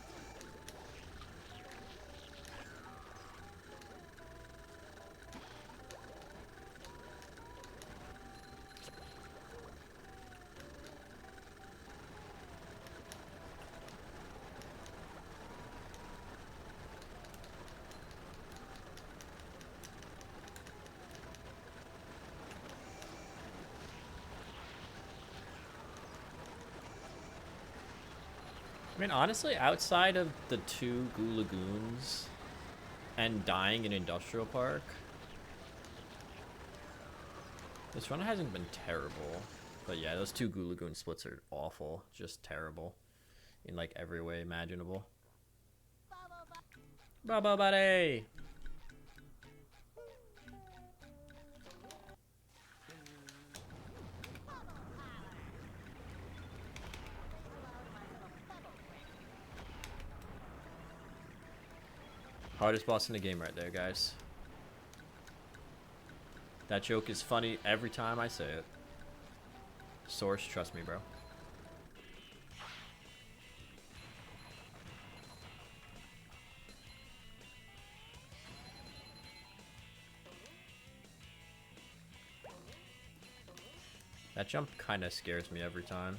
I mean, honestly, outside of the 2 Goo Lagoons and dying in Industrial Park, this run hasn't been terrible. But yeah, those 2 Goo Lagoon splits are awful. Just terrible. In like every way imaginable. Bubba buddy! Hardest boss in the game right there, guys. That joke is funny every time I say it. Source, trust me, bro. That jump kind of scares me every time.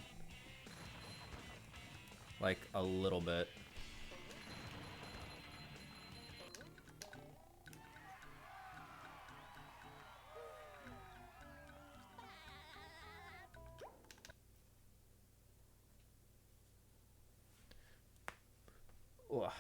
Like, a little bit. Ugh.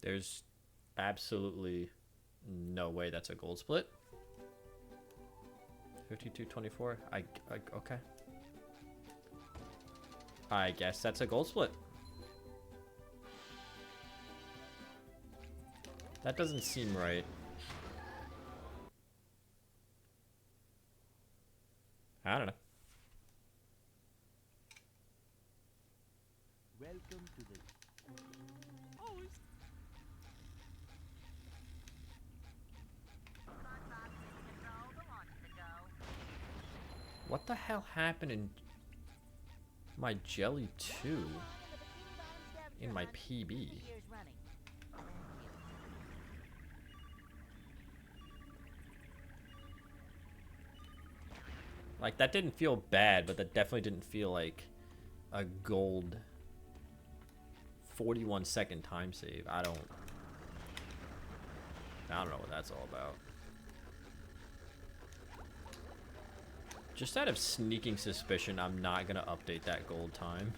There's absolutely no way that's a gold split. 52-24. Okay. I guess that's a gold split. That doesn't seem right. I don't know. Welcome to the. What the hell happened in my Jelly 2 in my PB? Like, that didn't feel bad, but that definitely didn't feel like a gold 41-second time save. I don't know what that's all about. Just out of sneaking suspicion, I'm not gonna update that gold time.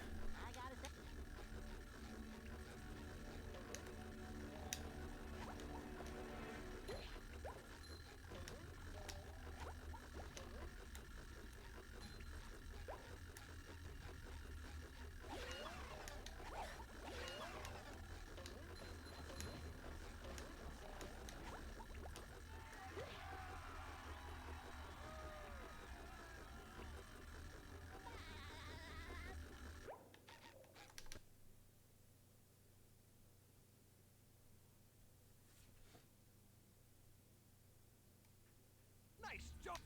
Nice job.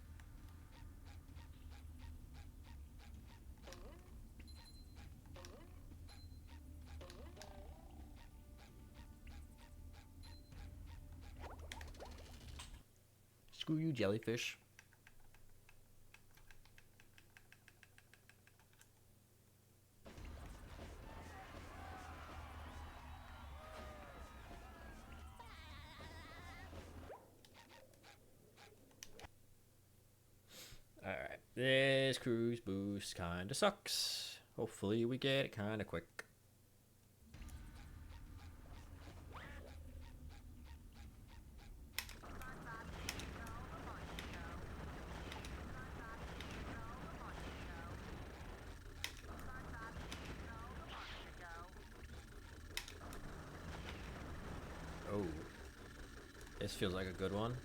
Screw you, jellyfish. Alright, this cruise boost kinda sucks. Hopefully we get it kinda quick. Oh, this feels like a good one.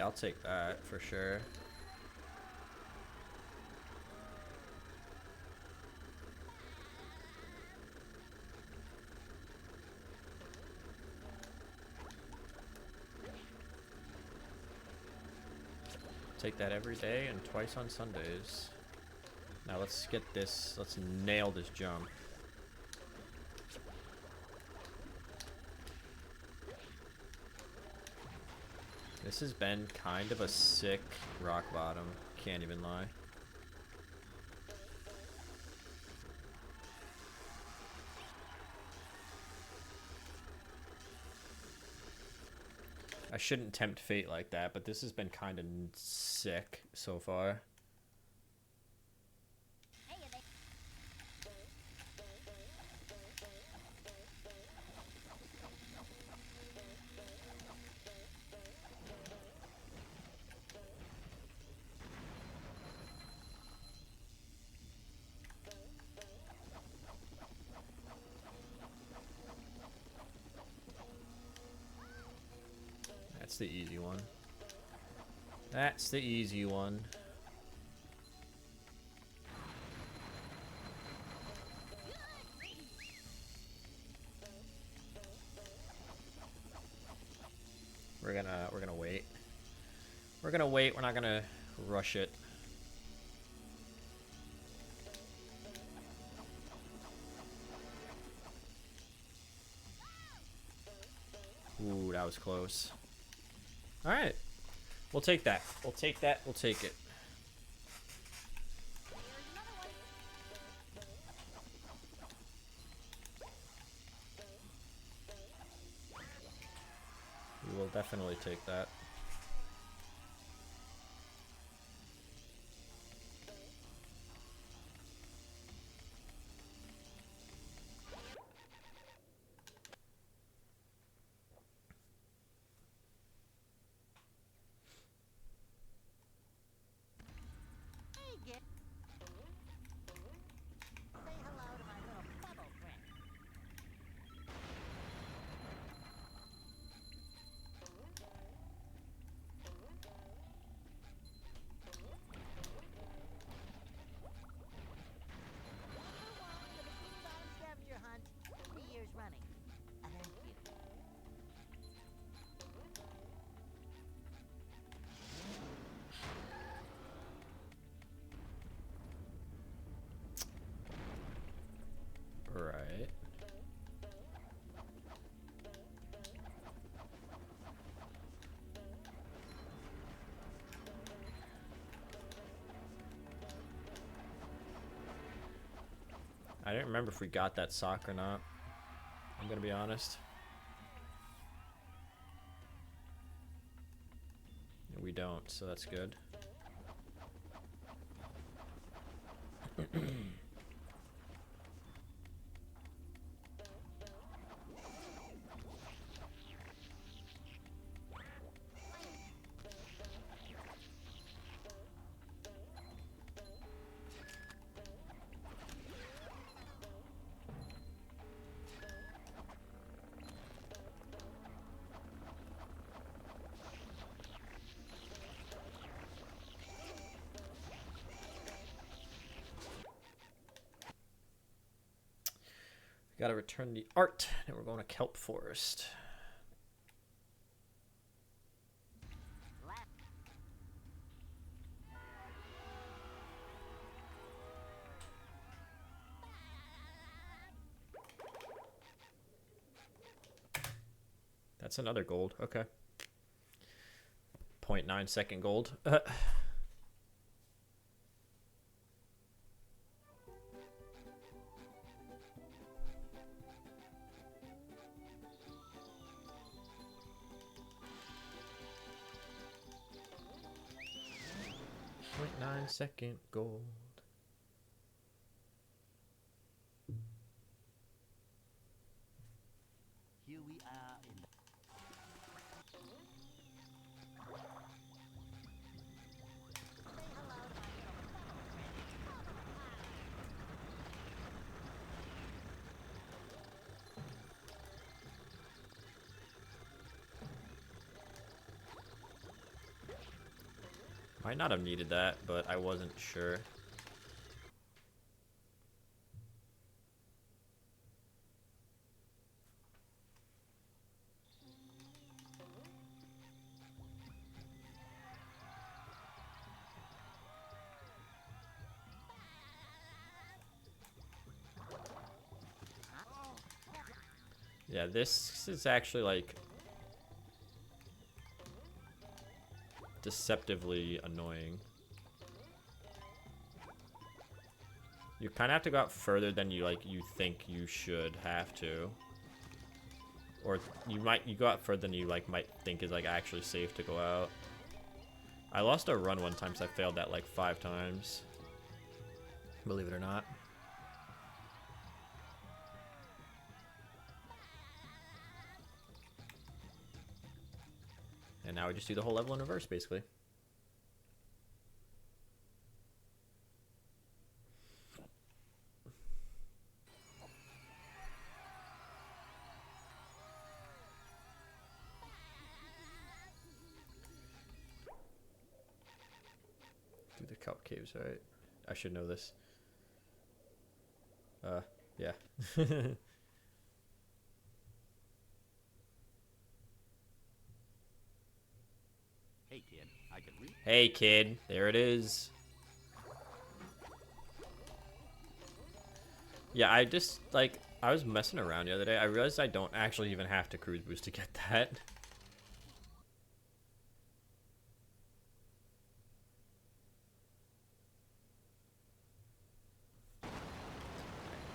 I'll take that for sure. Take that every day and twice on Sundays. Now let's get this, let's nail this jump. This has been kind of a sick rock bottom, can't even lie. I shouldn't tempt fate like that, but this has been kind of sick so far. That's the easy one. That's the easy one. We're gonna wait. We're gonna wait. We're not gonna rush it. Ooh, that was close. All right, we'll take that. We'll take that. We'll take it. We will definitely take that. Right. I didn't remember if we got that sock or not. I'm gonna be honest. We don't, so that's good. 'Gotta return the art, and we're going to Kelp Forest. That's another gold. Okay. 0.9 second gold. 0.9 second gold. Here we are in the... Might not have needed that, but I wasn't sure. Yeah, this is actually like deceptively annoying. You kind of have to go out further than you think you should have to, or you go out further than you might think is like actually safe to go out. I lost a run one time, so I failed that like 5 times. Believe it or not. And now we just do the whole level in reverse, basically. Through the kelp caves, right? I should know this. Yeah. Hey kid, I can read. Hey, kid. There it is. Yeah, I just, I was messing around the other day. I realized I don't actually even have to cruise boost to get that.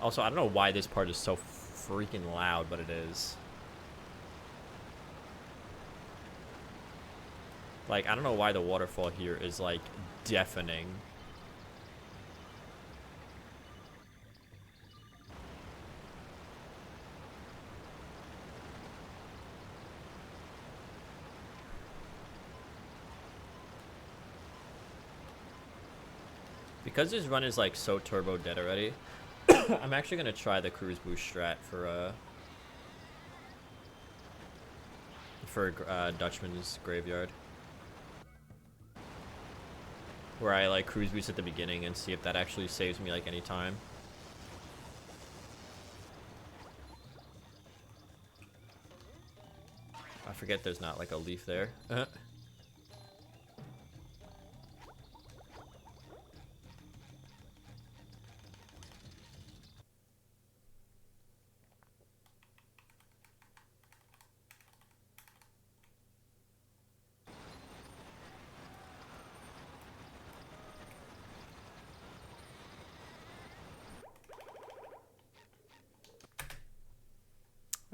Also, I don't know why this part is so freaking loud, but it is. Like, I don't know why the waterfall here is, like, deafening. Because this run is, like, so turbo dead already, I'm actually going to try the cruise boost strat for Dutchman's Graveyard. Where I, like, cruise boost at the beginning and see if that actually saves me, like, any time. I forget there's not, like, a leaf there.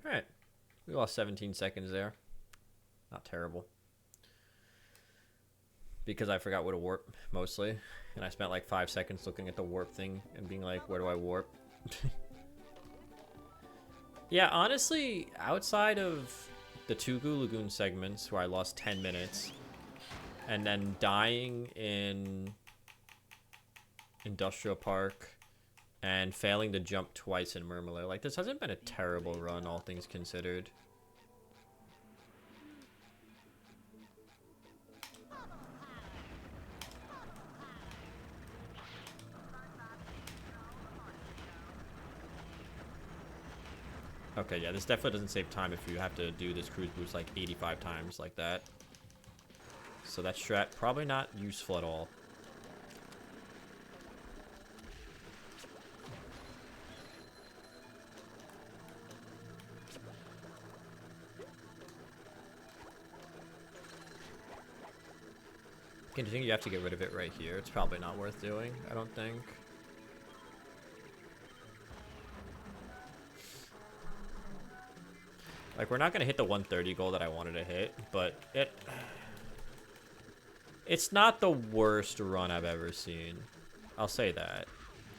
Alright. We lost 17 seconds there. Not terrible. Because I forgot where to warp, mostly. And I spent like 5 seconds looking at the warp thing and being like, where do I warp? Yeah, honestly, outside of the Tugu Lagoon segments where I lost 10 minutes, and then dying in Industrial Park, and failing to jump twice in Murmler, like, this hasn't been a terrible run, all things considered. Okay, yeah, this definitely doesn't save time if you have to do this cruise boost like 85 times like that. So that strat probably not useful at all. Continue, you have to get rid of it right here. It's probably not worth doing, I don't think. Like, we're not going to hit the 130 goal that I wanted to hit, but it's not the worst run I've ever seen. I'll say that.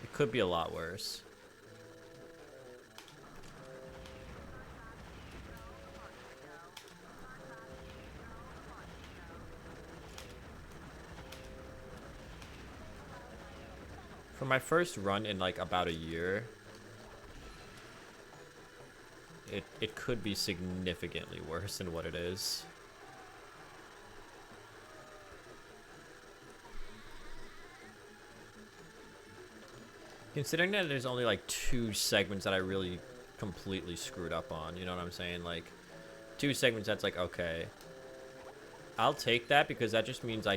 It could be a lot worse. For my first run in like about a year, it could be significantly worse than what it is. Considering that there's only like 2 segments that I really completely screwed up on, you know what I'm saying? Like 2 segments that's like, okay, I'll take that because that just means I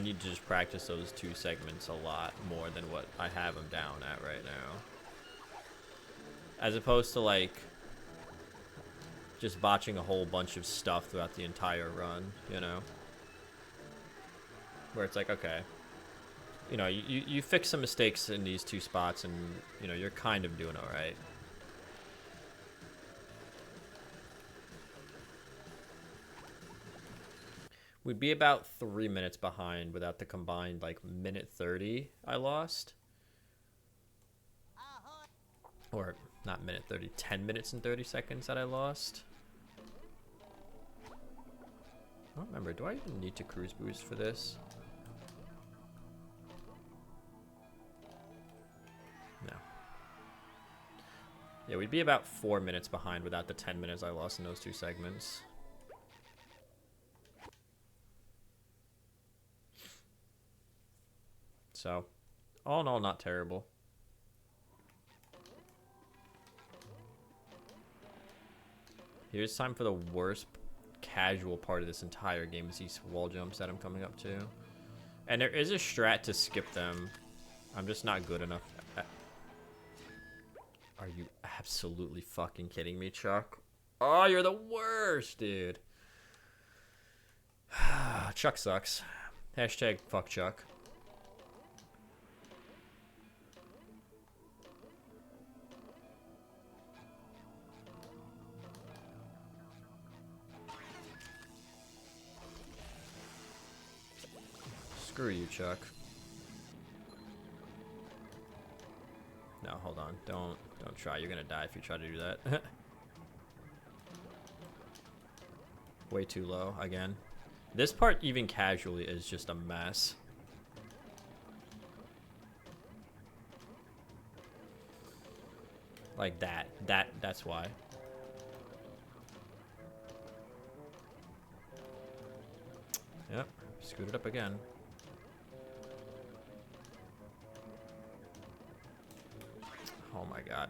need to just practice those 2 segments a lot more than what I have them down at right now. As opposed to like just botching a whole bunch of stuff throughout the entire run, you know? Where it's like, okay, you know, you fix some mistakes in these 2 spots and, you know, you're kind of doing all right. We'd be about 3 minutes behind without the combined, like, minute 30 I lost. Or, not minute 30, 10 minutes and 30 seconds that I lost. I don't remember, do I even need to cruise boost for this? No. Yeah, we'd be about 4 minutes behind without the 10 minutes I lost in those 2 segments. So, all in all, not terrible. Here's time for the worst casual part of this entire game is these wall jumps that I'm coming up to. And there is a strat to skip them. I'm just not good enough. Are you absolutely fucking kidding me, Chuck? Oh, you're the worst, dude. Chuck sucks. Hashtag fuck Chuck. Screw you, Chuck. No, hold on. Don't try. You're gonna die if you try to do that. Way too low again. This part, even casually, is just a mess. Like that's why. Yep, screwed it up again. Oh my god.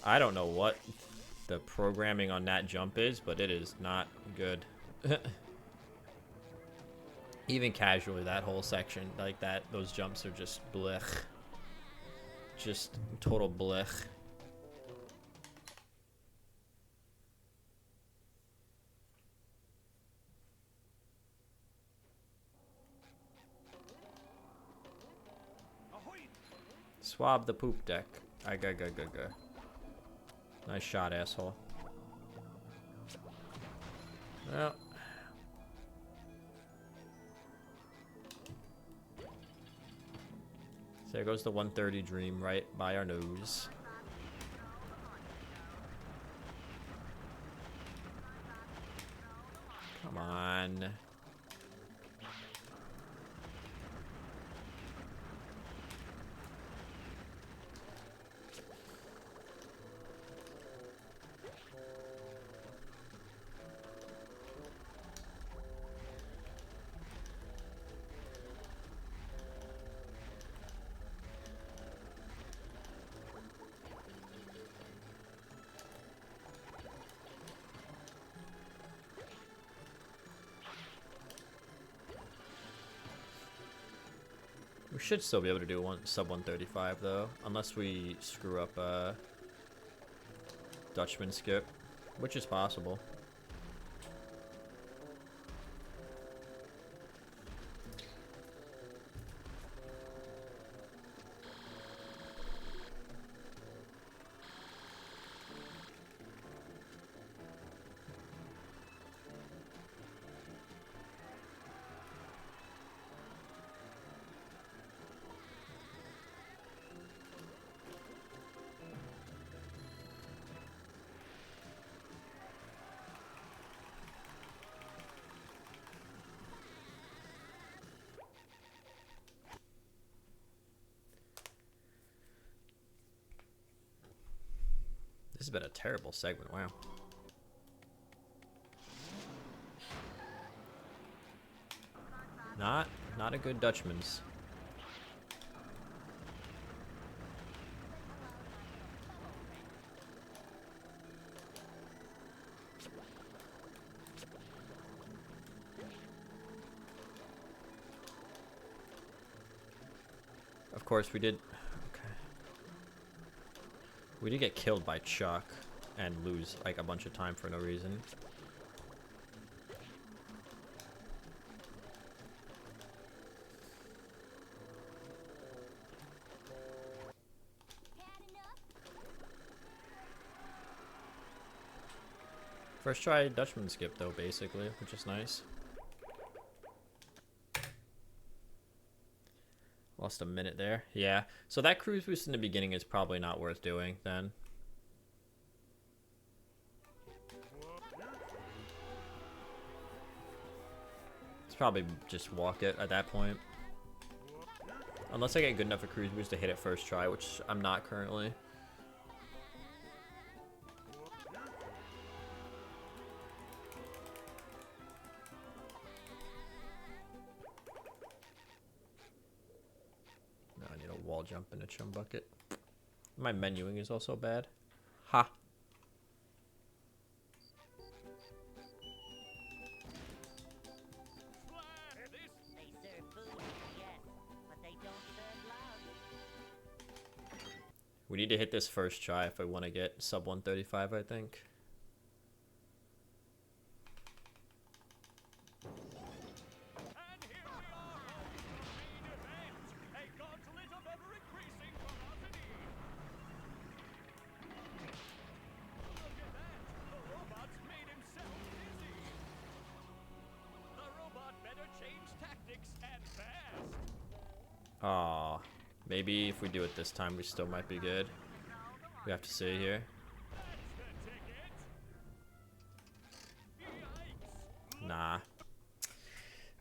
I don't know what the programming on that jump is, but it is not good. Even casually, that whole section, like that, those jumps are just blech. Just total blech. Swab the poop deck. I go. Nice shot, asshole. Well. So there goes the 130 dream right by our nose. Come on. We should still be able to do sub 135 though, unless we screw up Dutchman skip, which is possible. This has been a terrible segment, wow. Not a good Dutchman's. Of course, we did. Okay. We did get killed by Chuck and lose like a bunch of time for no reason. First try Dutchman skip though, basically, which is nice. Lost a minute there. Yeah. So that cruise boost in the beginning is probably not worth doing then. It's probably just walk it at that point. Unless I get good enough a cruise boost to hit it first try, which I'm not currently. Wall jump in a chum bucket. My menuing is also bad. Ha. They serve food, yes, but they don't serve love. We need to hit this first try if I want to get sub 135, I think. Aw, maybe if we do it this time, we still might be good. We have to see here. Nah.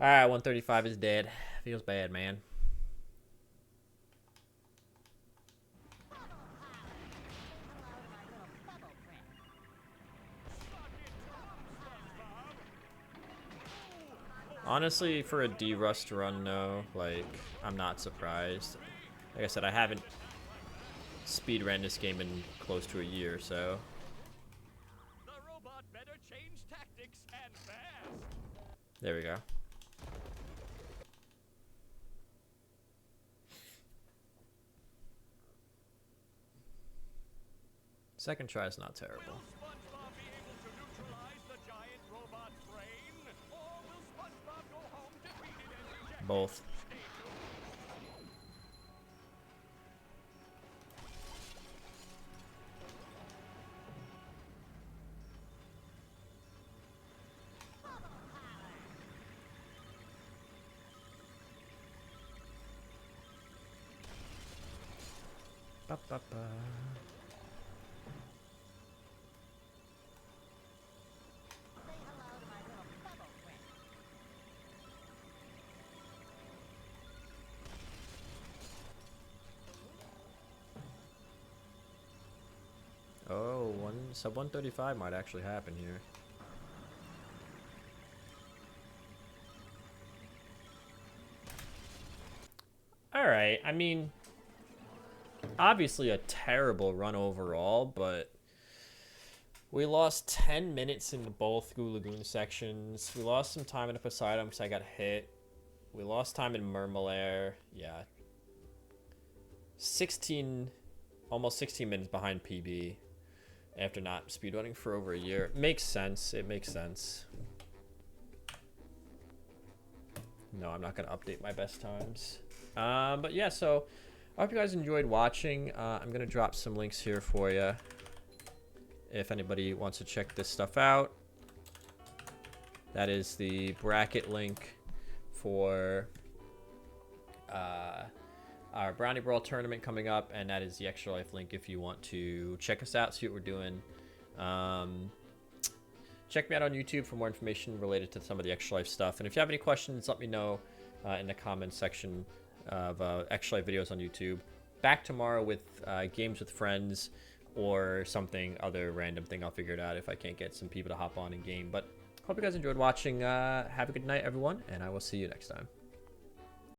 Alright, 135 is dead. Feels bad, man. Honestly, for a D-Rust run, no, like, I'm not surprised. Like I said, I haven't speedrun this game in close to a year, so. The robot better change tactics and fast. There we go. Second try is not terrible. Will SpongeBob be able to neutralize the giant robot's brain? Or will SpongeBob go home defeated and rejected? Both. Ba, ba, ba. Say hello to my little bubble friend. Oh, sub 135 might actually happen here. Alright, I mean, obviously a terrible run overall, but we lost 10 minutes in both Goo Lagoon sections. We lost some time in the Poseidon because I got hit. We lost time in Murmelair. Yeah. 16, almost 16 minutes behind PB after not speedrunning for over a year. Makes sense. It makes sense. No, I'm not going to update my best times. But yeah, so I hope you guys enjoyed watching. I'm going to drop some links here for you if anybody wants to check this stuff out. That is the bracket link for our Brownie Brawl tournament coming up, and that is the Extra Life link if you want to check us out, see what we're doing. Check me out on YouTube for more information related to some of the Extra Life stuff. And if you have any questions, let me know in the comments section of Extra Life videos on YouTube. Back tomorrow with games with friends or something other random thing. I'll figure it out if I can't get some people to hop on and game. But hope you guys enjoyed watching. Have a good night, everyone, and I will see you next time.